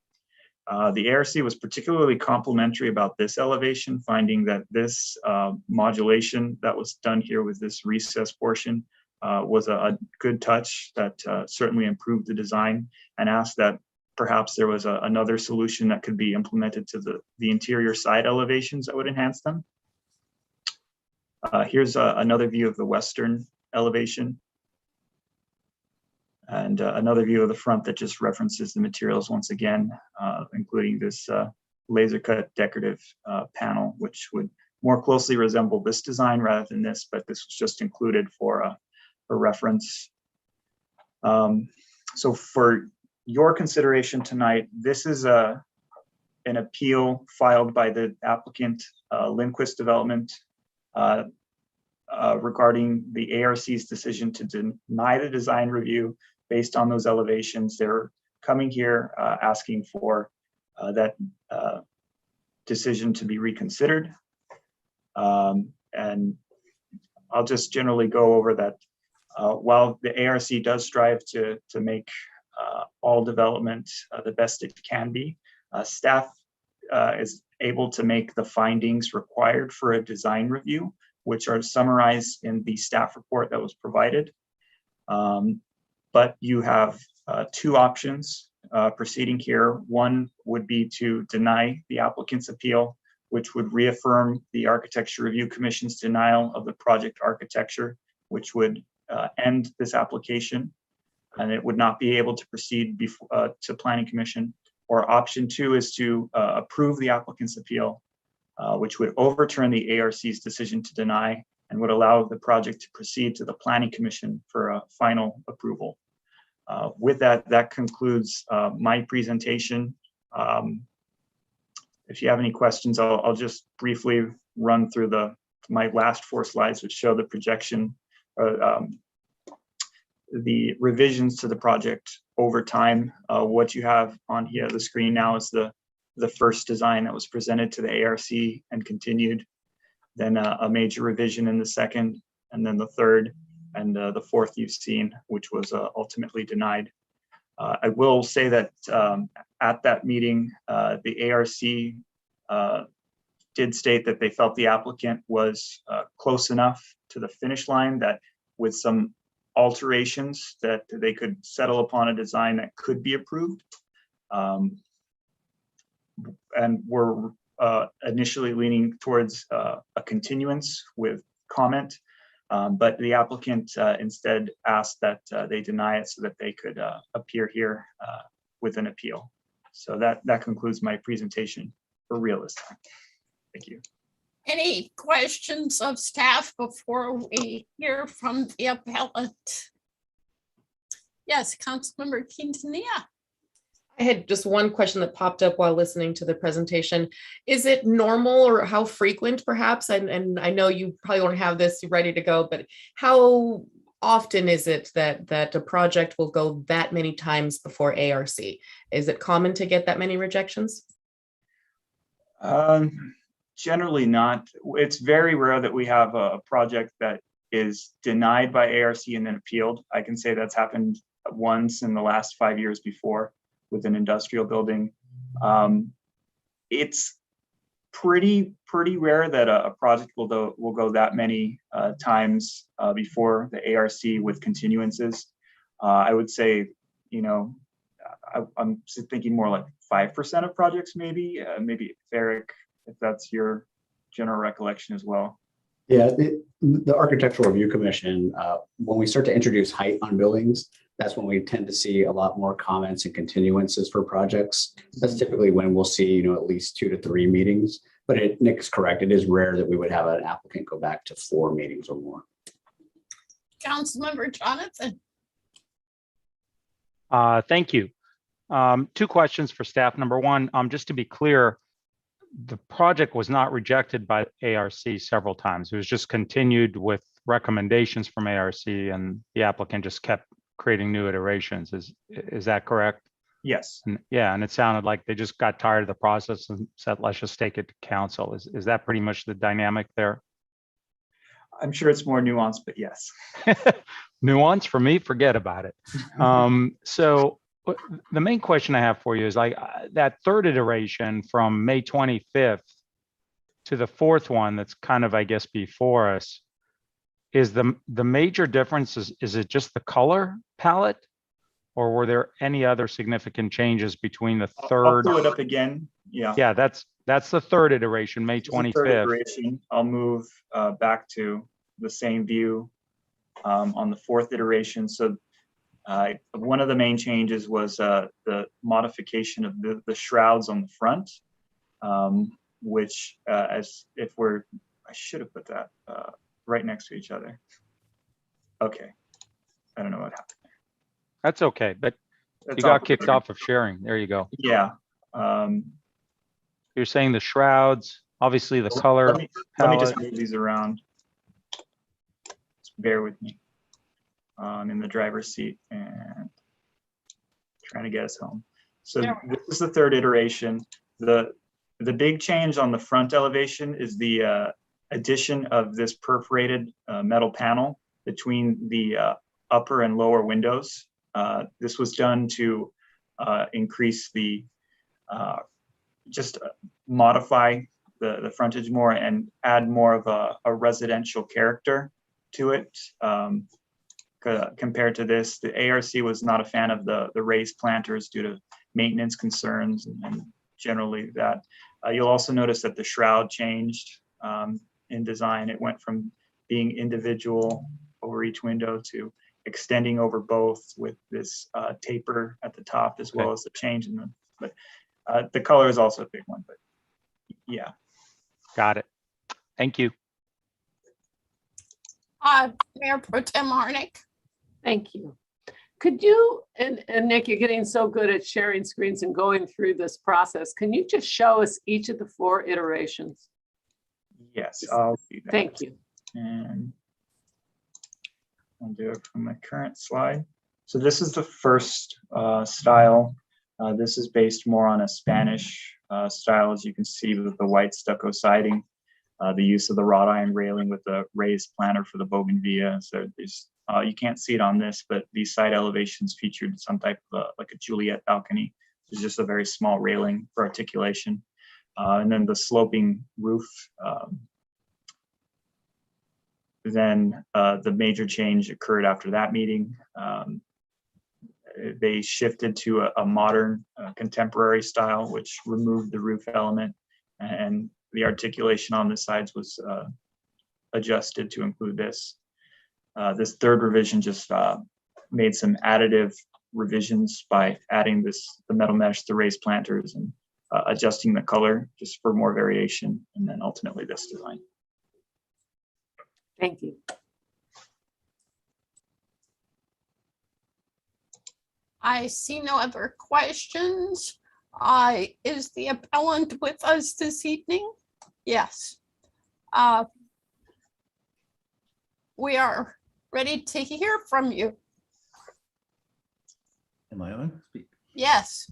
The ARC was particularly complimentary about this elevation, finding that this modulation that was done here with this recess portion was a good touch that certainly improved the design, and asked that perhaps there was another solution that could be implemented to the interior side elevations that would enhance them. Here's another view of the western elevation, and another view of the front that just references the materials once again, including this laser cut decorative panel, which would more closely resemble this design rather than this, but this was just included for reference. So for your consideration tonight, this is an appeal filed by the applicant, Lindquist Development, regarding the ARC's decision to deny the design review based on those elevations. They're coming here asking for that decision to be reconsidered. And I'll just generally go over that. While the ARC does strive to make all development the best it can be, staff is able to make the findings required for a design review, which are summarized in the staff report that was provided. But you have two options proceeding here. One would be to deny the applicant's appeal, which would reaffirm the Architecture Review Commission's denial of the project architecture, which would end this application, and it would not be able to proceed to Planning Commission. Or option two is to approve the applicant's appeal, which would overturn the ARC's decision to deny and would allow the project to proceed to the Planning Commission for a final approval. With that, that concludes my presentation. If you have any questions, I'll just briefly run through my last 4 slides, which show the projection, the revisions to the project over time. What you have on here, the screen now, is the first design that was presented to the ARC and continued, then a major revision in the second, and then the third, and the fourth you've seen, which was ultimately denied. I will say that at that meeting, the ARC did state that they felt the applicant was close enough to the finish line that with some alterations that they could settle upon a design that could be approved. And we're initially leaning towards a continuance with comment, but the applicant instead asked that they deny it so that they could appear here with an appeal. So that concludes my presentation for real this time. Thank you. Any questions of staff before we hear from the appellant? Yes, Councilmember Quintanilla. I had just one question that popped up while listening to the presentation. Is it normal, or how frequent perhaps, and I know you probably won't have this ready to go, but how often is it that a project will go that many times before ARC? Is it common to get that many rejections? Generally not. It's very rare that we have a project that is denied by ARC and then appealed. I can say that's happened once in the last 5 years before with an industrial building. It's pretty rare that a project will go that many times before the ARC with continuances. I would say, I'm thinking more like 5% of projects, maybe Eric, if that's your general recollection as well. Yeah, the Architectural Review Commission, when we start to introduce height on buildings, that's when we tend to see a lot more comments and continuances for projects. That's typically when we'll see, at least 2 to 3 meetings. But Nick's correct. It is rare that we would have an applicant go back to 4 meetings or more. Councilmember Jonathan. Thank you. 2 questions for staff. Number one, just to be clear, the project was not rejected by ARC several times. It was just continued with recommendations from ARC, and the applicant just kept creating new iterations. Is that correct? Yes. Yeah, and it sounded like they just got tired of the process and said, let's just take it to council. Is that pretty much the dynamic there? I'm sure it's more nuanced, but yes. Nuance for me, forget about it. So The main question I have for you is like that third iteration from May 25th to the fourth one that's kind of, I guess, before us. Is the major difference, is it just the color palette? Or were there any other significant changes between the I'll third? pull it up again. Yeah. Yeah, that's the third iteration, May This is the third 25th. iteration. I'll move back to the same view on the fourth iteration. So one of the main changes was the modification of the shrouds on the front, which I should have put that right next to each other. Okay. I don't know what happened. That's okay, but That's you got all kicked right. off of sharing. There you go. Yeah. You're saying the shrouds, obviously the color Let me just palette. move these around. Just bear with me. I'm in the driver's seat and trying to get us home. So this is the third iteration. The big change on the front elevation is the addition of this perforated metal panel between the upper and lower windows. This was done to increase the, just modify the frontage more and add more of a residential character to it. Compared to this, the ARC was not a fan of the raised planters due to maintenance concerns and generally that. You'll also notice that the shroud changed in design. It went from being individual over each window to extending over both with this taper at the top, as well as the change in them. But the color is also a big one, but yeah. Got it. Thank you. Mayor Pro Tem Harnick. Thank you. Could you, and Nick, you're getting so good at sharing screens and going through this process. Can you just show us each of the 4 iterations? Yes, I'll do that. Thank you. And I'll do it from my current slide. So this is the first style. This is based more on a Spanish style, as you can see, with the white stucco siding, the use of the wrought iron railing with the raised planter for the bougainvillea. So there's, you can't see it on this, but these side elevations featured some type of like a Juliet balcony. It's just a very small railing for articulation. And then the sloping roof. Then the major change occurred after that meeting. They shifted to a modern contemporary style, which removed the roof element, and the articulation on the sides was adjusted to include this. This third revision just made some additive revisions by adding the metal mesh, the raised planters, and adjusting the color just for more variation, and then ultimately this design. Thank you. I see no other questions. Is the appellant with us this evening? Yes. We are ready to hear from you. Am I on? Yes.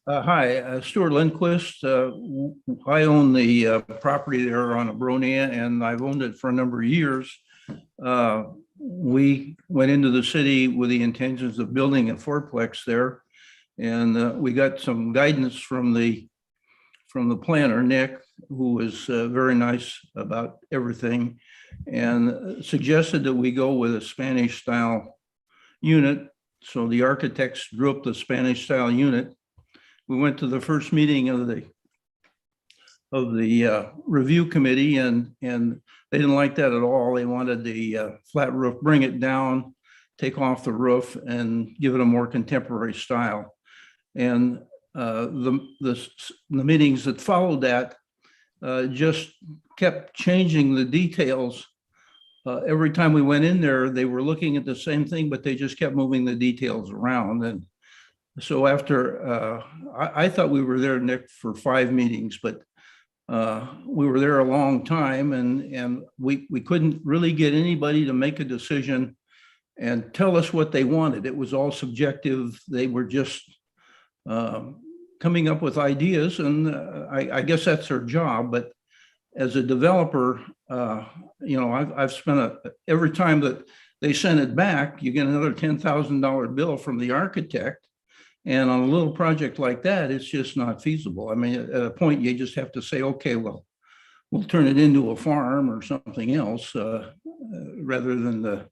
Hi, Stuart Lindquist. I own the property there on Abronia, and I've owned it for a number of years. We went into the city with the intentions of building a fourplex there, and we got some guidance from the planner, Nick, who was very nice about everything, and suggested that we go with a Spanish style unit. So the architects drew up the Spanish style unit. We went to the first meeting of the review committee, and they didn't like that at all. They wanted the flat roof, bring it down, take off the roof, and give it a more contemporary style. And the meetings that followed that just kept changing the details. Every time we went in there, they were looking at the same thing, but they just kept moving the details around. And so after, I thought we were there, Nick, for 5 meetings, but we were there a long time, and we couldn't really get anybody to make a decision and tell us what they wanted. It was all subjective. They were just coming up with ideas, and I guess that's their job. But as a developer, I've spent every time that they send it back, you get another $10,000 bill from the architect. And on a little project like that, it's just not feasible. I mean, at a point, you just have to say, okay, well, we'll turn it into a farm or something else rather than the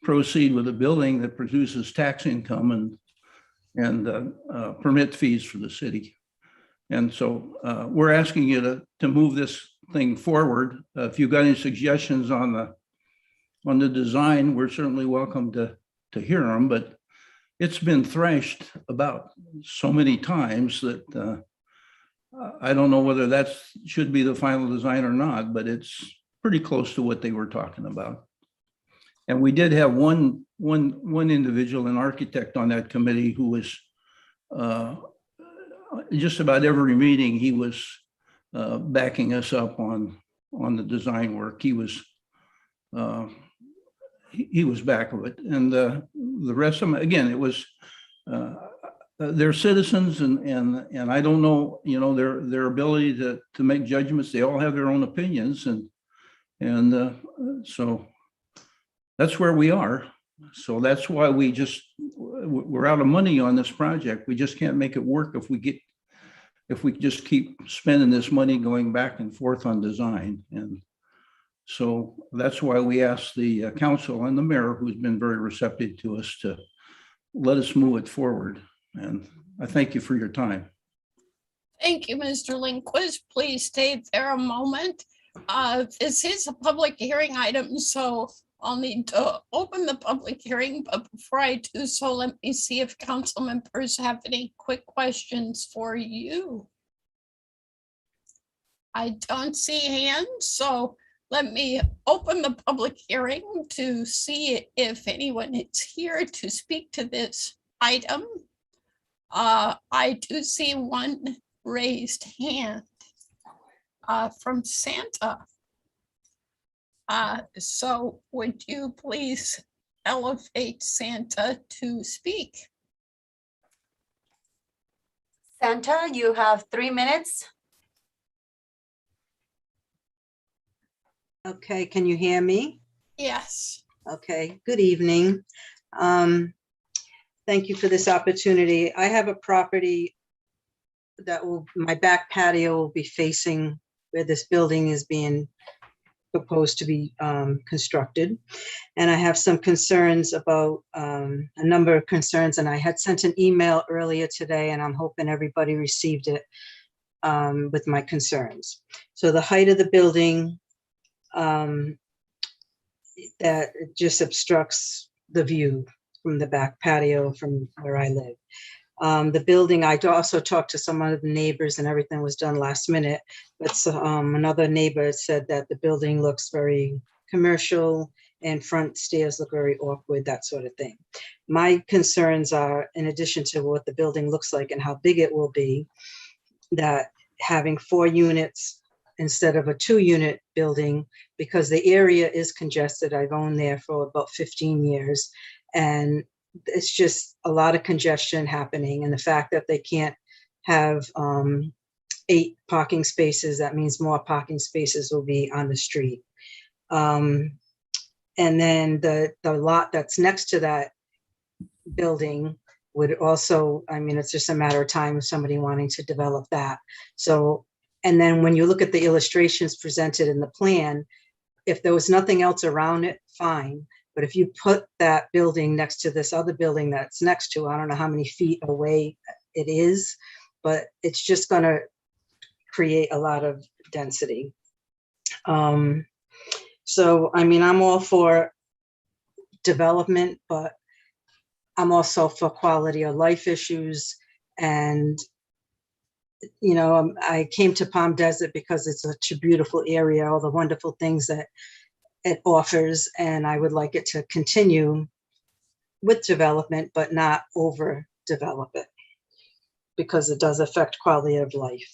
proceed with a building that produces tax income and permit fees for the city. And so we're asking you to move this thing forward. If you've got any suggestions on the design, we're certainly welcome to hear them, but it's been thrashed about so many times that I don't know whether that should be the final design or not, but it's pretty close to what they were talking about. And we did have one individual, an architect on that committee who was just about every meeting, he was backing us up on the design work. He was back of it. And the rest of them, again, it was, they're citizens and I don't know, you know, their ability to make judgments. They all have their own opinions. And so that's where we are. So that's why we're out of money on this project. We just can't make it work if we just keep spending this money going back and forth on design. And so that's why we asked the council and the mayor, who's been very receptive to us, to let us move it forward. And I thank you for your time. Thank you, Mr. Lindquist. Please stay there a moment. This is a public hearing item, so I'll need to open the public hearing, but before I do so, let me see if council members have any quick questions for you. I don't see hands, so let me open the public hearing to see if anyone is here to speak to this item. I do see one raised hand from Santa. So would you please elevate Santa to speak? Santa, you have 3 minutes. Okay, can you hear me? Yes. Okay, good evening. Thank you for this opportunity. I have a property my back patio will be facing where this building is being proposed to be constructed. And I have some concerns about a number of concerns, and I had sent an email earlier today, and I'm hoping everybody received it with my concerns. So the height of the building, that it just obstructs the view from the back patio from where I live. The building, I also talked to some of the neighbors and everything was done last minute, but another neighbor said that the building looks very commercial and front stairs look very awkward, that sort of thing. My concerns are, in addition to what the building looks like and how big it will be, that having 4 units instead of a 2-unit building, because the area is congested. I've owned there for about 15 years, and it's just a lot of congestion happening. And the fact that they can't have 8 parking spaces, that means more parking spaces will be on the street. And then the lot that's next to that building would also, I mean, it's just a matter of time of somebody wanting to develop that. So, and then when you look at the illustrations presented in the plan, if there was nothing else around it, fine. But if you put that building next to this other building that's next to, I don't know how many feet away it is, but it's just going to create a lot of density. So, I mean, I'm all for development, but I'm also for quality of life issues. And, you know, I came to Palm Desert because it's such a beautiful area, all the wonderful things that it offers, and I would like it to continue with development, but not overdevelop it, because it does affect quality of life.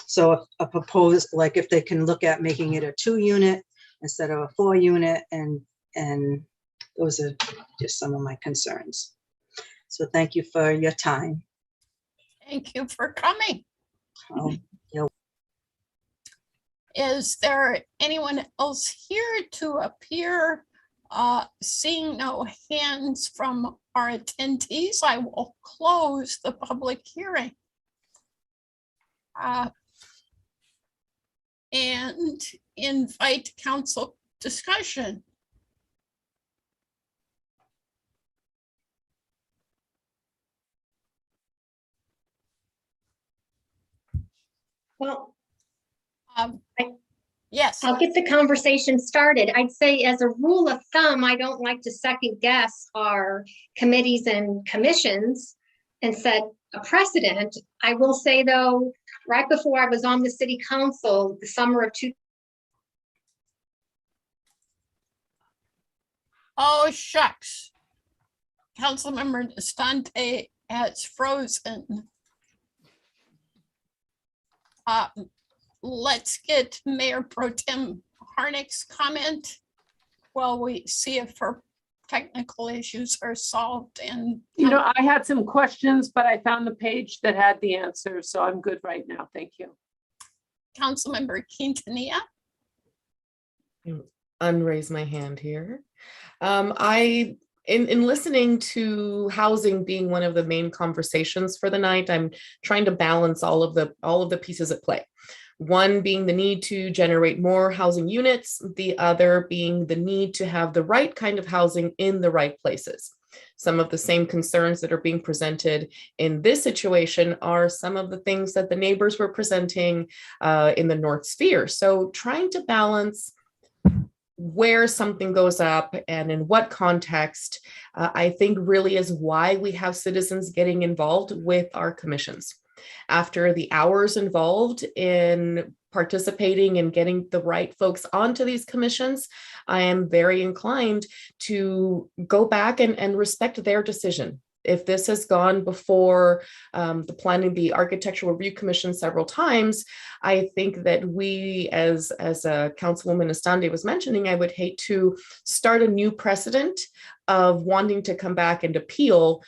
So if a proposed, like if they can look at making it a 2-unit instead of a 4-unit, and those are just some of my concerns. So thank you for your time. Thank you for coming. You're Is there anyone else here to appear? Seeing no hands from our attendees, I will close the public hearing. And invite council discussion. Well, yes, I'll get the conversation started. I'd say as a rule of thumb, I don't like to second guess our committees and commissions and set a precedent. I will say though, right before I was on the city council, the summer of oh shucks. Councilmember Estante has frozen. Let's get Mayor Pro Tem Harnick's comment while we see if her technical issues are solved. And You know, I had some questions, but I found the page that had the answers, so I'm good right now. Thank you. Councilmember Quintanilla. Unraise my hand here. In listening to housing being one of the main conversations for the night, I'm trying to balance all of the pieces at play. One being the need to generate more housing units, the other being the need to have the right kind of housing in the right places. Some of the same concerns that are being presented in this situation are some of the things that the neighbors were presenting in the North Sphere. So trying to balance where something goes up and in what context, I think really is why we have citizens getting involved with our commissions. After the hours involved in participating and getting the right folks onto these commissions, I am very inclined to go back and respect their decision. If this has gone before the Architectural Review Commission several times, I think that we, as Councilwoman Estande was mentioning, I would hate to start a new precedent of wanting to come back and appeal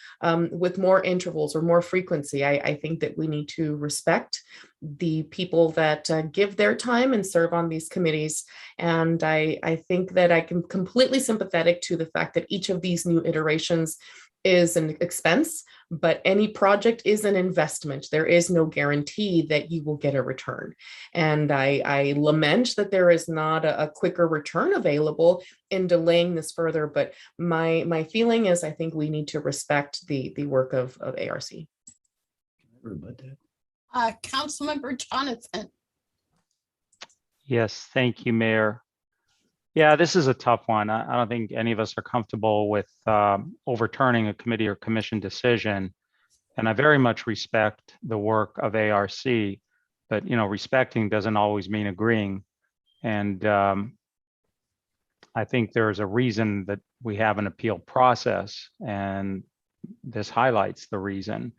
with more intervals or more frequency. I think that we need to respect the people that give their time and serve on these committees. And I think that I can completely sympathetic to the fact that each of these new iterations is an expense, but any project is an investment. There is no guarantee that you will get a return. And I lament that there is not a quicker return available in delaying this further, but my feeling is I think we need to respect the work of ARC. Councilmember Jonathan. Yes, thank you, Mayor. Yeah, this is a tough one. I don't think any of us are comfortable with overturning a committee or commission decision. And I very much respect the work of ARC, but respecting doesn't always mean agreeing. And I think there's a reason that we have an appeal process, and this highlights the reason.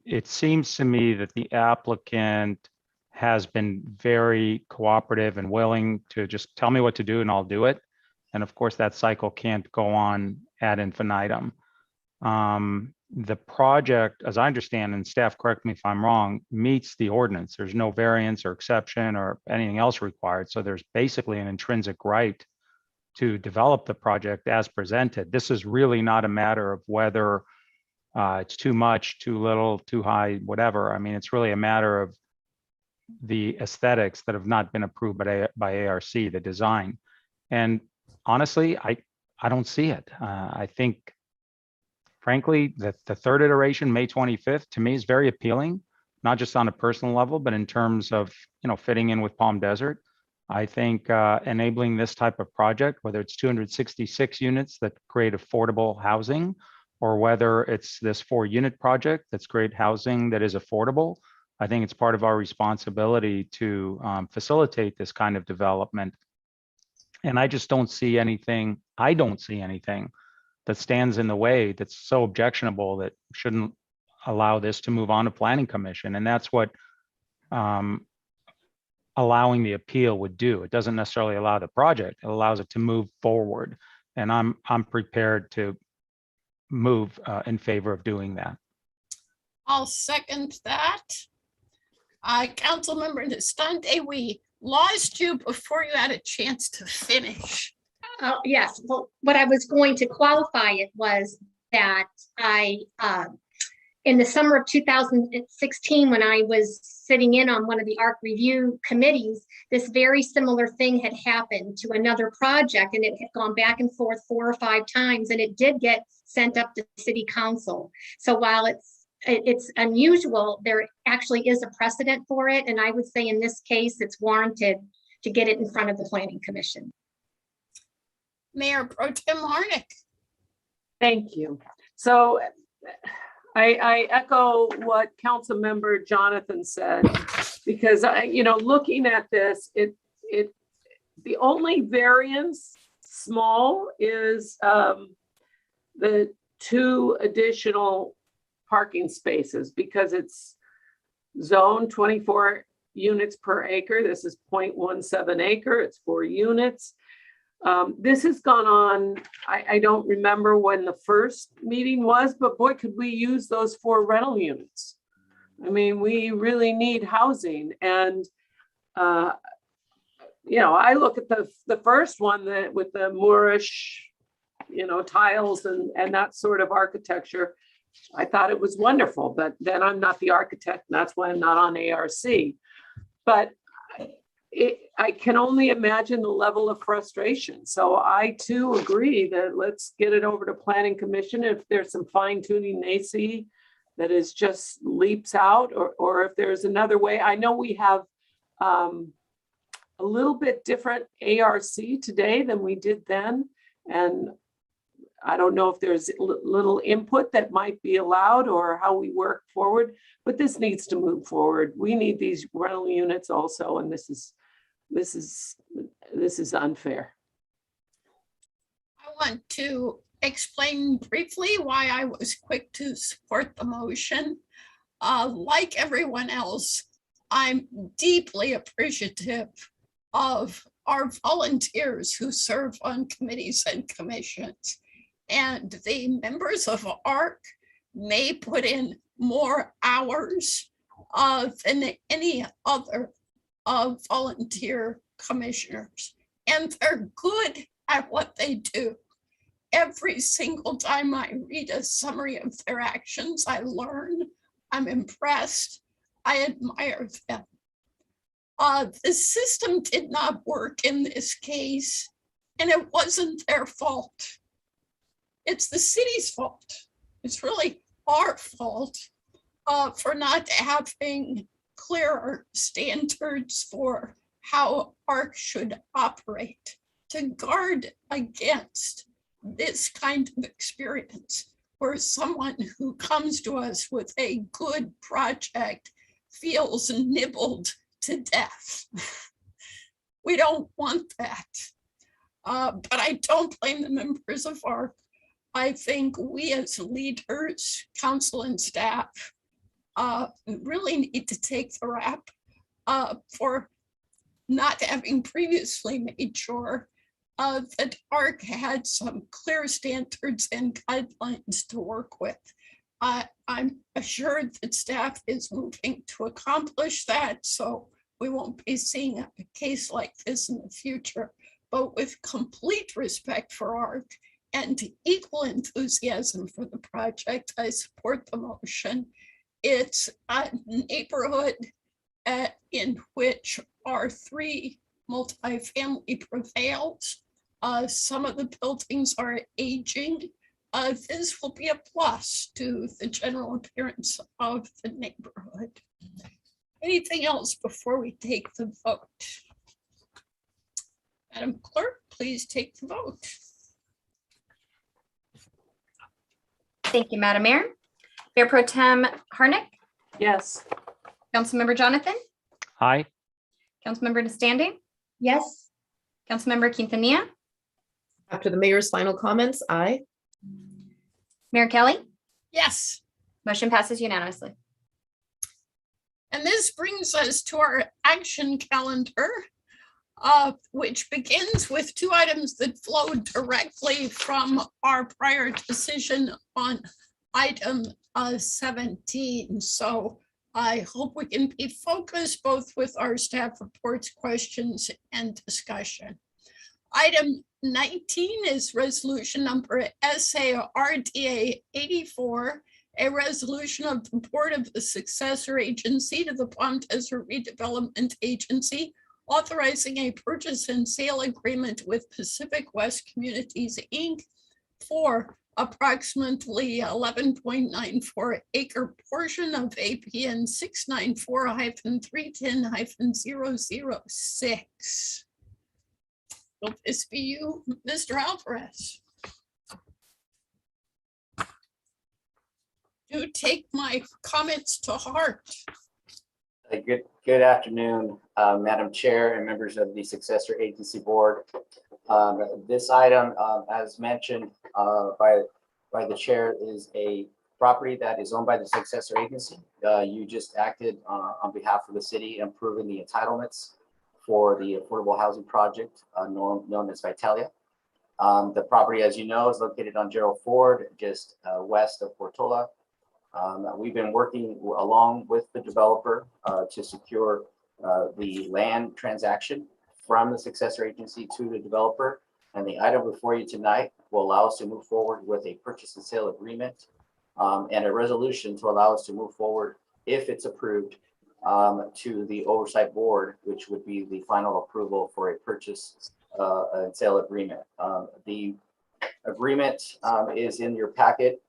It seems to me that the applicant has been very cooperative and willing to just tell me what to do and I'll do it. And of course, that cycle can't go on ad infinitum. The project, as I understand, and staff correct me if I'm wrong, meets the ordinance. There's no variance or exception or anything else required. So there's basically an intrinsic right to develop the project as presented. This is really not a matter of whether it's too much, too little, too high, whatever. I mean, it's really a matter of the aesthetics that have not been approved by ARC, the design. And honestly, I don't see it. I think, frankly, that the third iteration, May 25th, to me is very appealing, not just on a personal level, but in terms of fitting in with Palm Desert. I think enabling this type of project, whether it's 266 units that create affordable housing, or whether it's this 4-unit project that's great housing that is affordable, I think it's part of our responsibility to facilitate this kind of development. And I just don't see anything, that stands in the way that's so objectionable that shouldn't allow this to move on to Planning Commission. And that's what allowing the appeal would do. It doesn't necessarily allow the project, it allows it to move forward. And I'm prepared to move in favor of doing that. I'll second that. Councilmember Estante, we lost you before you had a chance to finish. Yes, well, what I was going to qualify it was that in the summer of 2016, when I was sitting in on one of the ARC review committees, this very similar thing had happened to another project, and it had gone back and forth 4 or 5 times, and it did get sent up to city council. So while it's unusual, there actually is a precedent for it, and I would say in this case, it's warranted to get it in front of the Planning Commission. Mayor Pro Tem Harnick. Thank you. So I echo what Council Member Jonathan said, because looking at this, the only variance small is the 2 additional parking spaces, because it's zone 24 units per acre. This is 0.17 acre. It's 4 units. This has gone on, I don't remember when the first meeting was, but boy, could we use those 4 rental units. I mean, we really need housing. And, I look at the first one with the Moorish, tiles and that sort of architecture. I thought it was wonderful, but then I'm not the architect, and that's why I'm not on ARC. But I can only imagine the level of frustration. So I too agree that let's get it over to Planning Commission. If there's some fine tuning they see that is just leaps out, or if there's another way. I know we have a little bit different ARC today than we did then. And I don't know if there's little input that might be allowed or how we work forward, but this needs to move forward. We need these rental units also, and this is unfair. I want to explain briefly why I was quick to support the motion. Like everyone else, I'm deeply appreciative of our volunteers who serve on committees and commissions. And the members of ARC may put in more hours than any other volunteer commissioners. And they're good at what they do. Every single time I read a summary of their actions, I learn, I'm impressed, I admire them. The system did not work in this case, and it wasn't their fault. It's the city's fault. It's really our fault for not having clearer standards for how ARC should operate to guard against this kind of experience where someone who comes to us with a good project feels nibbled to death. We don't want that. But I don't blame the members of ARC. I think we as leaders, council and staff, really need to take the rap for not having previously made sure that ARC had some clear standards and guidelines to work with. I'm assured that staff is moving to accomplish that, so we won't be seeing a case like this in the future. But with complete respect for ARC and equal enthusiasm for the project, I support the motion. It's a neighborhood in which R3 multifamily prevails. Some of the buildings are aging. This will be a plus to the general appearance of the neighborhood. Anything else before we take the vote? Madam Clerk, please take the vote. Thank you, Madam Mayor. Mayor Pro Tem Harnick? Yes. Councilmember Jonathan? Aye. Councilmember Nastandi? Yes. Councilmember Quintanilla? After the mayor's final comments, aye. Mayor Kelly? Yes. Motion passes unanimously. And this brings us to our action calendar, which begins with 2 items that flow directly from our prior decision on item 17. So I hope we can be focused both with our staff reports, questions, and discussion. Item 19 is resolution number SARDA 84, a resolution of the Board of the Successor Agency to the Palm Desert Redevelopment Agency, authorizing a purchase and sale agreement with Pacific West Communities, Inc. for approximately 11.94 acre portion of APN 694-310-006. Will this be you, Mr. Alvarez? Do take my comments to heart. Good afternoon, Madam Chair and members of the Successor Agency Board. This item, as mentioned by the chair, is a property that is owned by the Successor Agency. You just acted on behalf of the city, improving the entitlements for the affordable housing project known as Vitalia. The property, as you know, is located on Gerald Ford, just west of Portola. We've been working along with the developer to secure the land transaction from the Successor Agency to the developer. And the item before you tonight will allow us to move forward with a purchase and sale agreement and a resolution to allow us to move forward, if it's approved, to the Oversight Board, which would be the final approval for a purchase and sale agreement. The agreement is in your packet.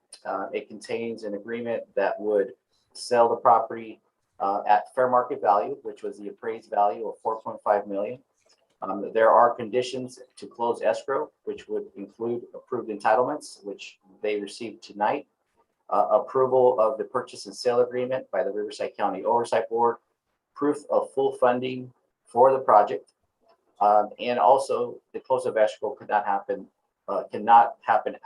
It contains an agreement that would sell the property at fair market value, which was the appraised value of $4.5 million. There are conditions to close escrow, which would include approved entitlements, which they received tonight, approval of the purchase and sale agreement by the Riverside County Oversight Board, proof of full funding for the project, and also the close of escrow cannot happen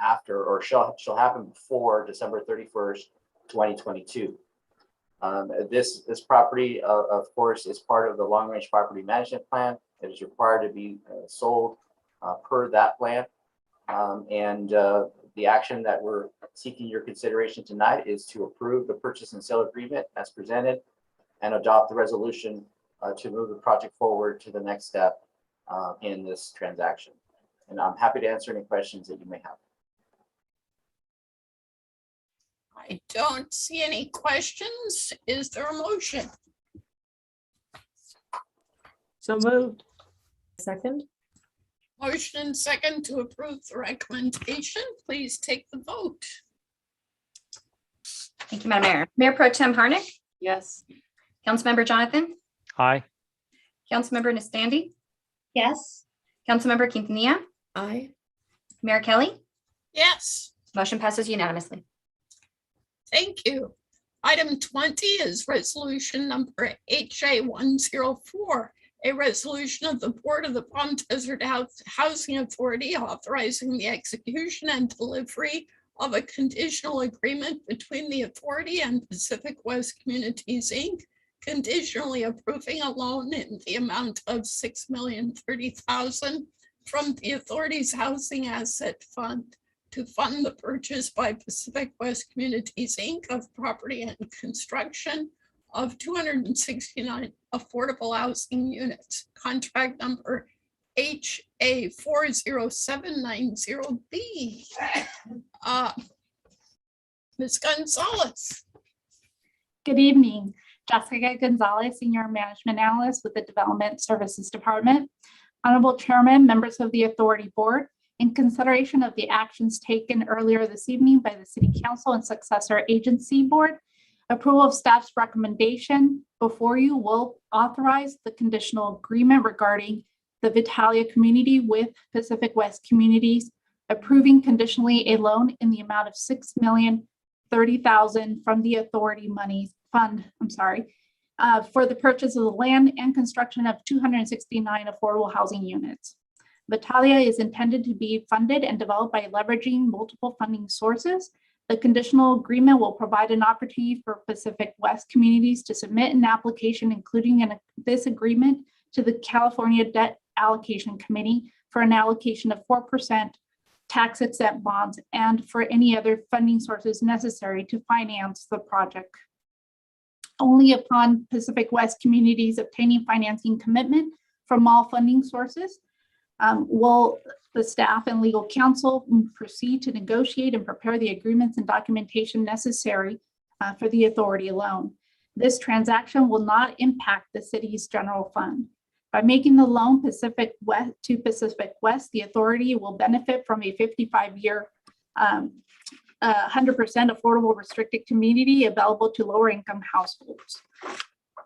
after, or shall happen before December 31st, 2022. This property, of course, is part of the long range property management plan. It is required to be sold per that plan. The action that we're seeking your consideration tonight is to approve the purchase and sale agreement as presented and adopt the resolution to move the project forward to the next step in this transaction. And I'm happy to answer any questions that you may have. I don't see any questions. Is there a motion? So moved. Second. Motion and second to approve the recommendation. Please take the vote. Thank you, Madam Mayor. Mayor Pro Tem Harnick, Yes. Councilmember Jonathan, Aye. Councilmember Nastandi, Yes. Councilmember Quintanilla, Aye. Mayor Kelly. Yes, Motion passes unanimously. thank you. Item 20 is resolution number HA 104, a resolution of the Board of the Palm Desert Housing Authority authorizing the execution and delivery of a conditional agreement between the authority and Pacific West Communities, Inc., conditionally approving a loan in the amount of $6,030,000 from the authority's Housing Asset Fund to fund the purchase by Pacific West Communities, Inc. of property and construction of 269 affordable housing units. Contract number HA 40790B. Ms. Gonzalez. Good evening. Jessica Gonzalez, Senior Management Analyst with the Development Services Department. Honorable Chairman, members of the Authority Board, in consideration of the actions taken earlier this evening by the City Council and Successor Agency Board, approval of staff's recommendation before you will authorize the conditional agreement regarding the Vitalia community with Pacific West Communities, approving conditionally a loan in the amount of $6,030,000 from the authority fund, for the purchase of the land and construction of 269 affordable housing units. Vitalia is intended to be funded and developed by leveraging multiple funding sources. The conditional agreement will provide an opportunity for Pacific West Communities to submit an application, including this agreement, to the California Debt Allocation Committee for an allocation of 4% tax-exempt bonds and for any other funding sources necessary to finance the project. Only upon Pacific West Communities obtaining financing commitment from all funding sources Will the staff and legal counsel proceed to negotiate and prepare the agreements and documentation necessary for the authority loan? This transaction will not impact the city's general fund. By making the loan Pacific West to Pacific West, the authority will benefit from a 55-year 100% affordable restricted community available to lower income households.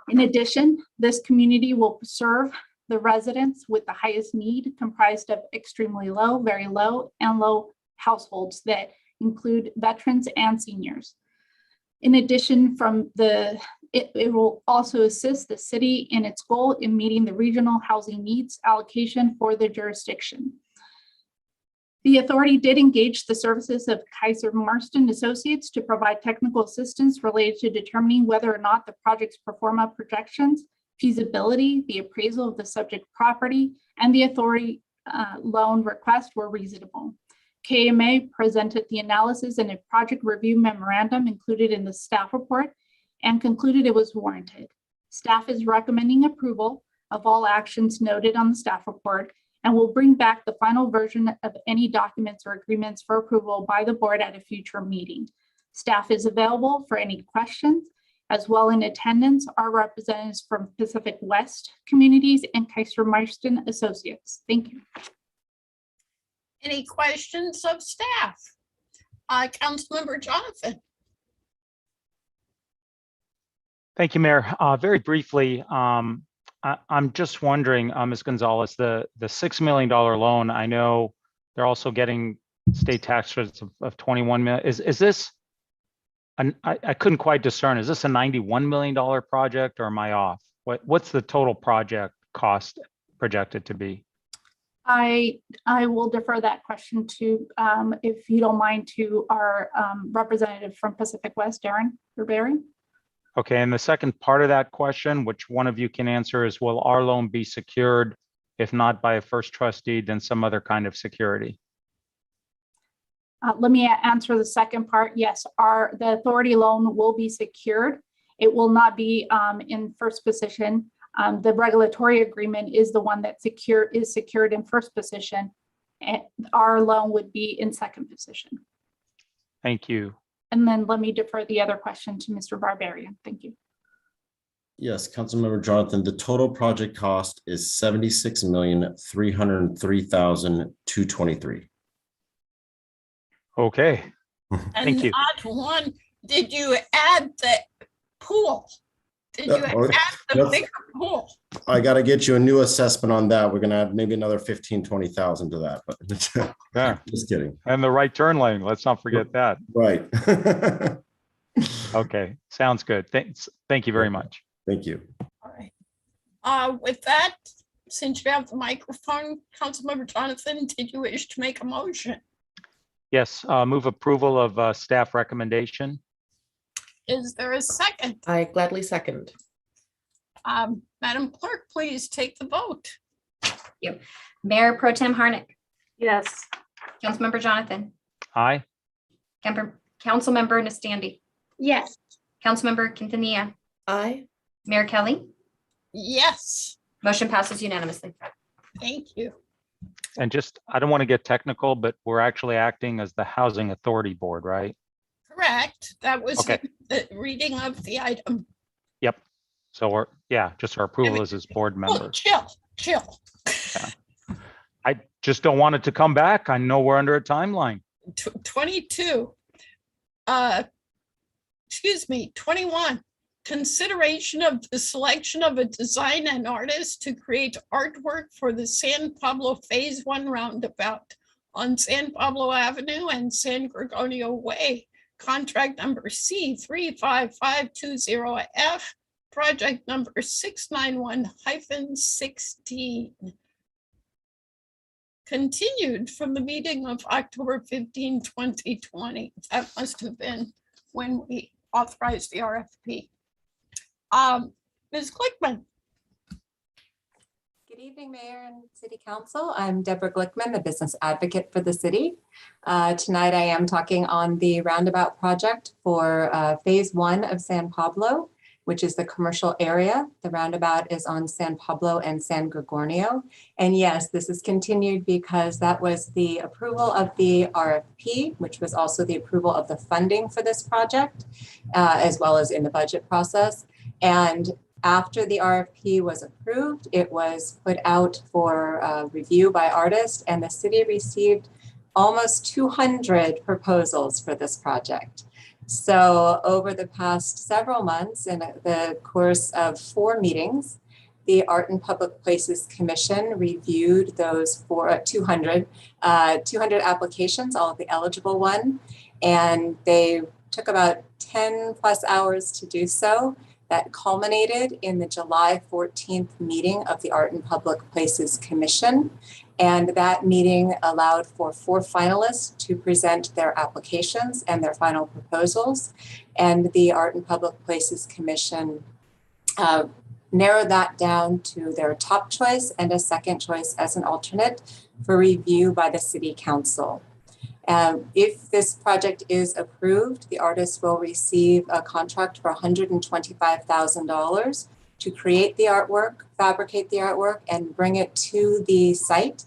In addition, this community will serve the residents with the highest need, comprised of extremely low, very low, and low households that include veterans and seniors. In addition, it will also assist the city in its goal in meeting the regional housing needs allocation for the jurisdiction. The authority did engage the services of Kaiser Marston Associates to provide technical assistance related to determining whether or not the project's pro forma projections, feasibility, the appraisal of the subject property, and the authority loan request were reasonable. KMA presented the analysis in a project review memorandum included in the staff report and concluded it was warranted. Staff is recommending approval of all actions noted on the staff report and will bring back the final version of any documents or agreements for approval by the board at a future meeting. Staff is available for any questions. As well, in attendance are representatives from Pacific West Communities and Kaiser Marston Associates. Thank you. Any questions of staff? Councilmember Jonathan. Thank you, Mayor. Very briefly, I'm just wondering, Ms. Gonzalez, the $6 million loan, I know they're also getting state tax credits of 21 million. Is this, I couldn't quite discern, is this a $91 million project or am I off? What's the total project cost projected to be? I will defer that question to, if you don't mind, to our representative from Pacific West, Darren Berberry. Okay, and the second part of that question, which one of you can answer, is will our loan be secured? If not by a first trustee, then some other kind of security? Let me answer the second part. Yes, the authority loan will be secured. It will not be in first position. The regulatory agreement is the one that is secured in first position, and our loan would be in second position. Thank you. And then let me defer the other question to Mr. Barbarian. Thank you. Yes, Councilmember Jonathan, the total project cost is $76,303,223. Okay. Thank you. Not one, did you add the pool? Did you add the bigger pool? I got to get you a new assessment on that. We're going to add maybe another 15,000, 20,000 to that, but yeah, just kidding. And the right turn lane. Let's not forget that. Right. Okay. Sounds good. Thanks. Thank you very much. Thank you. All right. With that, since you have the microphone, Councilmember Jonathan, did you wish to make a motion? Yes, move approval of staff recommendation. Is there a second? I gladly second. Madam Clerk, please take the vote. Yep. Mayor Pro Tem Harnick. Yes. Councilmember Jonathan. Aye. Councilmember Nastandi. Yes. Councilmember Quintanilla. Aye. Mayor Kelly. Yes. Motion passes unanimously. Thank you. And just, I don't want to get technical, but we're actually acting as the Housing Authority Board, right? Correct. That was Okay. the reading of the item. Yep. So we're, yeah, just our approval as board members. Chill. Yeah. I just don't want it to come back. I know we're under a timeline. 22. 21. Consideration of the selection of a design and artist to create artwork for the San Pablo Phase 1 roundabout on San Pablo Avenue and San Gregorio Way. Contract number C35520F, project number 691-16. Continued from the meeting of October 15, 2020. That must have been when we authorized the RFP. Ms. Glickman. Good evening, Mayor and City Council. I'm Deborah Glickman, the business advocate for the city. Tonight I am talking on the roundabout project for Phase 1 of San Pablo, which is the commercial area. The roundabout is on San Pablo and San Gorgonio. And yes, this is continued because that was the approval of the RFP, which was also the approval of the funding for this project, as well as in the budget process. And after the RFP was approved, it was put out for review by artists, and the city received almost 200 proposals for this project. So over the past several months, in the course of 4 meetings, the Art and Public Places Commission reviewed those 200 applications, all of the eligible one, and they took about 10 plus hours to do so. That culminated in the July 14th meeting of the Art and Public Places Commission. And that meeting allowed for 4 finalists to present their applications and their final proposals. And the Art and Public Places Commission narrowed that down to their top choice and a second choice as an alternate for review by the City Council. If this project is approved, the artist will receive a contract for $125,000 to create the artwork, fabricate the artwork, and bring it to the site.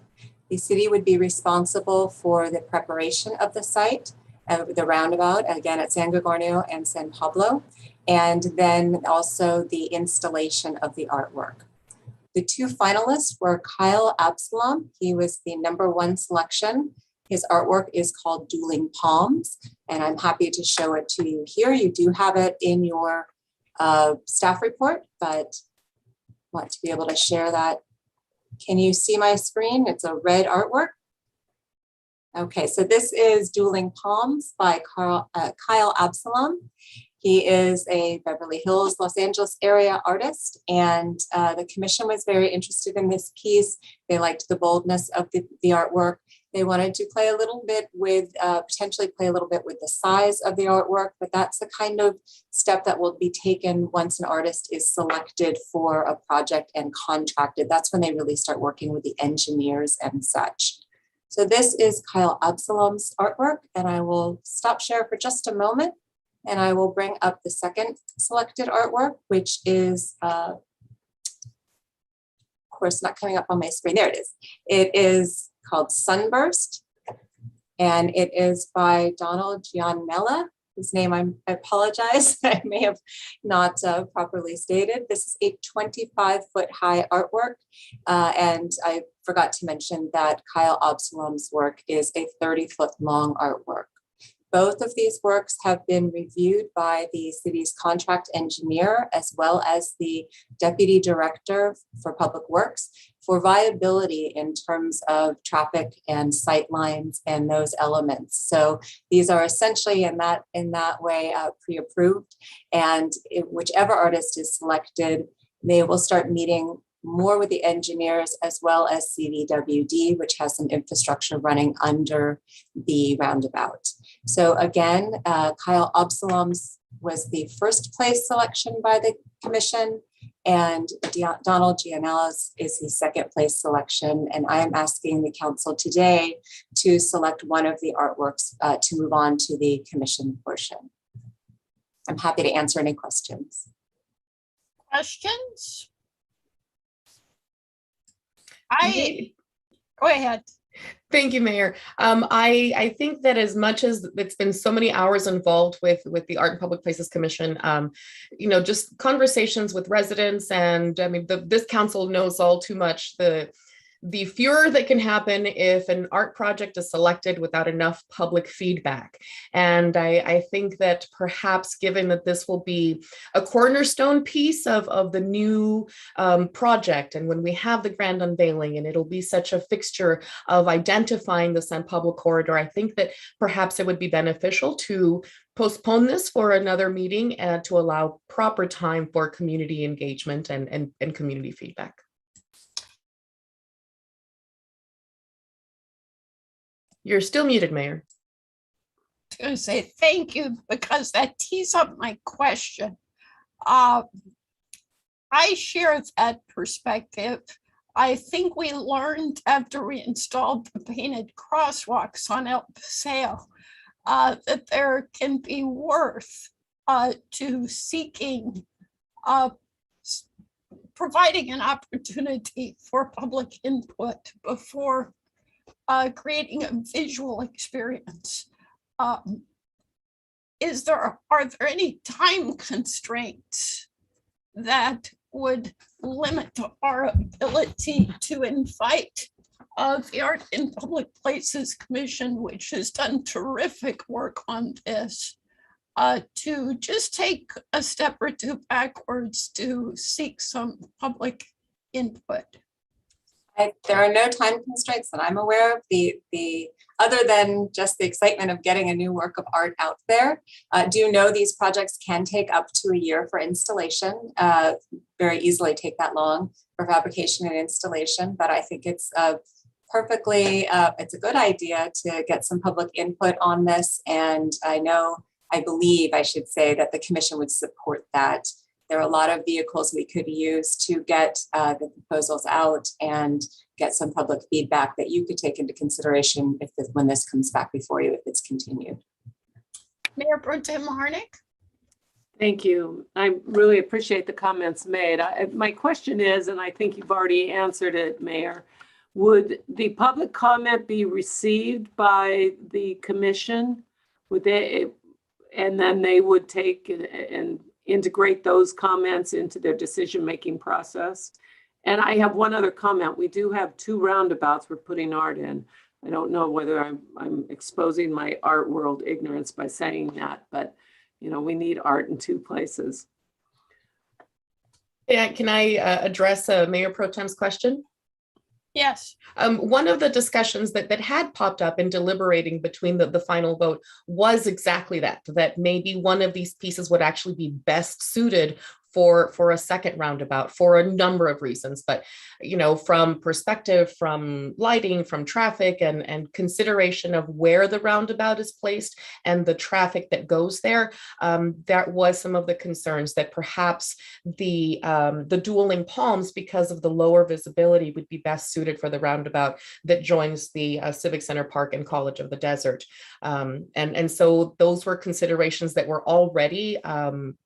The city would be responsible for the preparation of the site, the roundabout, again at San Gorgonio and San Pablo, and then also the installation of the artwork. The 2 finalists were Kyle Absalom. He was the #1 selection. His artwork is called Dueling Palms, and I'm happy to show it to you here. You do have it in your staff report, but want to be able to share that. Can you see my screen? It's a red artwork. Okay, so this is Dueling Palms by Kyle Absalom. He is a Beverly Hills, Los Angeles area artist, and the commission was very interested in this piece. They liked the boldness of the artwork. They wanted to play a little bit with, potentially play a little bit with the size of the artwork, but that's the kind of step that will be taken once an artist is selected for a project and contracted. That's when they really start working with the engineers and such. So this is Kyle Absalom's artwork, and I will stop share for just a moment, and I will bring up the second selected artwork, which is, of course, not coming up on my screen. There it is. It is called Sunburst, and it is by Donald Gianella. His name, I apologize, I may have not properly stated. This is a 25-foot high artwork, and I forgot to mention that Kyle Absalom's work is a 30-foot long artwork. Both of these works have been reviewed by the city's contract engineer as well as the deputy director for public works for viability in terms of traffic and sight lines and those elements. So these are essentially in that way pre-approved, and whichever artist is selected, they will start meeting more with the engineers as well as CDWD, which has some infrastructure running under the roundabout. So again, Kyle Absalom's was the first place selection by the commission, and Donald Gianella's is the second place selection. And I am asking the council today to select one of the artworks to move on to the commission portion. I'm happy to answer any questions. Questions? Go ahead. Thank you, Mayor. I think that as much as it's been so many hours involved with the Art and Public Places Commission, just conversations with residents, and I mean, this council knows all too much the furor that can happen if an art project is selected without enough public feedback. And I think that perhaps, given that this will be a cornerstone piece of the new project, and when we have the grand unveiling, and it'll be such a fixture of identifying the San Pablo corridor, I think that perhaps it would be beneficial to postpone this for another meeting and to allow proper time for community engagement and community feedback. You're still muted, Mayor. I was going to say thank you, because that tees up my question. I share that perspective. I think we learned after we installed the painted crosswalks on El Paseo that there can be worth to seeking providing an opportunity for public input before creating a visual experience. Are there any time constraints that would limit our ability to invite the Art in Public Places Commission, which has done terrific work on this, to just take a step or two backwards to seek some public input? There are no time constraints that I'm aware of, other than just the excitement of getting a new work of art out there. Do know these projects can take up to a year for installation, very easily take that long for fabrication and installation, but I think it's it's a good idea to get some public input on this. And I believe I should say that the commission would support that. There are a lot of vehicles we could use to get the proposals out and get some public feedback that you could take into consideration when this comes back before you, if it's continued. Mayor Pro Tem Harnick. Thank you. I really appreciate the comments made. My question is, and I think you've already answered it, Mayor, would the public comment be received by the commission? Would they, and then they would take and integrate those comments into their decision-making process? And I have one other comment. We do have 2 roundabouts we're putting art in. I don't know whether I'm exposing my art world ignorance by saying that, but we need art in 2 places. Yeah, can I address Mayor Pro Tem's question? Yes. One of the discussions that had popped up in deliberating between the final vote was exactly that maybe one of these pieces would actually be best suited for a second roundabout for a number of reasons. But, from perspective, from lighting, from traffic and consideration of where the roundabout is placed and the traffic that goes there, that was some of the concerns that perhaps the dueling palms, because of the lower visibility, would be best suited for the roundabout that joins the Civic Center Park and College of the Desert. And so those were considerations that were already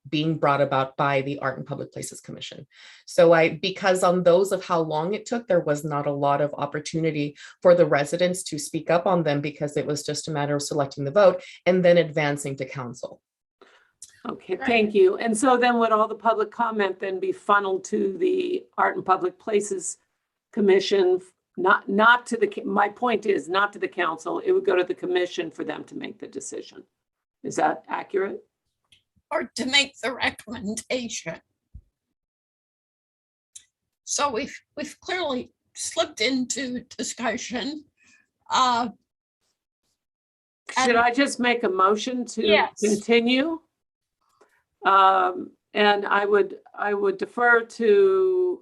being brought about by the Art and Public Places Commission. So because on those of how long it took, there was not a lot of opportunity for the residents to speak up on them, because it was just a matter of selecting the vote and then advancing to council. Okay, thank you. And so then would all the public comment then be funneled to the Art and Public Places Commission? Not to the, my point is not to the council, it would go to the commission for them to make the decision. Is that accurate? Or to make the recommendation. So we've clearly slipped into discussion. Should I just make a motion to Yes. continue? And I would defer to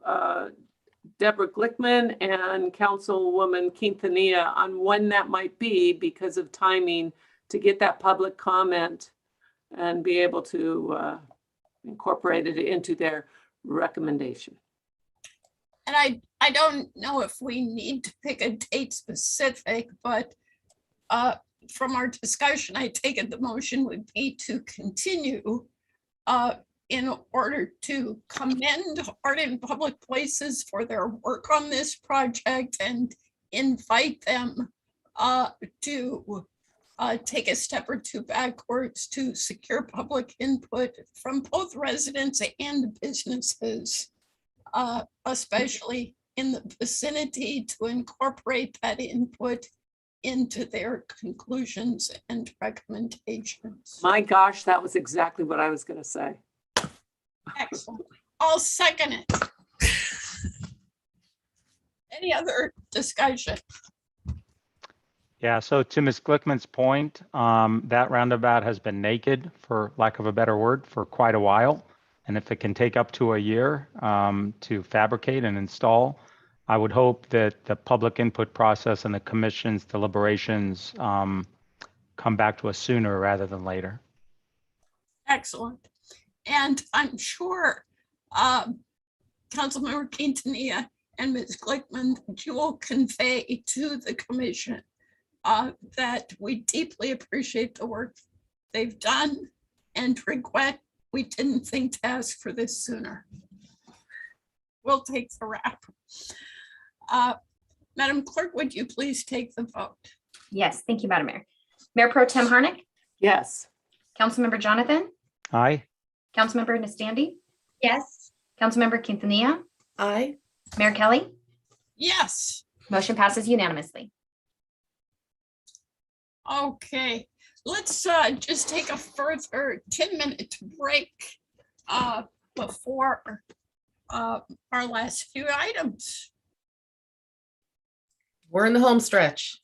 Deborah Glickman and Councilwoman Quintanilla on when that might be, because of timing, to get that public comment and be able to incorporate it into their recommendation. And I don't know if we need to pick a date specific, but from our discussion, I take it the motion would be to continue in order to commend Art in Public Places for their work on this project and invite them to take a step or 2 backwards to secure public input from both residents and businesses, especially in the vicinity, to incorporate that input into their conclusions and recommendations. My gosh, that was exactly what I was going to say. Excellent. I'll second it. Any other discussion? Yeah, so to Ms. Glickman's point, that roundabout has been naked, for lack of a better word, for quite a while. And if it can take up to a year to fabricate and install, I would hope that the public input process and the commission's deliberations come back to us sooner rather than later. Excellent. And I'm sure Councilmember Quintanilla and Ms. Glickman, you will convey to the commission that we deeply appreciate the work they've done and regret we didn't think to ask for this sooner. We'll take the rap. Madam Clerk, would you please take the vote? Yes, thank you, Madam Mayor. Mayor Pro Tem Harnick, Yes. Councilmember Jonathan, Aye. Councilmember Nastandi, Yes. Councilmember Quintanilla, Aye. Mayor Kelly, Yes. motion passes unanimously. Okay, let's just take a further 10-minute break before our last few items. We're in the home stretch.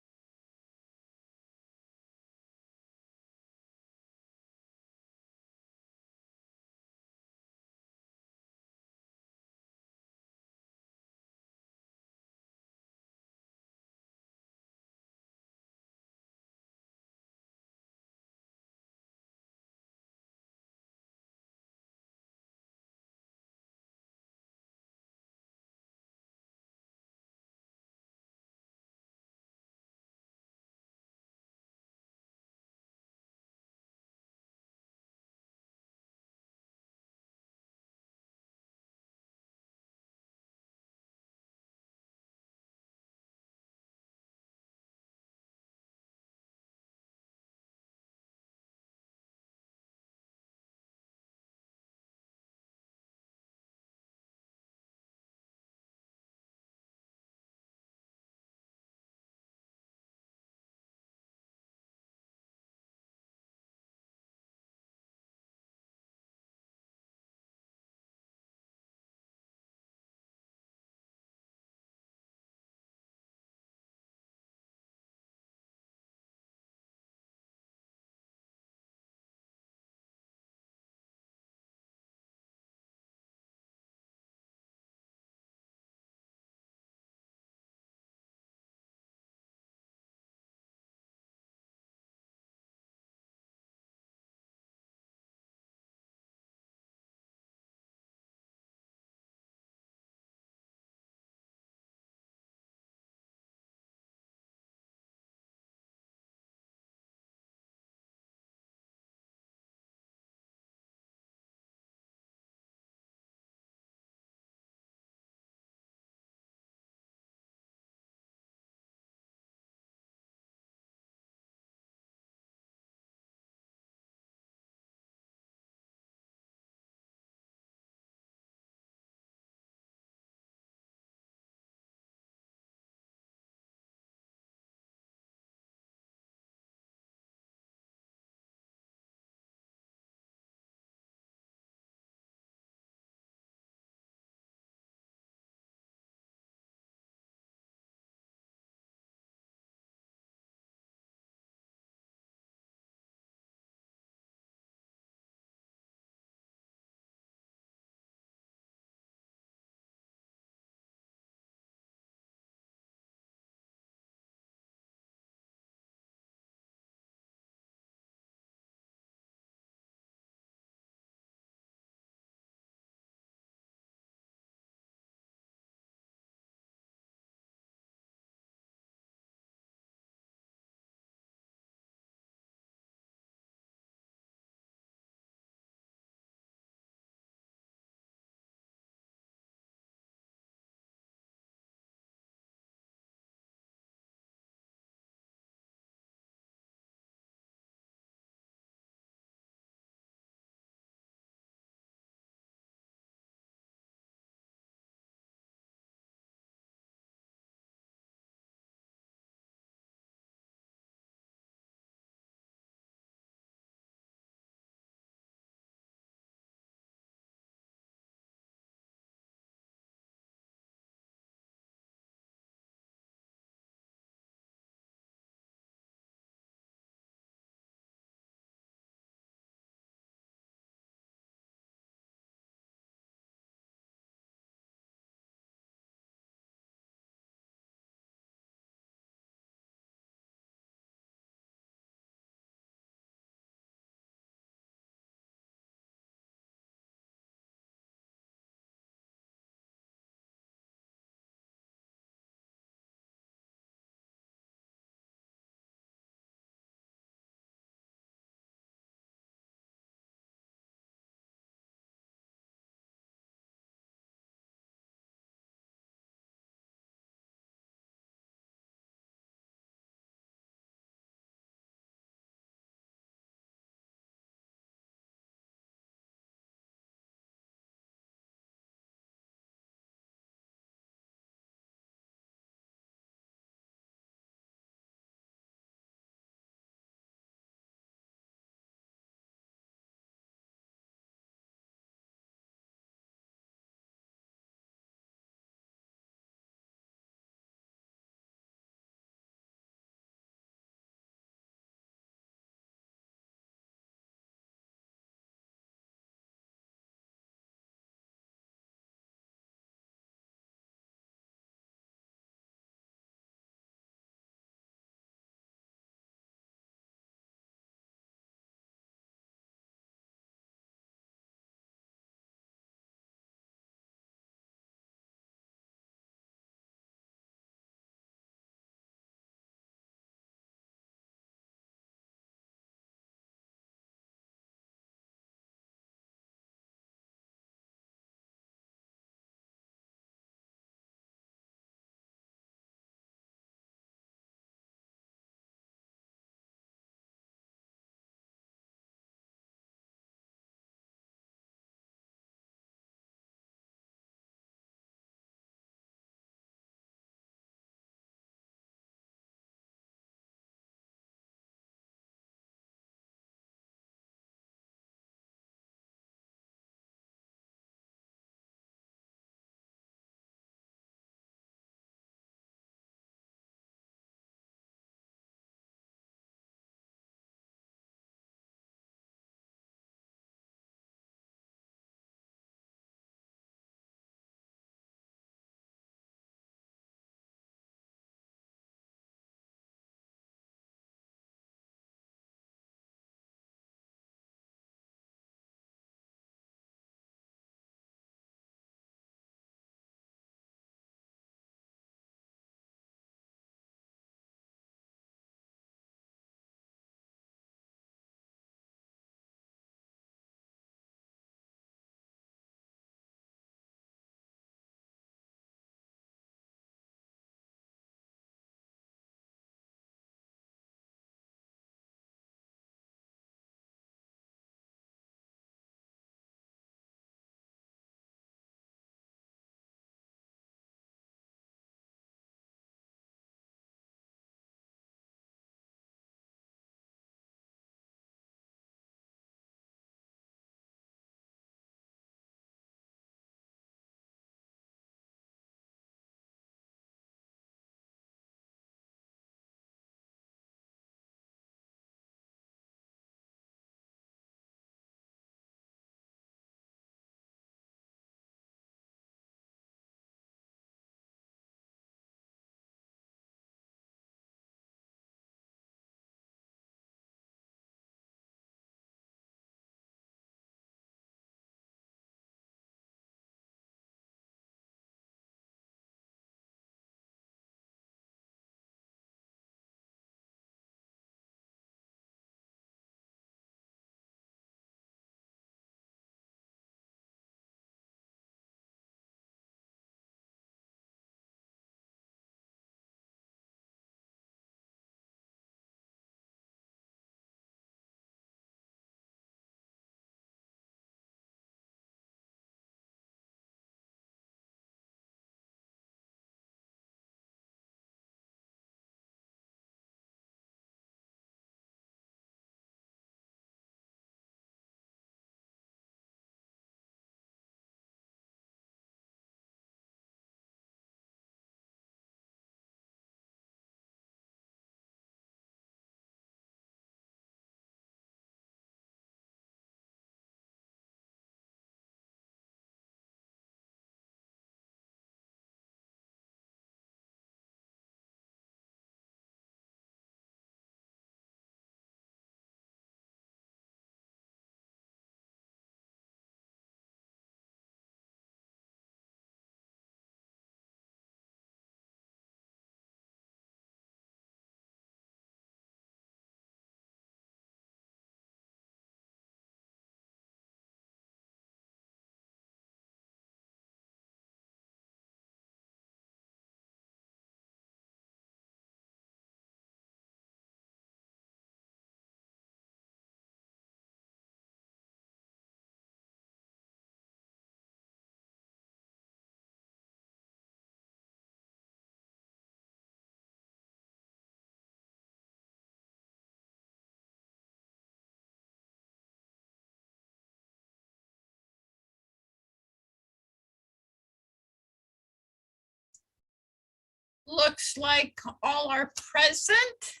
looks like all are present,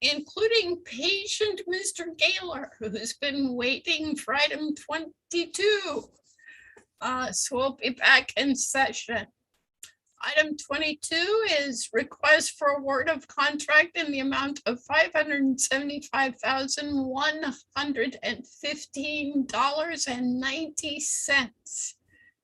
including patient Mr. Gaylor, who's been waiting for item 22. So we'll be back in session. Item 22 is request for award of contract in the amount of $575,115.90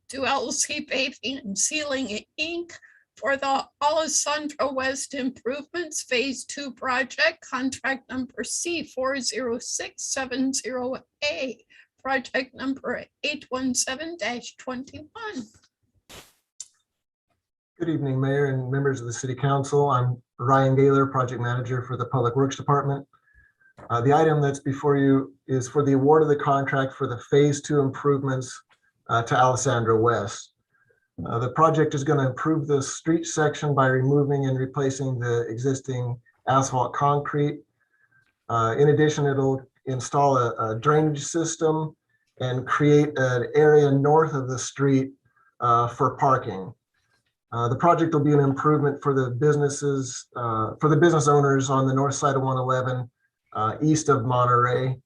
to LC Paving and Sealing Inc. for the Alessandro West Improvements Phase 2 project, contract number C40670A, project number 817-21. Good evening, Mayor and members of the City Council. I'm Ryan Gaylor, Project Manager for the Public Works Department. The item that's before you is for the award of the contract for the Phase 2 improvements to Alessandro West. The project is going to improve the street section by removing and replacing the existing asphalt concrete. In addition, it'll install a drainage system and create an area north of the street for parking. The project will be an improvement for the businesses, for the business owners on the north side of 111, east of Monterey.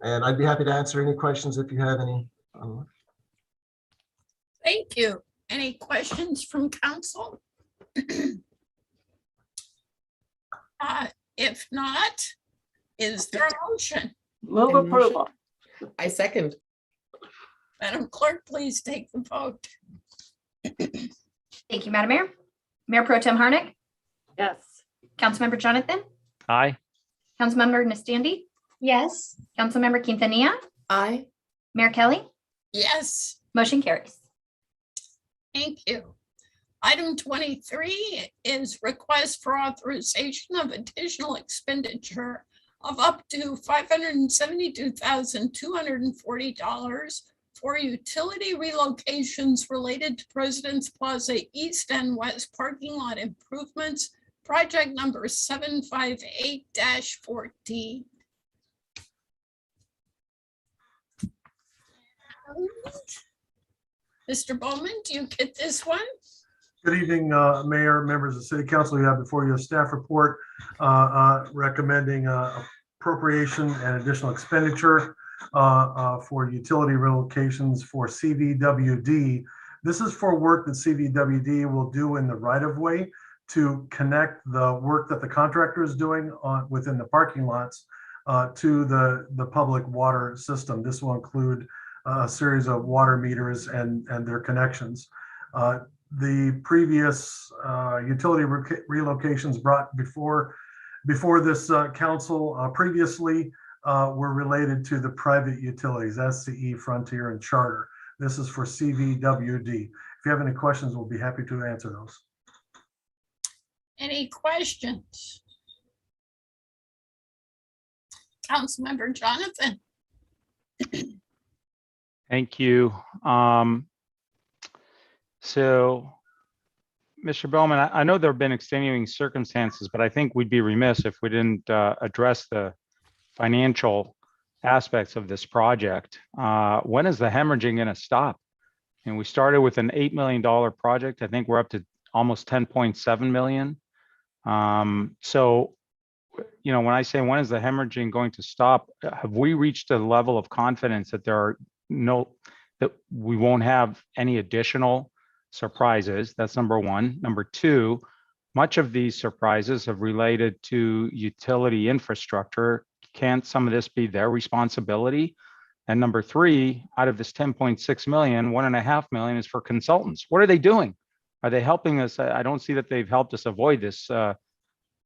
And I'd be happy to answer any questions if you have any. Thank you. Any questions from council? If not, is there a motion? Move approval. I second. Madam Clerk, please take the vote. Thank you, Madam Mayor. Mayor Pro Tem Harnick, Yes. Councilmember Jonathan, Aye. Councilmember Nastandi, Yes. Councilmember Quintanilla, Aye. Mayor Kelly, Yes, motion carries. thank you. Item 23 is request for authorization of additional expenditure of up to $572,240 for utility relocations related to President's Plaza East and West parking lot improvements, project number 758-14. Mr. Bowman, do you get this one? Good evening, Mayor, members of the City Council. You have before you a staff report recommending appropriation and additional expenditure for utility relocations for CVWD. This is for work that CVWD will do in the right-of-way to connect the work that the contractor is doing within the parking lots to the public water system. This will include a series of water meters and their connections. The previous utility relocations brought before this council previously were related to the private utilities, SCE, Frontier, and Charter. This is for CVWD. If you have any questions, we'll be happy to answer those. Any questions? Councilmember Jonathan. Thank you. So, Mr. Bowman, I know there have been extenuating circumstances, but I think we'd be remiss if we didn't address the financial aspects of this project. When is the hemorrhaging going to stop? And we started with an $8 million project. I think we're up to almost 10.7 million. So, you know, when I say when is the hemorrhaging going to stop, have we reached a level of confidence that that we won't have any additional surprises? That's number one. Number two, much of these surprises have related to utility infrastructure. Can't some of this be their responsibility? And number three, out of this 10.6 million, 1.5 million is for consultants. What are they doing? Are they helping us? I don't see that they've helped us avoid this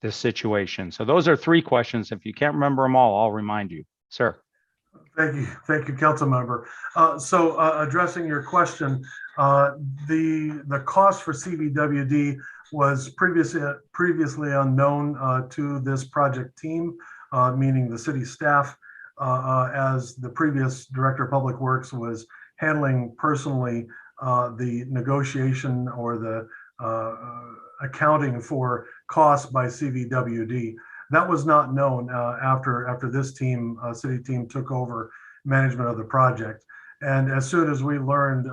this situation. So those are three questions. If you can't remember them all, I'll remind you, sir. Thank you, Council Member. So addressing your question, the cost for CVWD was previously unknown to this project team, meaning the city staff, as the previous Director of Public Works was handling personally the negotiation or the accounting for costs by CVWD. That was not known after this team, city team, took over management of the project. And as soon as we learned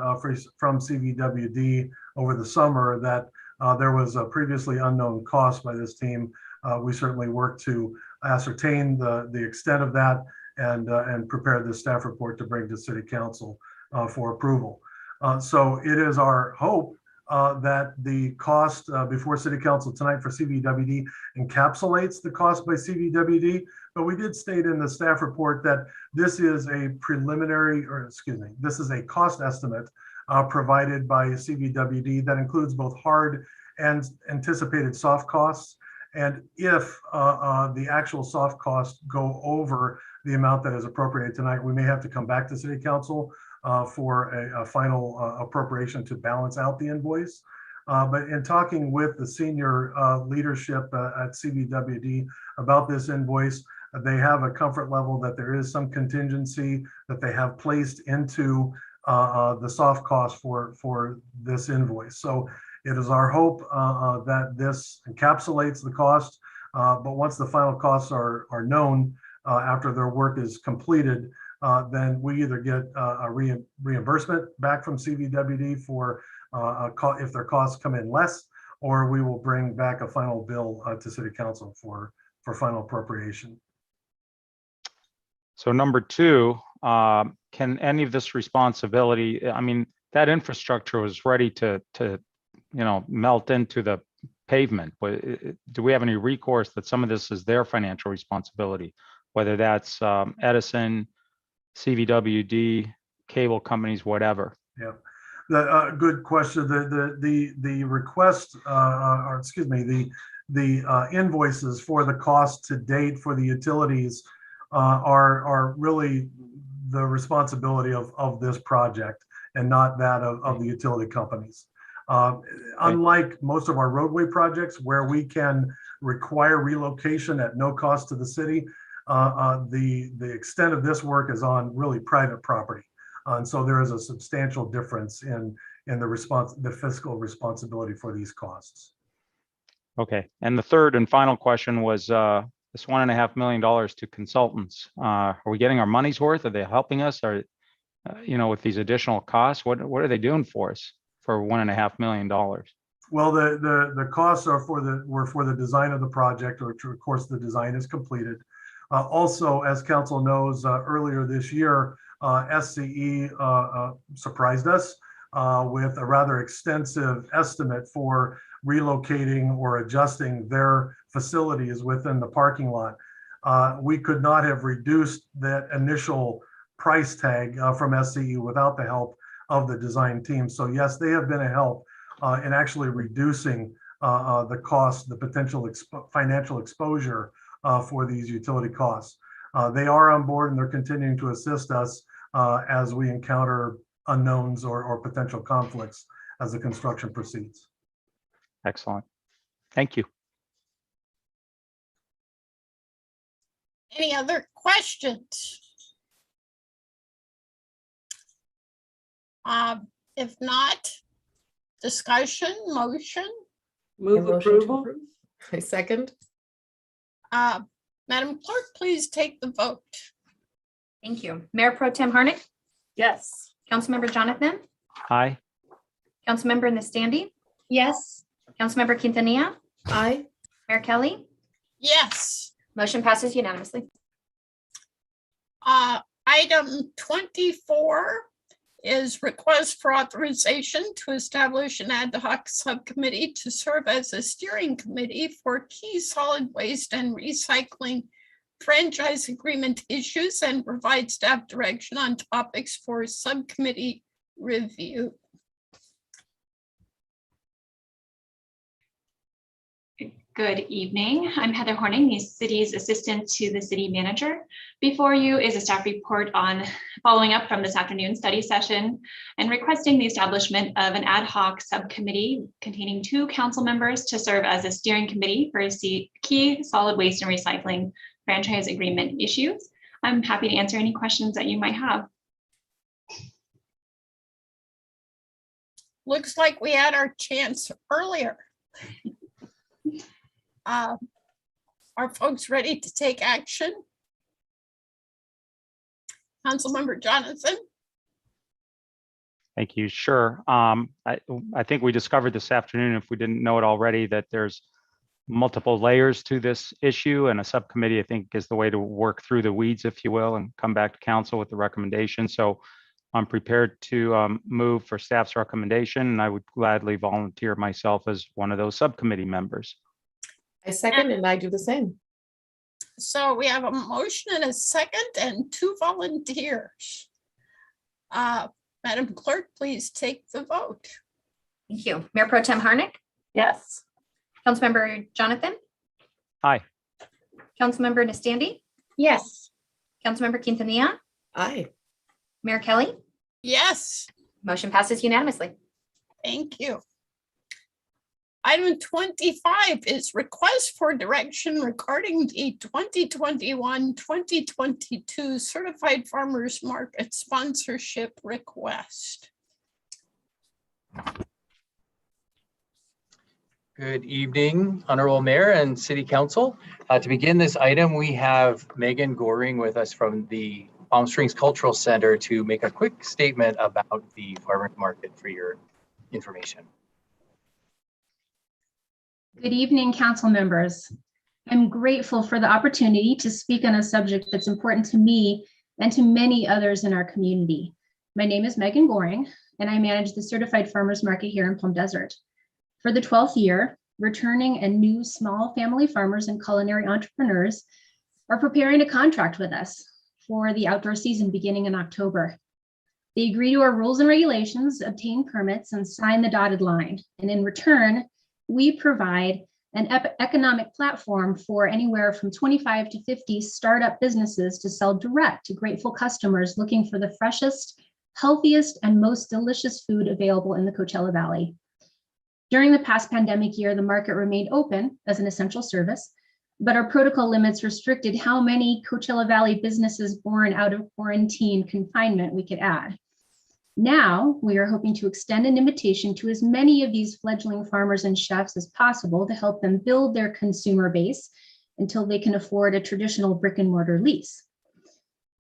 from CVWD over the summer that there was a previously unknown cost by this team. We certainly worked to ascertain the extent of that and prepare the staff report to bring to City Council for approval. So it is our hope that the cost before City Council tonight for CVWD encapsulates the cost by CVWD. But we did state in the staff report that this is a preliminary, or excuse me, this is a cost estimate provided by CVWD that includes both hard and anticipated soft costs. And if the actual soft costs go over the amount that is appropriated tonight, we may have to come back to City Council for a final appropriation to balance out the invoice. But in talking with the senior leadership at CVWD about this invoice, they have a comfort level that there is some contingency that they have placed into the soft cost for this invoice. So it is our hope that this encapsulates the cost, but once the final costs are known after their work is completed, then we either get a reimbursement back from CVWD for if their costs come in less, or we will bring back a final bill to City Council for final appropriation. So number two, can any of this responsibility, I mean, that infrastructure was ready to melt into the pavement, but do we have any recourse that some of this is their financial responsibility, whether that's Edison, CVWD, cable companies, whatever? Yeah, good question. The request, or excuse me, the invoices for the cost to date for the utilities are really the responsibility of this project and not that of the utility companies. Unlike most of our roadway projects where we can require relocation at no cost to the city, the extent of this work is on really private property. And so there is a substantial difference in the fiscal responsibility for these costs. Okay, and the third and final question was this $1.5 million to consultants. Are we getting our money's worth? Are they helping us? Or with these additional costs, what are they doing for us for $1.5 million? Well, the costs are were for the design of the project, which of course the design is completed. Also, as council knows, earlier this year, SCE surprised us with a rather extensive estimate for relocating or adjusting their facilities within the parking lot. We could not have reduced that initial price tag from SCE without the help of the design team. So yes, they have been a help in actually reducing the cost, the potential financial exposure for these utility costs. They are on board and they're continuing to assist us as we encounter unknowns or potential conflicts as the construction proceeds. Excellent. Thank you. Any other questions? If not, discussion, motion. Move approval. I second. Madam Clerk, please take the vote. Thank you. Mayor Pro Tem Harnick, Yes. Councilmember Jonathan, Aye. Councilmember Nastandi, Yes. Councilmember Quintanilla, Aye. Mayor Kelly. Yes. Motion passes unanimously. Item 24 is request for authorization to establish an ad hoc subcommittee to serve as a steering committee for key solid waste and recycling franchise agreement issues and provide staff direction on topics for subcommittee review. Good evening. I'm Heather Horning, the city's assistant to the city manager. Before you is a staff report on following up from this afternoon study session and requesting the establishment of an ad hoc subcommittee containing 2 council members to serve as a steering committee for key solid waste and recycling franchise agreement issues. I'm happy to answer any questions that you might have. Looks like we had our chance earlier. Are folks ready to take action? Councilmember Jonathan? Thank you. Sure. I think we discovered this afternoon, if we didn't know it already, that there's multiple layers to this issue, and a subcommittee, I think, is the way to work through the weeds, if you will, and come back to council with the recommendation. So I'm prepared to move for staff's recommendation, and I would gladly volunteer myself as one of those subcommittee members. I second, and I do the same. So we have a motion and a second and 2 volunteers. Madam Clerk, please take the vote. Thank you. Mayor Pro Tem Harnick, Yes. Councilmember Jonathan, Aye. Councilmember Nastandi, Yes. Councilmember Quintanilla, Aye. Mayor Kelly. Yes, Motion passes unanimously. thank you. Item 25 is request for direction regarding the 2021-2022 Certified Farmers Market sponsorship request. Good evening, Honorable Mayor and City Council. To begin this item, we have Megan Goring with us from the Palm Springs Cultural Center to make a quick statement about the farmers market for your information. Good evening, council members. I'm grateful for the opportunity to speak on a subject that's important to me and to many others in our community. My name is Megan Goring, and I manage the Certified Farmers Market here in Palm Desert. For the 12th year, returning and new small family farmers and culinary entrepreneurs are preparing to contract with us for the outdoor season beginning in October. They agree to our rules and regulations, obtain permits, and sign the dotted line. And in return, we provide an economic platform for anywhere from 25 to 50 startup businesses to sell direct to grateful customers looking for the freshest, healthiest, and most delicious food available in the Coachella Valley. During the past pandemic year, the market remained open as an essential service, but our protocol limits restricted how many Coachella Valley businesses born out of quarantine confinement we could add. Now, we are hoping to extend an invitation to as many of these fledgling farmers and chefs as possible to help them build their consumer base until they can afford a traditional brick and mortar lease.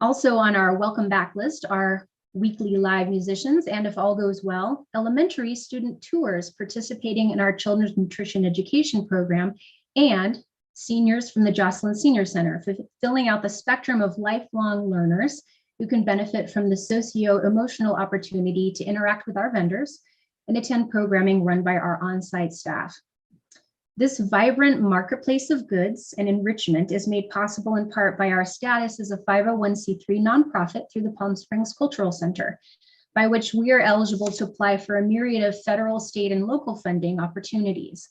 Also on our welcome back list are weekly live musicians, and if all goes well, elementary student tours participating in our children's nutrition education program, and seniors from the Jocelyn Senior Center, filling out the spectrum of lifelong learners who can benefit from the socio-emotional opportunity to interact with our vendors and attend programming run by our on-site staff. This vibrant marketplace of goods and enrichment is made possible in part by our status as a 501c3 nonprofit through the Palm Springs Cultural Center, by which we are eligible to apply for a myriad of federal, state, and local funding opportunities.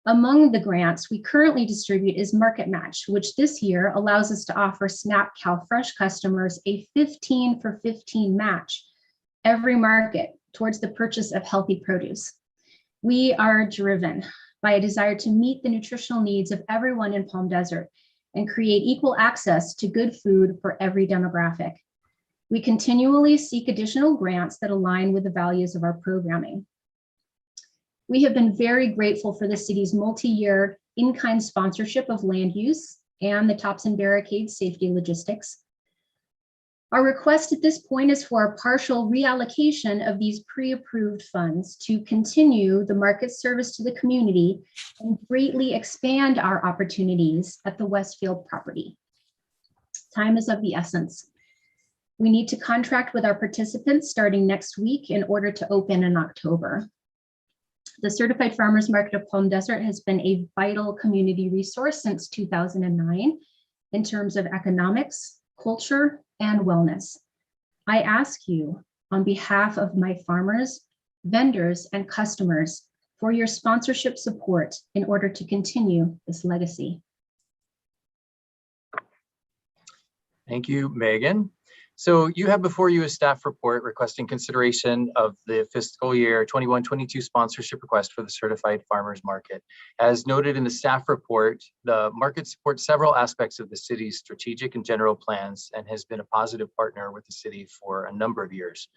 Among the grants we currently distribute is Market Match, which this year allows us to offer Snap CalFresh customers a 15 for 15 match every market towards the purchase of healthy produce. We are driven by a desire to meet the nutritional needs of everyone in Palm Desert and create equal access to good food for every demographic. We continually seek additional grants that align with the values of our programming. We have been very grateful for the city's multi-year in-kind sponsorship of land use and the Tops and Barricades safety logistics. Our request at this point is for a partial reallocation of these pre-approved funds to continue the market service to the community and greatly expand our opportunities at the Westfield property. Time is of the essence. We need to contract with our participants starting next week in order to open in October. The Certified Farmers Market of Palm Desert has been a vital community resource since 2009 in terms of economics, culture, and wellness. I ask you, on behalf of my farmers, vendors, and customers, for your sponsorship support in order to continue this legacy. Thank you, Megan. So you have before you a staff report requesting consideration of the fiscal year 21-22 sponsorship request for the Certified Farmers Market. As noted in the staff report, the market supports several aspects of the city's strategic and general plans and has been a positive partner with the city for a number of years.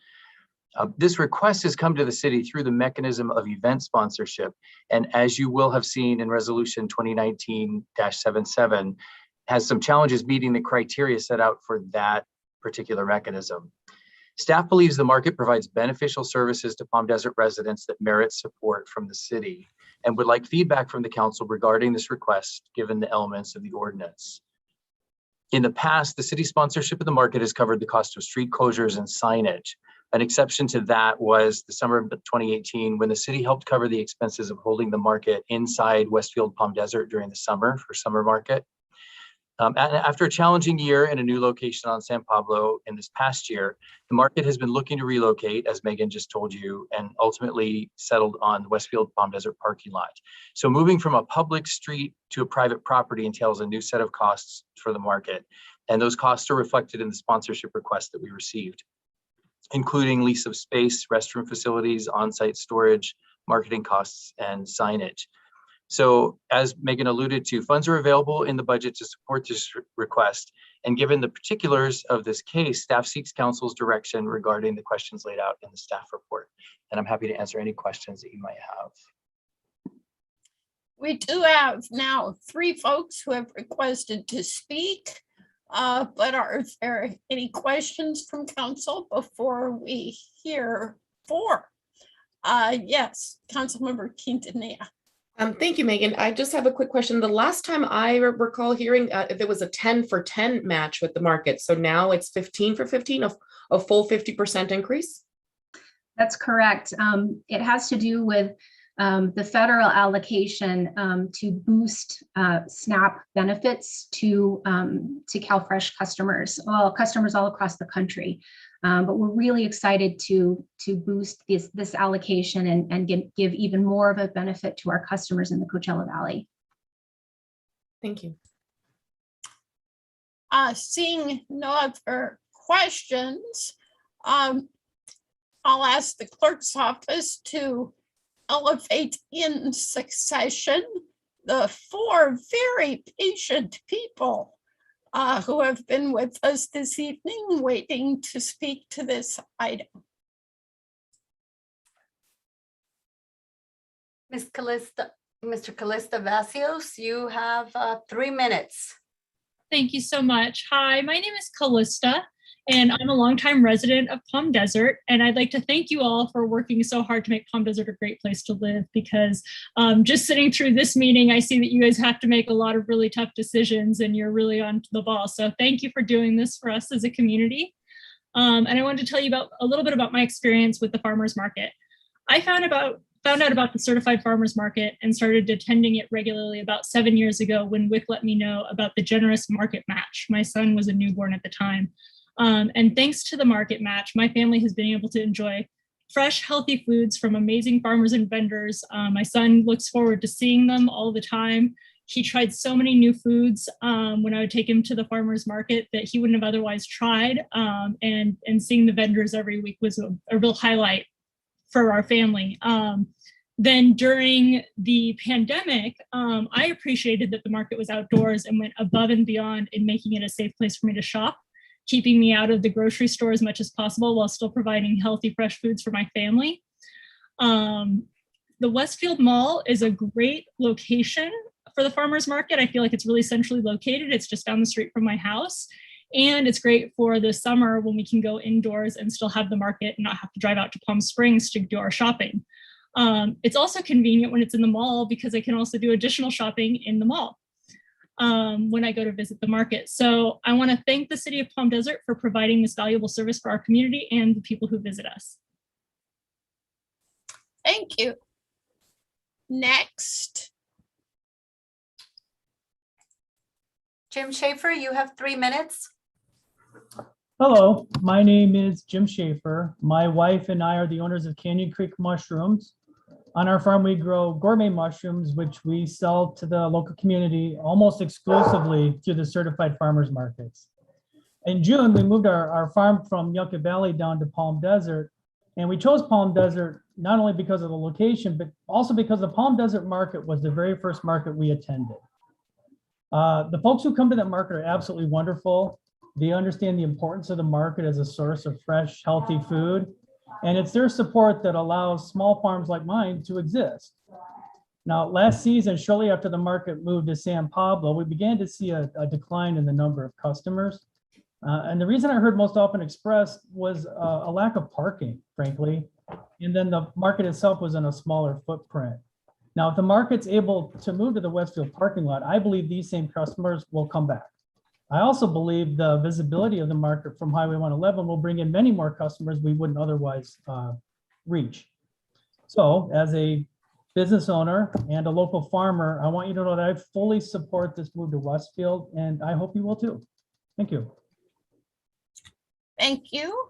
This request has come to the city through the mechanism of event sponsorship. And as you will have seen in resolution 2019-77, has some challenges meeting the criteria set out for that particular mechanism. Staff believes the market provides beneficial services to Palm Desert residents that merit support from the city and would like feedback from the council regarding this request, given the elements of the ordinance. In the past, the city sponsorship of the market has covered the cost of street closures and signage. An exception to that was the summer of 2018, when the city helped cover the expenses of holding the market inside Westfield Palm Desert during the summer for summer market. After a challenging year in a new location on San Pablo in this past year, the market has been looking to relocate, as Megan just told you, and ultimately settled on the Westfield Palm Desert parking lot. So moving from a public street to a private property entails a new set of costs for the market. And those costs are reflected in the sponsorship request that we received, including lease of space, restroom facilities, on-site storage, marketing costs, and signage. So as Megan alluded to, funds are available in the budget to support this request. And given the particulars of this case, staff seeks council's direction regarding the questions laid out in the staff report. And I'm happy to answer any questions that you might have. We do have now 3 folks who have requested to speak, but are there any questions from council before we hear 4? Yes, Councilmember Quintanilla. Thank you, Megan. I just have a quick question. The last time I recall hearing, there was a 10 for 10 match with the market. So now it's 15 for 15, a full 50% increase? That's correct. It has to do with the federal allocation to boost SNAP benefits to CalFresh customers, customers all across the country. But we're really excited to boost this allocation and give even more of a benefit to our customers in the Coachella Valley. Thank you. Seeing no other questions, I'll ask the clerk's office to elevate in succession the 4 very patient people who have been with us this evening, waiting to speak to this item. Mr. Callista Vasios, you have 3 minutes. Thank you so much. Hi, my name is Callista, and I'm a longtime resident of Palm Desert. And I'd like to thank you all for working so hard to make Palm Desert a great place to live, because just sitting through this meeting, I see that you guys have to make a lot of really tough decisions and you're really on the ball. So thank you for doing this for us as a community. And I wanted to tell you a little bit about my experience with the farmers market. I found out about the certified farmers market and started attending it regularly about 7 years ago when WIC let me know about the generous market match. My son was a newborn at the time. And thanks to the market match, my family has been able to enjoy fresh, healthy foods from amazing farmers and vendors. My son looks forward to seeing them all the time. He tried so many new foods when I would take him to the farmers market that he wouldn't have otherwise tried. And seeing the vendors every week was a real highlight for our family. Then during the pandemic, I appreciated that the market was outdoors and went above and beyond in making it a safe place for me to shop, keeping me out of the grocery store as much as possible while still providing healthy, fresh foods for my family. The Westfield Mall is a great location for the farmers market. I feel like it's really centrally located. It's just down the street from my house. And it's great for the summer when we can go indoors and still have the market and not have to drive out to Palm Springs to do our shopping. It's also convenient when it's in the mall because I can also do additional shopping in the mall when I go to visit the market. So I want to thank the City of Palm Desert for providing this valuable service for our community and the people who visit us. Thank you. Next. Jim Schaefer, you have 3 minutes. Hello, my name is Jim Schaefer. My wife and I are the owners of Canyon Creek Mushrooms. On our farm, we grow gourmet mushrooms, which we sell to the local community almost exclusively through the certified farmers markets. In June, we moved our farm from Yucca Valley down to Palm Desert. And we chose Palm Desert not only because of the location, but also because the Palm Desert market was the very first market we attended. The folks who come to that market are absolutely wonderful. They understand the importance of the market as a source of fresh, healthy food. And it's their support that allows small farms like mine to exist. Now, last season, shortly after the market moved to San Pablo, we began to see a decline in the number of customers. And the reason I heard most often expressed was a lack of parking, frankly. And then the market itself was in a smaller footprint. Now, if the market's able to move to the Westfield parking lot, I believe these same customers will come back. I also believe the visibility of the market from Highway 111 will bring in many more customers we wouldn't otherwise reach. So as a business owner and a local farmer, I want you to know that I fully support this move to Westfield, and I hope you will too. Thank you. Thank you.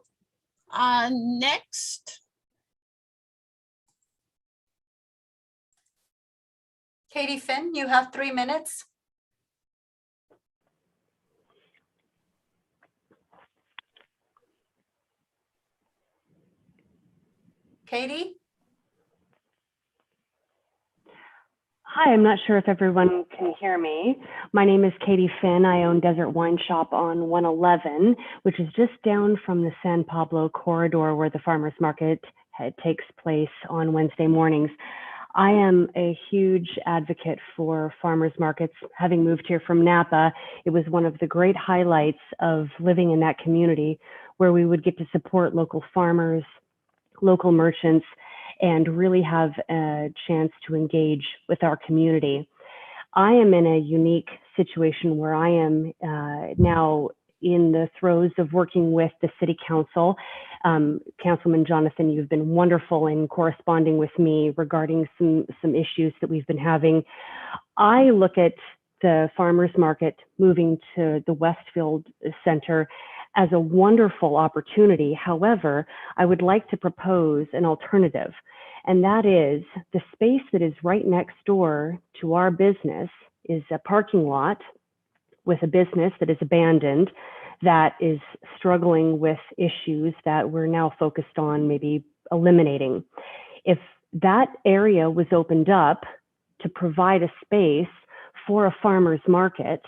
Next. Katie Finn, you have 3 minutes. Katie? Hi, I'm not sure if everyone can hear me. My name is Katie Finn. I own Desert Wine Shop on 111, which is just down from the San Pablo corridor where the farmers market takes place on Wednesday mornings. I am a huge advocate for farmers markets. Having moved here from Napa, it was one of the great highlights of living in that community where we would get to support local farmers, local merchants, and really have a chance to engage with our community. I am in a unique situation where I am now in the throes of working with the City Council. Councilman Jonathan, you've been wonderful in corresponding with me regarding some issues that we've been having. I look at the farmers market moving to the Westfield Center as a wonderful opportunity. However, I would like to propose an alternative, and that is the space that is right next door to our business is a parking lot with a business that is abandoned, that is struggling with issues that we're now focused on maybe eliminating. If that area was opened up to provide a space for a farmer's market,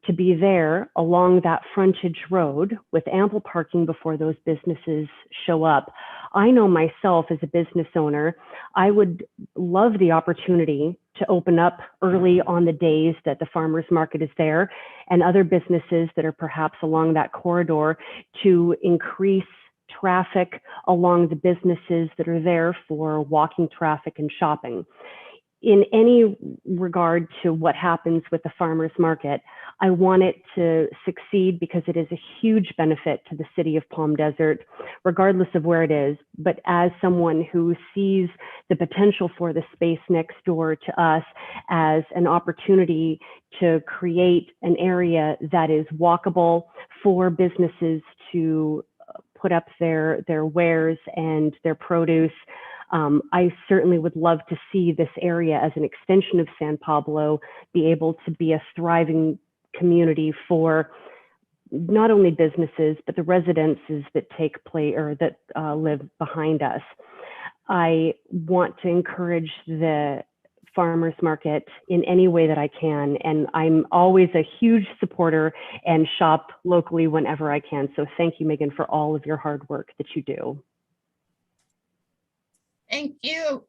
to be there along that frontage road with ample parking before those businesses show up. I know myself as a business owner, I would love the opportunity to open up early on the days that the farmers market is there and other businesses that are perhaps along that corridor to increase traffic along the businesses that are there for walking traffic and shopping. In any regard to what happens with the farmers market, I want it to succeed because it is a huge benefit to the city of Palm Desert, regardless of where it is. But as someone who sees the potential for the space next door to us as an opportunity to create an area that is walkable for businesses to put up their wares and their produce, I certainly would love to see this area as an extension of San Pablo be able to be a thriving community for not only businesses, but the residences that take place or that live behind us. I want to encourage the farmers market in any way that I can, and I'm always a huge supporter and shop locally whenever I can. So thank you, Megan, for all of your hard work that you do. Thank you.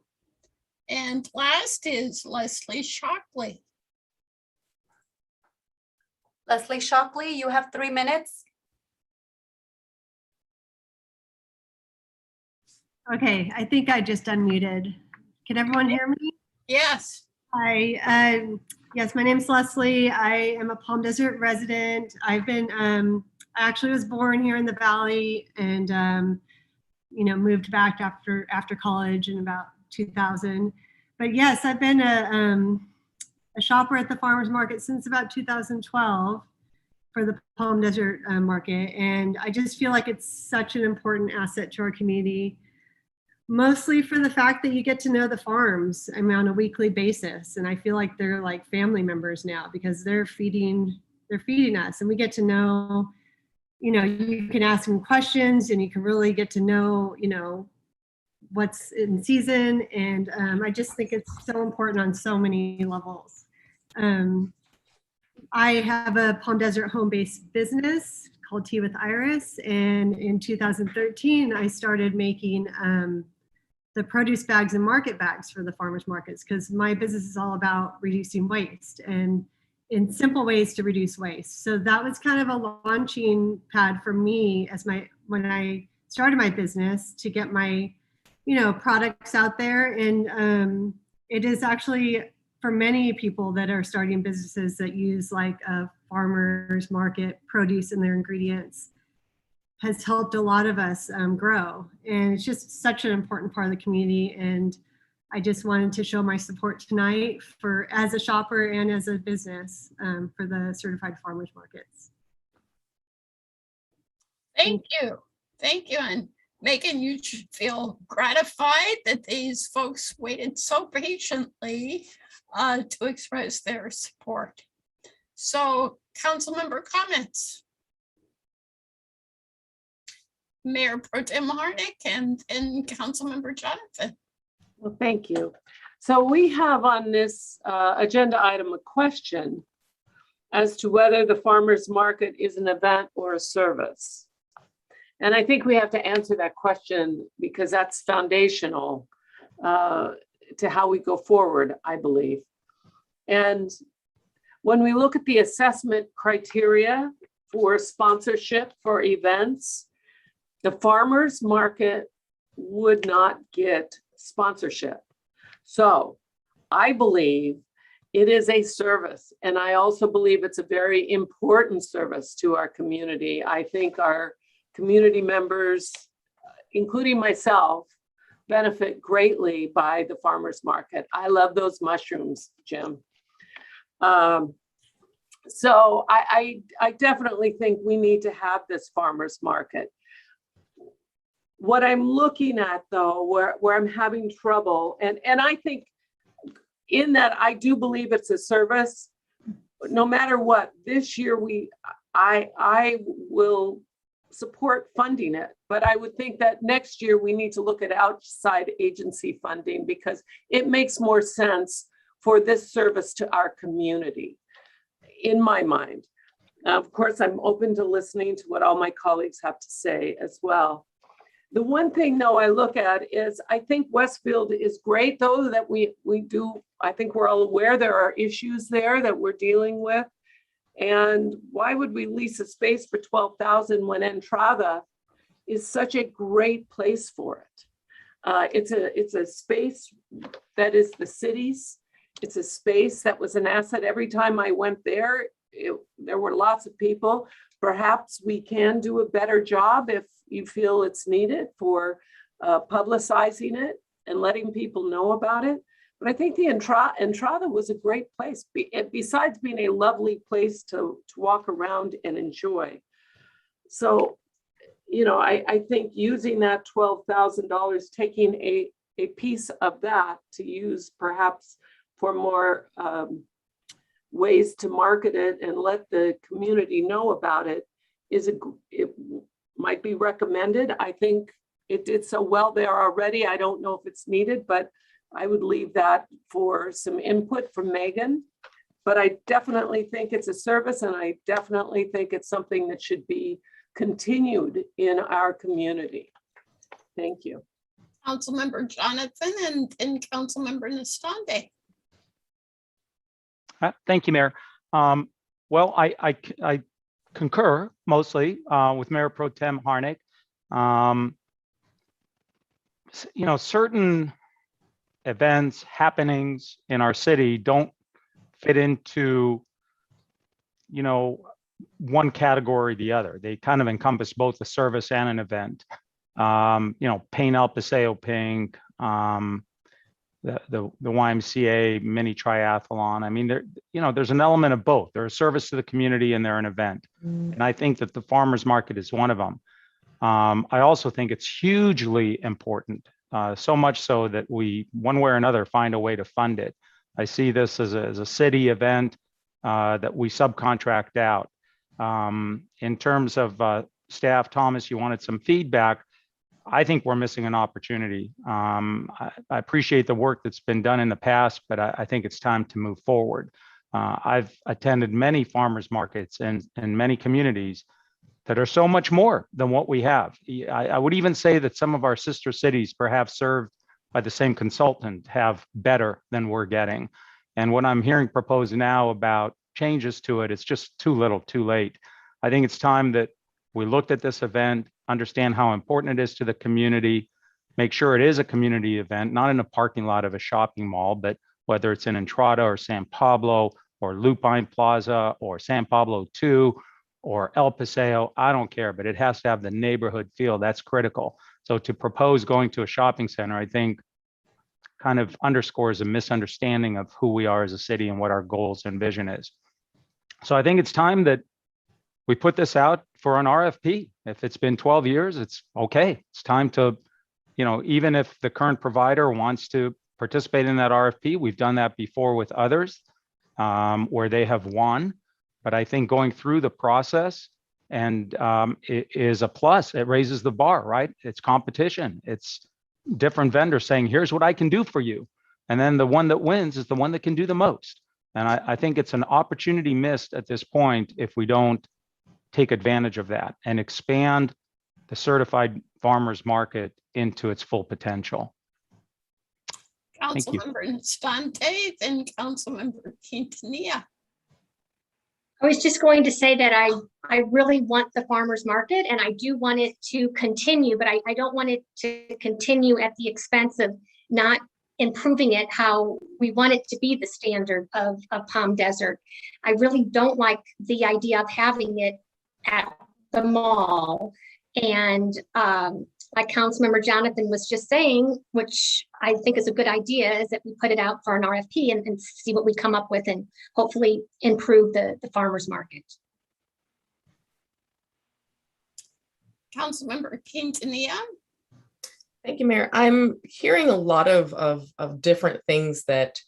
And last is Leslie Shockley. Leslie Shockley, you have 3 minutes. Okay, I think I just unmuted. Can everyone hear me? Yes. Hi, yes, my name is Leslie. I am a Palm Desert resident. I've been, I actually was born here in the Valley and, you know, moved back after college in about 2000. But yes, I've been a shopper at the farmers market since about 2012 for the Palm Desert market. And I just feel like it's such an important asset to our community, mostly for the fact that you get to know the farms, I mean, on a weekly basis. And I feel like they're like family members now because they're feeding us, and we get to know, you know, you can ask them questions and you can really get to know, you know, what's in season. And I just think it's so important on so many levels. I have a Palm Desert home-based business called Tea with Iris. And in 2013, I started making the produce bags and market bags for the farmers markets because my business is all about reducing waste. And in simple ways to reduce waste. So that was kind of a launching pad for me as when I started my business to get my, products out there. And it is actually for many people that are starting businesses that use like a farmer's market produce in their ingredients has helped a lot of us grow. And it's just such an important part of the community. And I just wanted to show my support tonight for as a shopper and as a business for the certified farmers markets. Thank you. Thank you. And Megan, you should feel gratified that these folks waited so patiently to express their support. So council member comments. Mayor Pro Tem Harnick and Councilmember Jonathan. Well, thank you. So we have on this agenda item a question as to whether the farmers market is an event or a service. And I think we have to answer that question because that's foundational to how we go forward, I believe. And when we look at the assessment criteria for sponsorship for events, the farmers market would not get sponsorship. So I believe it is a service. And I also believe it's a very important service to our community. I think our community members, including myself, benefit greatly by the farmers market. I love those mushrooms, Jim. So I definitely think we need to have this farmers market. What I'm looking at though, where I'm having trouble, and I think in that I do believe it's a service, no matter what, this year I will support funding it, but I would think that next year we need to look at outside agency funding because it makes more sense for this service to our community, in my mind. Of course, I'm open to listening to what all my colleagues have to say as well. The one thing though I look at is I think Westfield is great though that we do, I think we're all aware there are issues there that we're dealing with. And why would we lease a space for $12,000 when Entrada is such a great place for it? It's a space that is the city's. It's a space that was an asset. Every time I went there, there were lots of people. Perhaps we can do a better job if you feel it's needed for publicizing it and letting people know about it. But I think the Entrada was a great place, besides being a lovely place to walk around and enjoy. So, I think using that $12,000, taking a piece of that to use perhaps for more ways to market it and let the community know about it it might be recommended. I think it did so well there already. I don't know if it's needed, but I would leave that for some input from Megan. But I definitely think it's a service and I definitely think it's something that should be continued in our community. Thank you. Councilmember Jonathan and Councilmember Nastande. Thank you, Mayor. Well, I concur mostly with Mayor Pro Tem Harnick. Certain events, happenings in our city don't fit into, one category or the other. They kind of encompass both a service and an event. Paint Out Paseo Pink, the YMCA mini triathlon. I mean, there's an element of both. They're a service to the community and they're an event. And I think that the farmers market is one of them. I also think it's hugely important, so much so that we, one way or another, find a way to fund it. I see this as a city event that we subcontract out. In terms of staff, Thomas, you wanted some feedback. I think we're missing an opportunity. I appreciate the work that's been done in the past, but I think it's time to move forward. I've attended many farmers markets in many communities that are so much more than what we have. I would even say that some of our sister cities, perhaps served by the same consultant, have better than we're getting. And what I'm hearing proposed now about changes to it, it's just too little, too late. I think it's time that we looked at this event, understand how important it is to the community, make sure it is a community event, not in a parking lot of a shopping mall, but whether it's in Entrada or San Pablo or Lupine Plaza or San Pablo 2 or El Paseo, I don't care, but it has to have the neighborhood feel. That's critical. So to propose going to a shopping center, I think kind of underscores a misunderstanding of who we are as a city and what our goals and vision is. So I think it's time that we put this out for an RFP. If it's been 12 years, it's okay. It's time to, even if the current provider wants to participate in that RFP, we've done that before with others where they have won. But I think going through the process and it is a plus. It raises the bar, right? It's competition. It's different vendors saying, here's what I can do for you. And then the one that wins is the one that can do the most. And I think it's an opportunity missed at this point if we don't take advantage of that and expand the certified farmers market into its full potential. Councilmember Infante, then Councilmember Quintanilla. I was just going to say that I really want the farmers market and I do want it to continue, but I don't want it to continue at the expense of not improving it how we want it to be the standard of Palm Desert. I really don't like the idea of having it at the mall. And like Councilmember Jonathan was just saying, which I think is a good idea, is that we put it out for an RFP and see what we come up with and hopefully improve the farmers market. Councilmember Quintanilla. Thank you, Mayor. I'm hearing a lot of different things that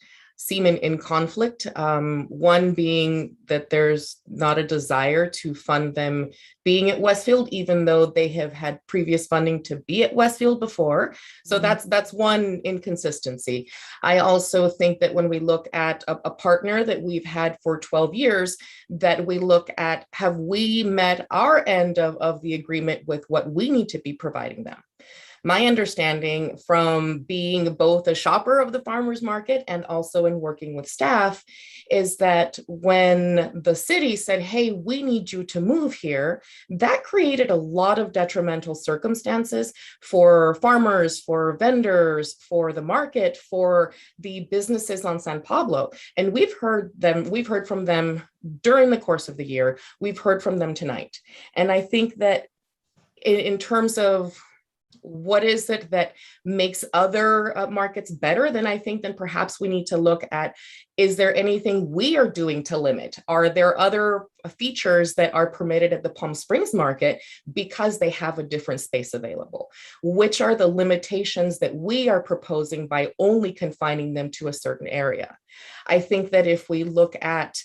seem in conflict. One being that there's not a desire to fund them being at Westfield, even though they have had previous funding to be at Westfield before. So that's one inconsistency. I also think that when we look at a partner that we've had for 12 years, that we look at, have we met our end of the agreement with what we need to be providing them? My understanding from being both a shopper of the farmers market and also in working with staff is that when the city said, hey, we need you to move here, that created a lot of detrimental circumstances for farmers, for vendors, for the market, for the businesses on San Pablo. And we've heard from them during the course of the year. We've heard from them tonight. And I think that in terms of what is it that makes other markets better, then I think then perhaps we need to look at, is there anything we are doing to limit? Are there other features that are permitted at the Palm Springs market because they have a different space available? Which are the limitations that we are proposing by only confining them to a certain area? I think that if we look at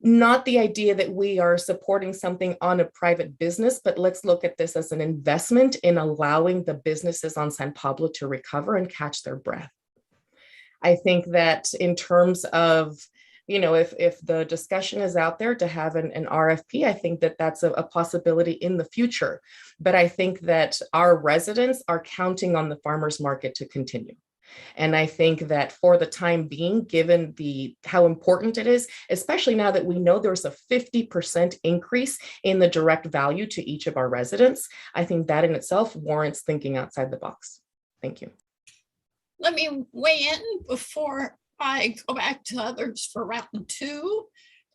not the idea that we are supporting something on a private business, but let's look at this as an investment in allowing the businesses on San Pablo to recover and catch their breath. I think that in terms of, if the discussion is out there to have an RFP, I think that that's a possibility in the future. But I think that our residents are counting on the farmers market to continue. And I think that for the time being, given how important it is, especially now that we know there's a 50% increase in the direct value to each of our residents, I think that in itself warrants thinking outside the box. Thank you. Let me weigh in before I go back to others for round two.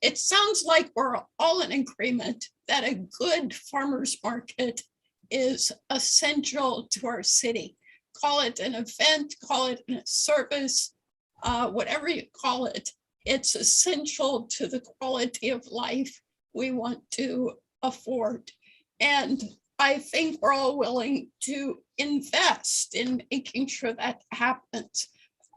It sounds like we're all in agreement that a good farmers market is essential to our city. Call it an event, call it a service, whatever you call it, it's essential to the quality of life we want to afford. And I think we're all willing to invest in making sure that happens.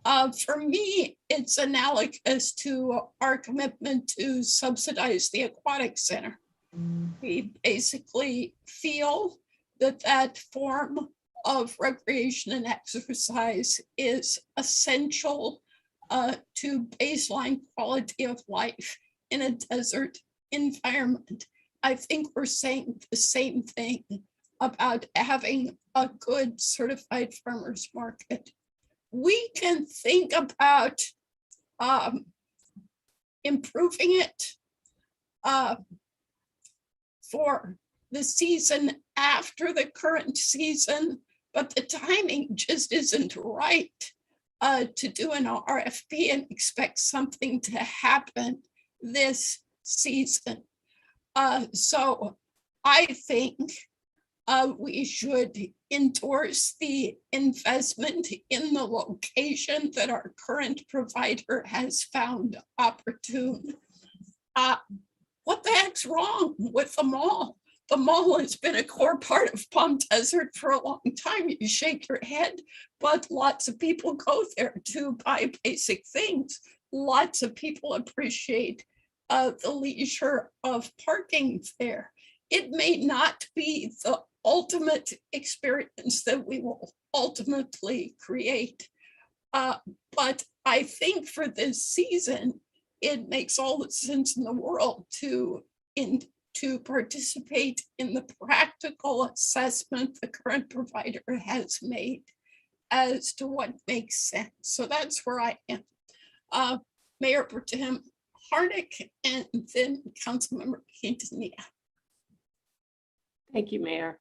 For me, it's analogous to our commitment to subsidize the aquatic center. We basically feel that form of recreation and exercise is essential to baseline quality of life in a desert environment. I think we're saying the same thing about having a good certified farmers market. We can think about improving it for the season after the current season, but the timing just isn't right to do an RFP and expect something to happen this season. So I think we should endorse the investment in the location that our current provider has found opportune. What the heck's wrong with the mall? The mall has been a core part of Palm Desert for a long time. You shake your head, but lots of people go there to buy basic things. Lots of people appreciate the leisure of parking there. It may not be the ultimate experience that we will ultimately create, but I think for this season, it makes all the sense in the world to participate in the practical assessment the current provider has made as to what makes sense. So that's where I am. Mayor Pro Tem Harnick and then Councilmember Quintanilla. Thank you, Mayor.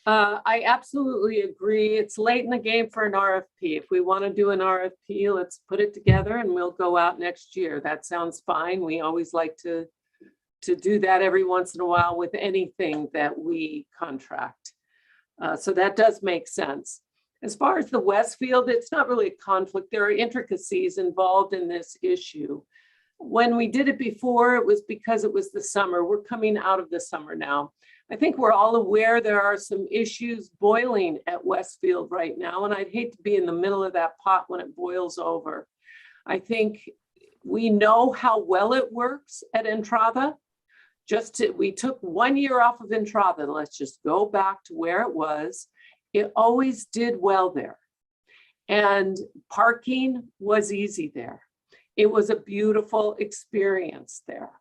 I absolutely agree. It's late in the game for an RFP. If we want to do an RFP, let's put it together and we'll go out next year. That sounds fine. We always like to do that every once in a while with anything that we contract. So that does make sense. As far as the Westfield, it's not really a conflict. There are intricacies involved in this issue. When we did it before, it was because it was the summer. We're coming out of the summer now. I think we're all aware there are some issues boiling at Westfield right now, and I'd hate to be in the middle of that pot when it boils over. I think we know how well it works at Entrada. We took 1 year off of Entrada. Let's just go back to where it was. It always did well there. And parking was easy there. It was a beautiful experience there.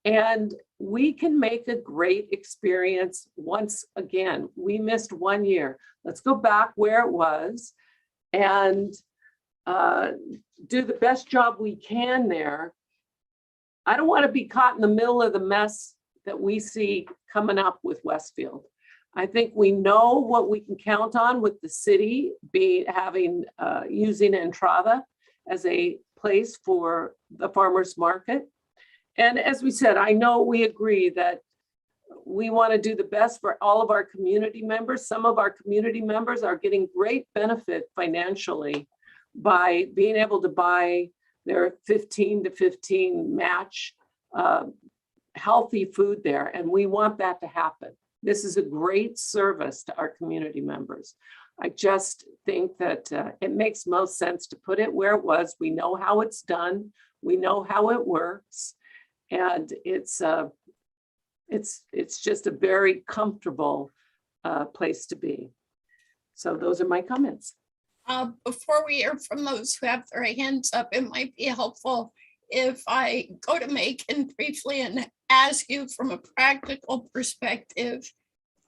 And we can make a great experience once again. We missed 1 year. Let's go back where it was and do the best job we can there. I don't want to be caught in the middle of the mess that we see coming up with Westfield. I think we know what we can count on with the city using Entrada as a place for the farmers market. And as we said, I know we agree that we want to do the best for all of our community members. Some of our community members are getting great benefit financially by being able to buy their 15 to 15 match healthy food there. And we want that to happen. This is a great service to our community members. I just think that it makes most sense to put it where it was. We know how it's done. We know how it works. And it's just a very comfortable place to be. So those are my comments. Before we hear from those who have their hands up, it might be helpful if I go to Megan briefly and ask you from a practical perspective,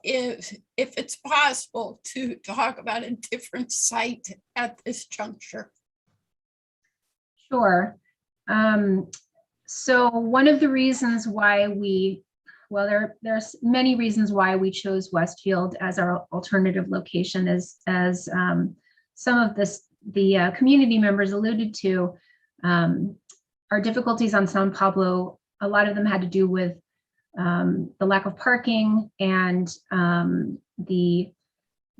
if it's possible to talk about a different site at this juncture. Sure. So one of the reasons why there's many reasons why we chose Westfield as our alternative location, as some of the community members alluded to. Our difficulties on San Pablo, a lot of them had to do with the lack of parking and the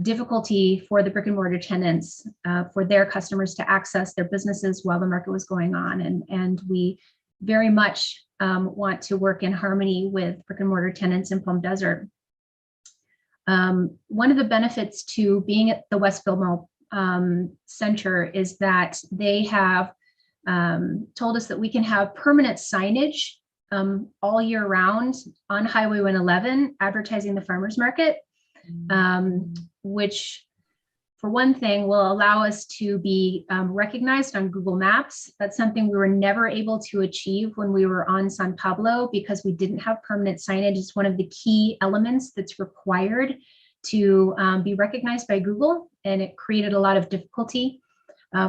difficulty for the brick and mortar tenants, for their customers to access their businesses while the market was going on. And we very much want to work in harmony with brick and mortar tenants in Palm Desert. One of the benefits to being at the Westfield Mall Center is that they have told us that we can have permanent signage all year round on Highway 111 advertising the farmers market, which for one thing will allow us to be recognized on Google Maps. That's something we were never able to achieve when we were on San Pablo because we didn't have permanent signage. It's one of the key elements that's required to be recognized by Google, and it created a lot of difficulty.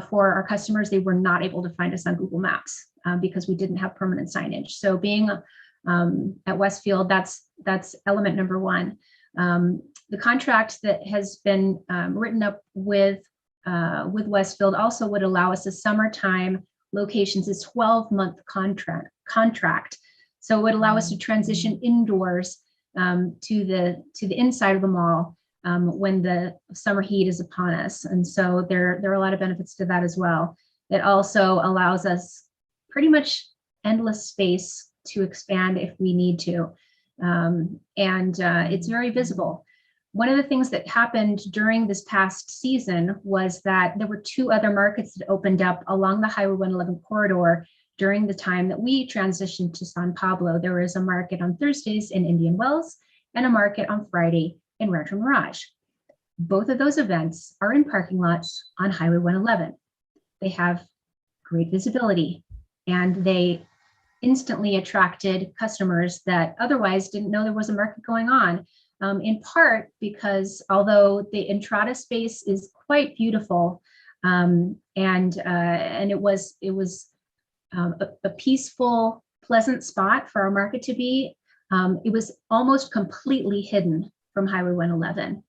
for our customers. They were not able to find us on Google Maps because we didn't have permanent signage. So being at Westfield, that's element number one. The contract that has been written up with Westfield also would allow us a summertime locations, a 12-month contract. So it would allow us to transition indoors to the inside of the mall when the summer heat is upon us. And so there are a lot of benefits to that as well. It also allows us pretty much endless space to expand if we need to. It's very visible. One of the things that happened during this past season was that there were two other markets that opened up along the Highway 111 corridor during the time that we transitioned to San Pablo. There was a market on Thursdays in Indian Wells and a market on Friday in Rancho Mirage. Both of those events are in parking lots on Highway 111. They have great visibility and they instantly attracted customers that otherwise didn't know there was a market going on. In part because although the Entrada space is quite beautiful, and it was a peaceful, pleasant spot for our market to be, it was almost completely hidden from Highway 111.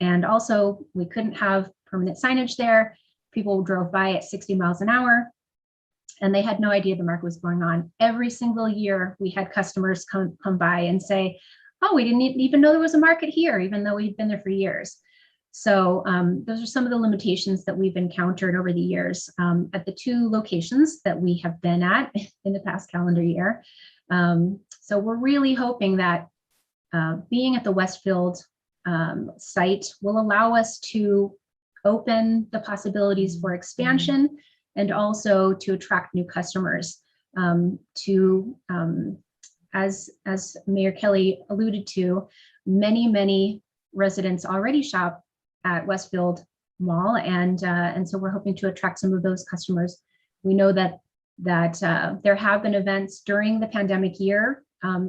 And also we couldn't have permanent signage there. People drove by at 60 miles an hour and they had no idea the market was going on. Every single year we had customers come by and say, oh, we didn't even know there was a market here, even though we'd been there for years. So those are some of the limitations that we've encountered over the years at the two locations that we have been at in the past calendar year. So we're really hoping that being at the Westfield site will allow us to open the possibilities for expansion and also to attract new customers as Mayor Kelly alluded to, many residents already shop at Westfield Mall, and so we're hoping to attract some of those customers. We know that there have been events during the pandemic year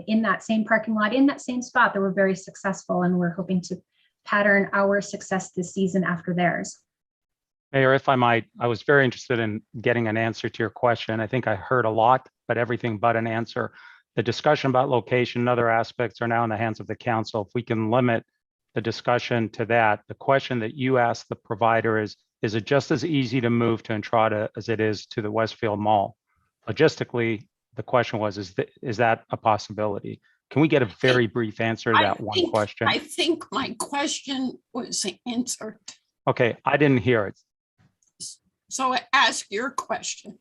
in that same parking lot, in that same spot that were very successful, and we're hoping to pattern our success this season after theirs. Mayor, if I might, I was very interested in getting an answer to your question. I think I heard a lot, but everything but an answer. The discussion about location and other aspects are now in the hands of the council. If we can limit the discussion to that, the question that you asked the provider is it just as easy to move to Entrada as it is to the Westfield Mall? Logistically, the question was, is that a possibility? Can we get a very brief answer to that one question? I think my question was answered. Okay, I didn't hear it. So ask your question.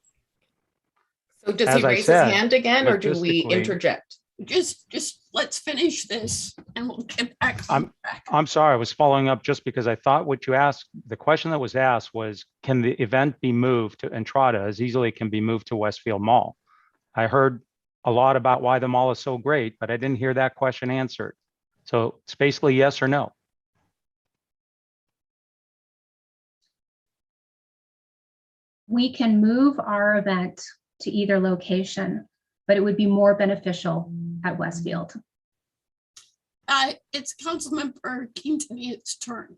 So does he raise his hand again, or do we interject? Just let's finish this and we'll get back on track. I'm sorry, I was following up just because I thought what you asked, the question that was asked was, can the event be moved to Entrada as easily it can be moved to Westfield Mall? I heard a lot about why the mall is so great, but I didn't hear that question answered. So it's basically yes or no. We can move our event to either location, but it would be more beneficial at Westfield. It's Councilmember Quintanilla's turn.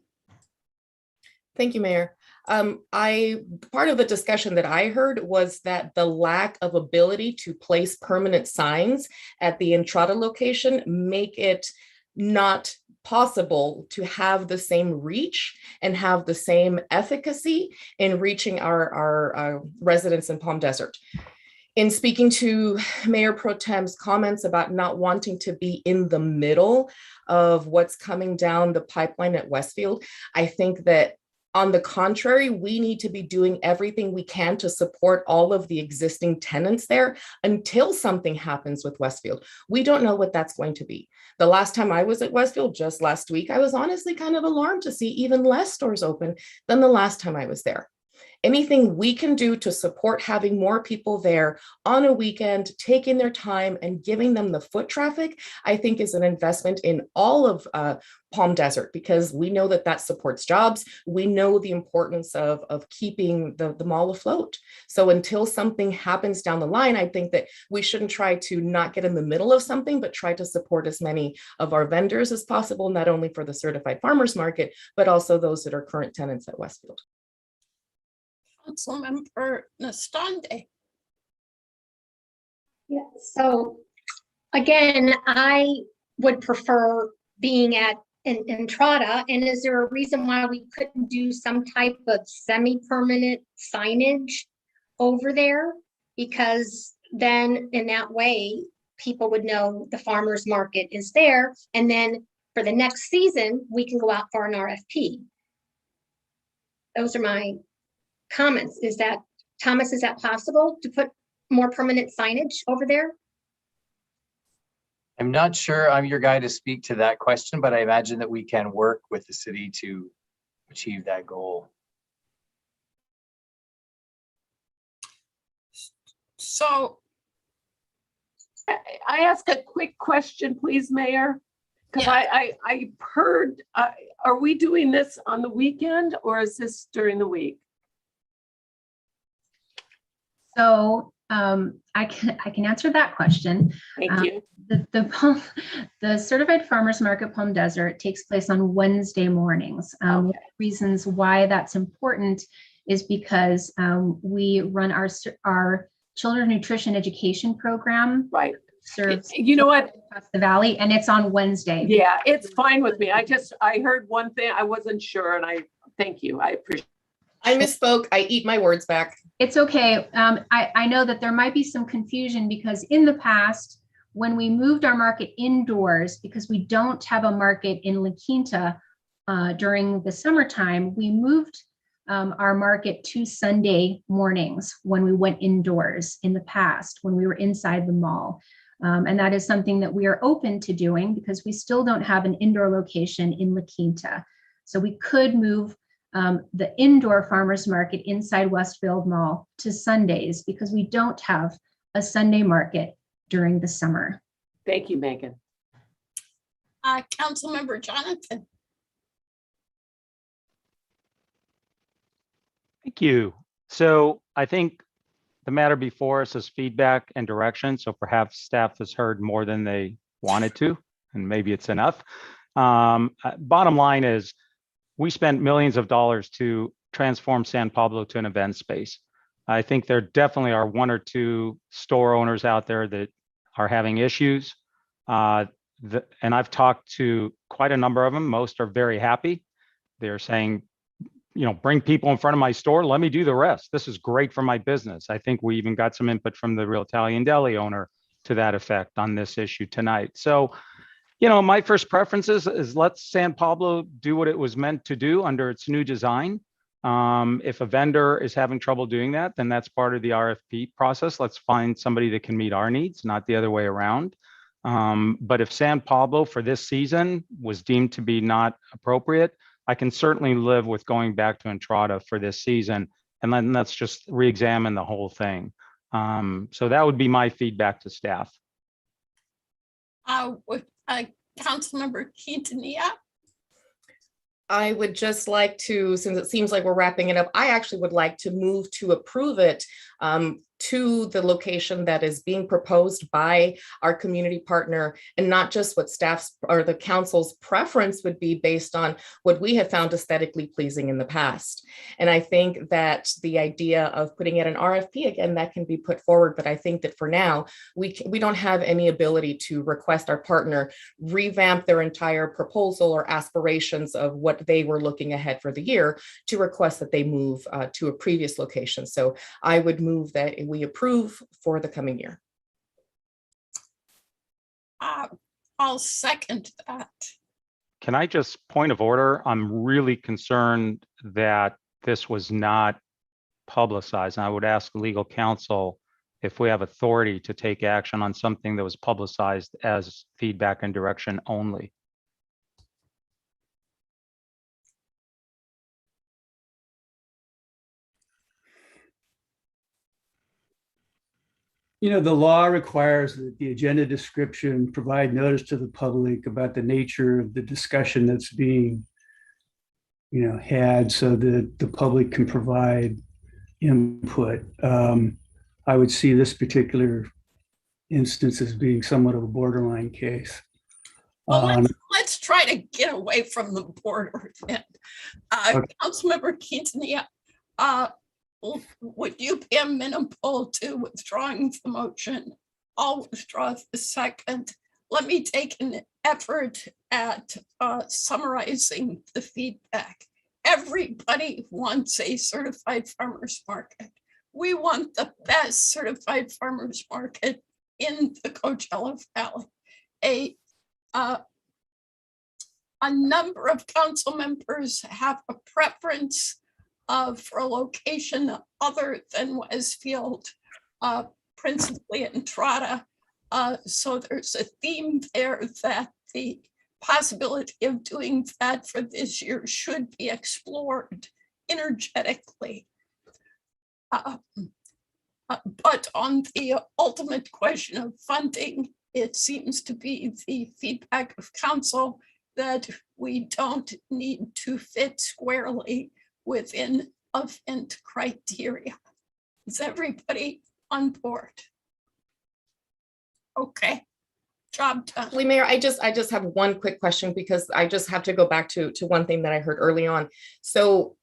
Thank you, Mayor. Part of the discussion that I heard was that the lack of ability to place permanent signs at the Entrada location make it not possible to have the same reach and have the same efficacy in reaching our residents in Palm Desert. In speaking to Mayor Pro Tem's comments about not wanting to be in the middle of what's coming down the pipeline at Westfield, I think that on the contrary, we need to be doing everything we can to support all of the existing tenants there until something happens with Westfield. We don't know what that's going to be. The last time I was at Westfield, just last week, I was honestly kind of alarmed to see even less stores open than the last time I was there. Anything we can do to support having more people there on a weekend, taking their time and giving them the foot traffic, I think is an investment in all of Palm Desert, because we know that that supports jobs. We know the importance of keeping the mall afloat. So until something happens down the line, I think that we shouldn't try to not get in the middle of something, but try to support as many of our vendors as possible, not only for the certified farmers market, but also those that are current tenants at Westfield. Councilmember Nastande. Yeah, so again, I would prefer being at Entrada. And is there a reason why we couldn't do some type of semi-permanent signage over there? Because then in that way, people would know the farmer's market is there. And then for the next season, we can go out for an RFP. Those are my comments. Is that, Thomas, is that possible to put more permanent signage over there? I'm not sure I'm your guy to speak to that question, but I imagine that we can work with the city to achieve that goal. So I ask a quick question, please, Mayor? Because I heard, are we doing this on the weekend or is this during the week? So I can answer that question. Thank you. The Certified Farmers Market Palm Desert takes place on Wednesday mornings. One of the reasons why that's important is because we run our children nutrition education program. Right. Serves you know what? Across the valley, and it's on Wednesday. Yeah, it's fine with me. I heard one thing, I wasn't sure, and I thank you. I appreciate. I misspoke. I eat my words back. It's okay. I know that there might be some confusion because in the past, when we moved our market indoors, because we don't have a market in La Quinta during the summertime, we moved our market to Sunday mornings when we went indoors in the past, when we were inside the mall. And that is something that we are open to doing because we still don't have an indoor location in La Quinta. So we could move the indoor farmers market inside Westfield Mall to Sundays because we don't have a Sunday market during the summer. Thank you, Megan. Councilmember Jonathan. Thank you. So I think the matter before us is feedback and direction. So perhaps staff has heard more than they wanted to, and maybe it's enough. Bottom line is we spent millions of dollars to transform San Pablo to an event space. I think there definitely are one or two store owners out there that are having issues. And I've talked to quite a number of them. Most are very happy. They're saying, you know, bring people in front of my store. Let me do the rest. This is great for my business. I think we even got some input from the Real Italian Deli owner to that effect on this issue tonight. So, you know, my first preference is let San Pablo do what it was meant to do under its new design. If a vendor is having trouble doing that, then that's part of the RFP process. Let's find somebody that can meet our needs, not the other way around. But if San Pablo for this season was deemed to be not appropriate, I can certainly live with going back to Entrada for this season, and then let's just re-examine the whole thing. So that would be my feedback to staff. Councilmember Quintanilla. I would just like to, since it seems like we're wrapping it up, I actually would like to move to approve it to the location that is being proposed by our community partner, and not just what staff's or the council's preference would be based on what we have found aesthetically pleasing in the past. And I think that the idea of putting it an RFP, again, that can be put forward, but I think that for now, we don't have any ability to request our partner revamp their entire proposal or aspirations of what they were looking ahead for the year to request that they move to a previous location. So I would move that we approve for the coming year. I'll second that. Can I just point of order? I'm really concerned that this was not publicized. And I would ask legal counsel if we have authority to take action on something that was publicized as feedback and direction only. You know, the law requires that the agenda description provide notice to the public about the nature of the discussion that's being, you know, had so that the public can provide input. I would see this particular instance as being somewhat of a borderline case. Well, let's try to get away from the border then. Okay. Councilmember Quintanilla, would you be amenable to withdrawing the motion? I'll withdraw the second. Let me take an effort at summarizing the feedback. Everybody wants a certified farmers market. We want the best certified farmers market in the Coachella Valley. A number of council members have a preference for a location other than Westfield, principally Entrada. So there's a theme there that the possibility of doing that for this year should be explored energetically. But on the ultimate question of funding, it seems to be the feedback of council that we don't need to fit squarely within event criteria. Is everybody on board? Okay, job done. Mayor, I just have one quick question because I just have to go back to one thing that I heard early on. So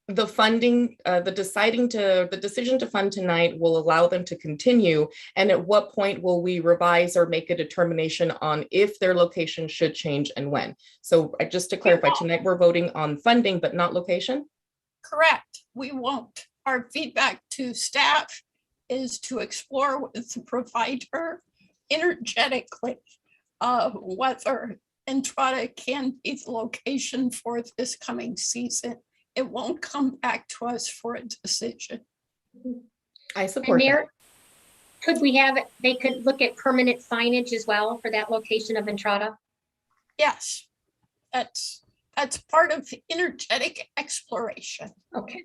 the funding, the decision to fund tonight will allow them to continue. And at what point will we revise or make a determination on if their location should change and when? So just to clarify, tonight we're voting on funding, but not location? Correct, we won't. Our feedback to staff is to explore with the provider energetically whether Entrada can be the location for this coming season. It won't come back to us for a decision. I support Mayor, could we have, they could look at permanent signage as well for that location of Entrada? Yes, that's part of energetic exploration. Okay.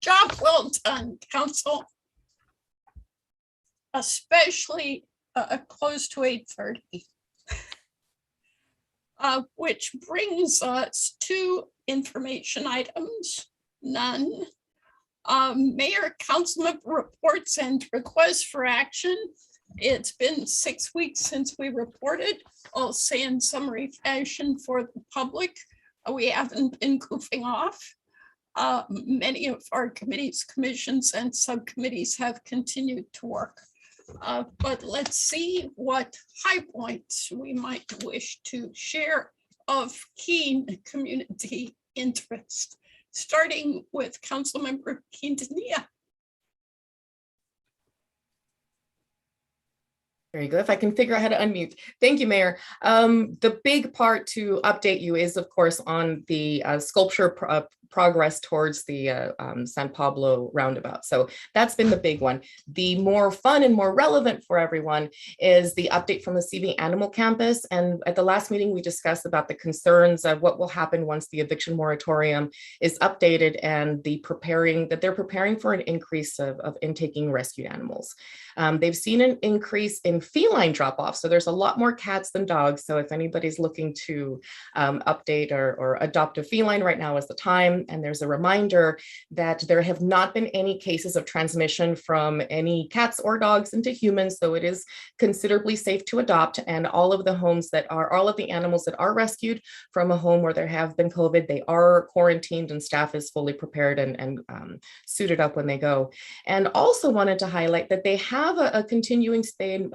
Job well done, council. Especially close to 8:30. Which brings us to information items, none. Mayor, council member reports and requests for action. It's been 6 weeks since we reported. I'll say in summary fashion for the public, we haven't been goofing off. Many of our committees, commissions, and subcommittees have continued to work. But let's see what high points we might wish to share of keen community interest, starting with Councilmember Quintanilla. Very good. If I can figure out how to unmute. Thank you, Mayor. The big part to update you is, of course, on the sculpture progress towards the San Pablo roundabout. So that's been the big one. The more fun and more relevant for everyone is the update from the CV Animal Campus. And at the last meeting, we discussed about the concerns of what will happen once the eviction moratorium is updated and they're preparing for an increase of intaking rescued animals. They've seen an increase in feline drop-off. So there's a lot more cats than dogs. So if anybody's looking to update or adopt a feline, right now is the time. And there's a reminder that there have not been any cases of transmission from any cats or dogs into humans. So it is considerably safe to adopt. And all of the animals that are rescued from a home where there have been COVID, they are quarantined and staff is fully prepared and suited up when they go. And also wanted to highlight that they have a continuing spay,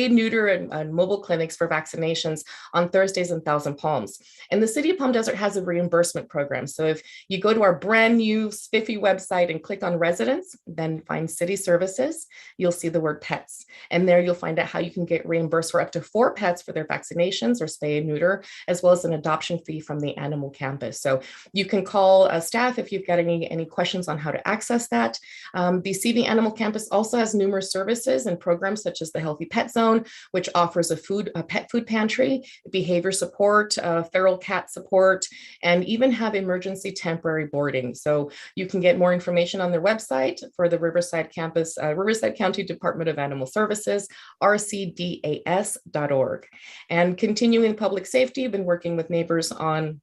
neuter, and mobile clinics for vaccinations on Thursdays in Thousand Palms. And the City of Palm Desert has a reimbursement program. So if you go to our brand new spiffy website and click on residents, then find city services, you'll see the word pets. And there you'll find out how you can get reimbursed for up to 4 pets for their vaccinations or spay and neuter, as well as an adoption fee from the animal campus. So you can call staff if you've got any questions on how to access that. The CV Animal Campus also has numerous services and programs such as the Healthy Pet Zone, which offers a pet food pantry, behavior support, feral cat support, and even have emergency temporary boarding. So you can get more information on their website for the Riverside Campus, Riverside County Department of Animal Services, rcdas.org. And continuing public safety, I've been working with neighbors on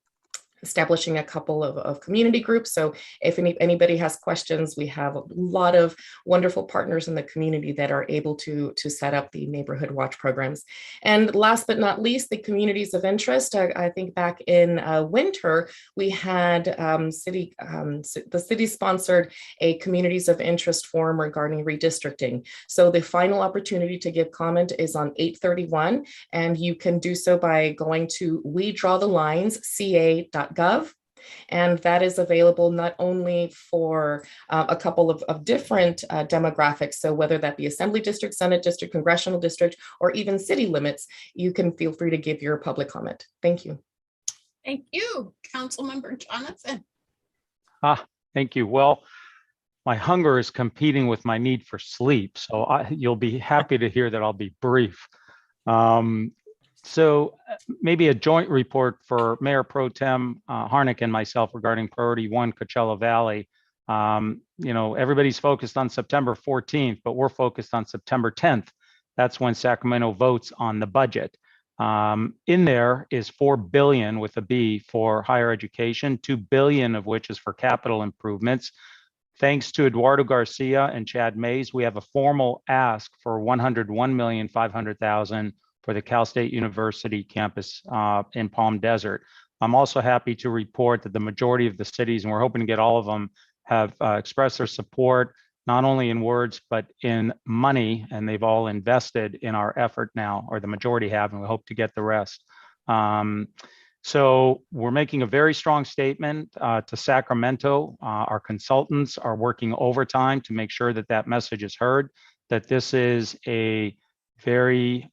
establishing a couple of community groups. So if anybody has questions, we have a lot of wonderful partners in the community that are able to set up the neighborhood watch programs. And last but not least, the communities of interest. I think back in winter, we had the city sponsored a communities of interest forum regarding redistricting. So the final opportunity to give comment is on 8/31, and you can do so by going to wedrawthelines.ca.gov. And that is available not only for a couple of different demographics, so whether that be Assembly District, Senate District, Congressional District, or even city limits, you can feel free to give your public comment. Thank you. Thank you, Councilmember Jonathan. Thank you. Well, my hunger is competing with my need for sleep, so you'll be happy to hear that I'll be brief. So maybe a joint report for Mayor Pro Tem Harnick and myself regarding Priority 1 Coachella Valley. Everybody's focused on September 14th, but we're focused on September 10th. That's when Sacramento votes on the budget. In there is $4 billion with a B for higher education, $2 billion of which is for capital improvements. Thanks to Eduardo Garcia and Chad Mays, we have a formal ask for $101,500,000 for the Cal State University campus in Palm Desert. I'm also happy to report that the majority of the cities, and we're hoping to get all of them, have expressed their support, not only in words, but in money, and they've all invested in our effort now, or the majority have, and we hope to get the rest. So we're making a very strong statement to Sacramento. Our consultants are working overtime to make sure that that message is heard, that this is a very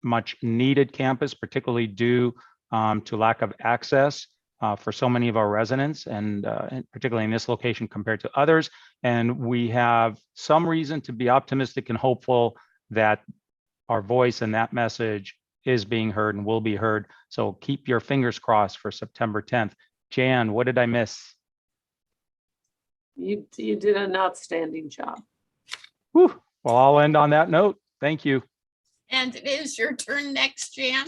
much needed campus, particularly due to lack of access for so many of our residents, and particularly in this location compared to others. And we have some reason to be optimistic and hopeful that our voice and that message is being heard and will be heard. So keep your fingers crossed for September 10th. Jan, what did I miss? You did an outstanding job. Whew. Well, I'll end on that note. Thank you. And it is your turn next, Jan.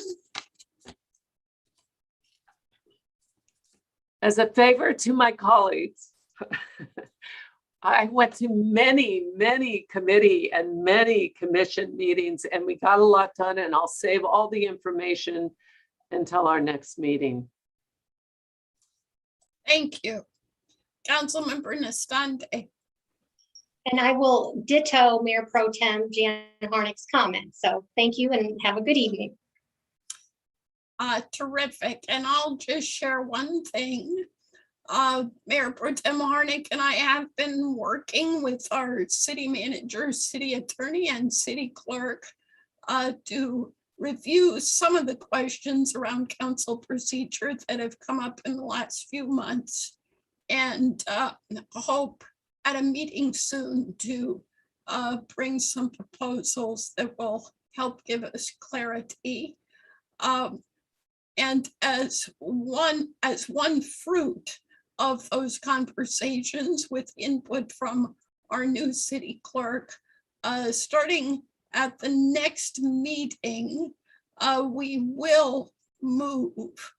As a favor to my colleagues, I went to many committee and many commission meetings, and we got a lot done, and I'll save all the information until our next meeting. Thank you. Councilmember Nestande. And I will ditto Mayor Pro Tem Jan Harnick's comments. So thank you and have a good evening. Terrific. And I'll just share one thing. Mayor Pro Tem Harnick and I have been working with our city manager, city attorney, and city clerk to review some of the questions around council procedure that have come up in the last few months, and hope at a meeting soon to bring some proposals that will help give us clarity. And as one fruit of those conversations with input from our new city clerk, starting at the next meeting, we will move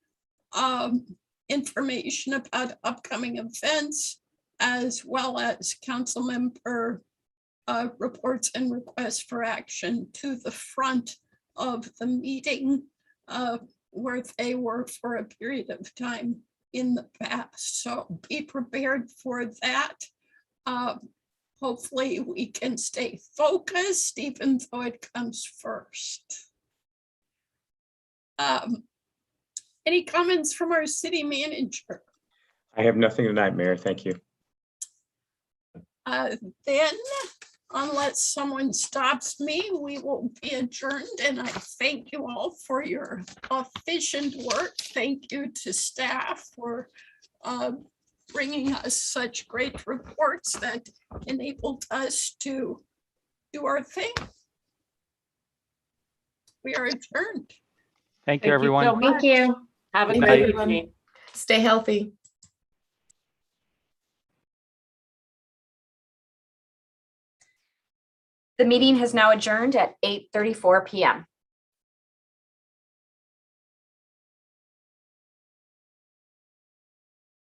information about upcoming events, as well as council member reports and requests for action to the front of the meeting, where they were for a period of time in the past. So be prepared for that. Hopefully we can stay focused even though it comes first. Any comments from our city manager? I have nothing tonight, Mayor. Thank you. Then, unless someone stops me, we will be adjourned, and I thank you all for your efficient work. Thank you to staff for bringing us such great reports that enabled us to do our thing. We are adjourned. Thank you, everyone. So thank you. Have a Good good night. evening. Stay healthy. The meeting has now adjourned at 8:34 p.m.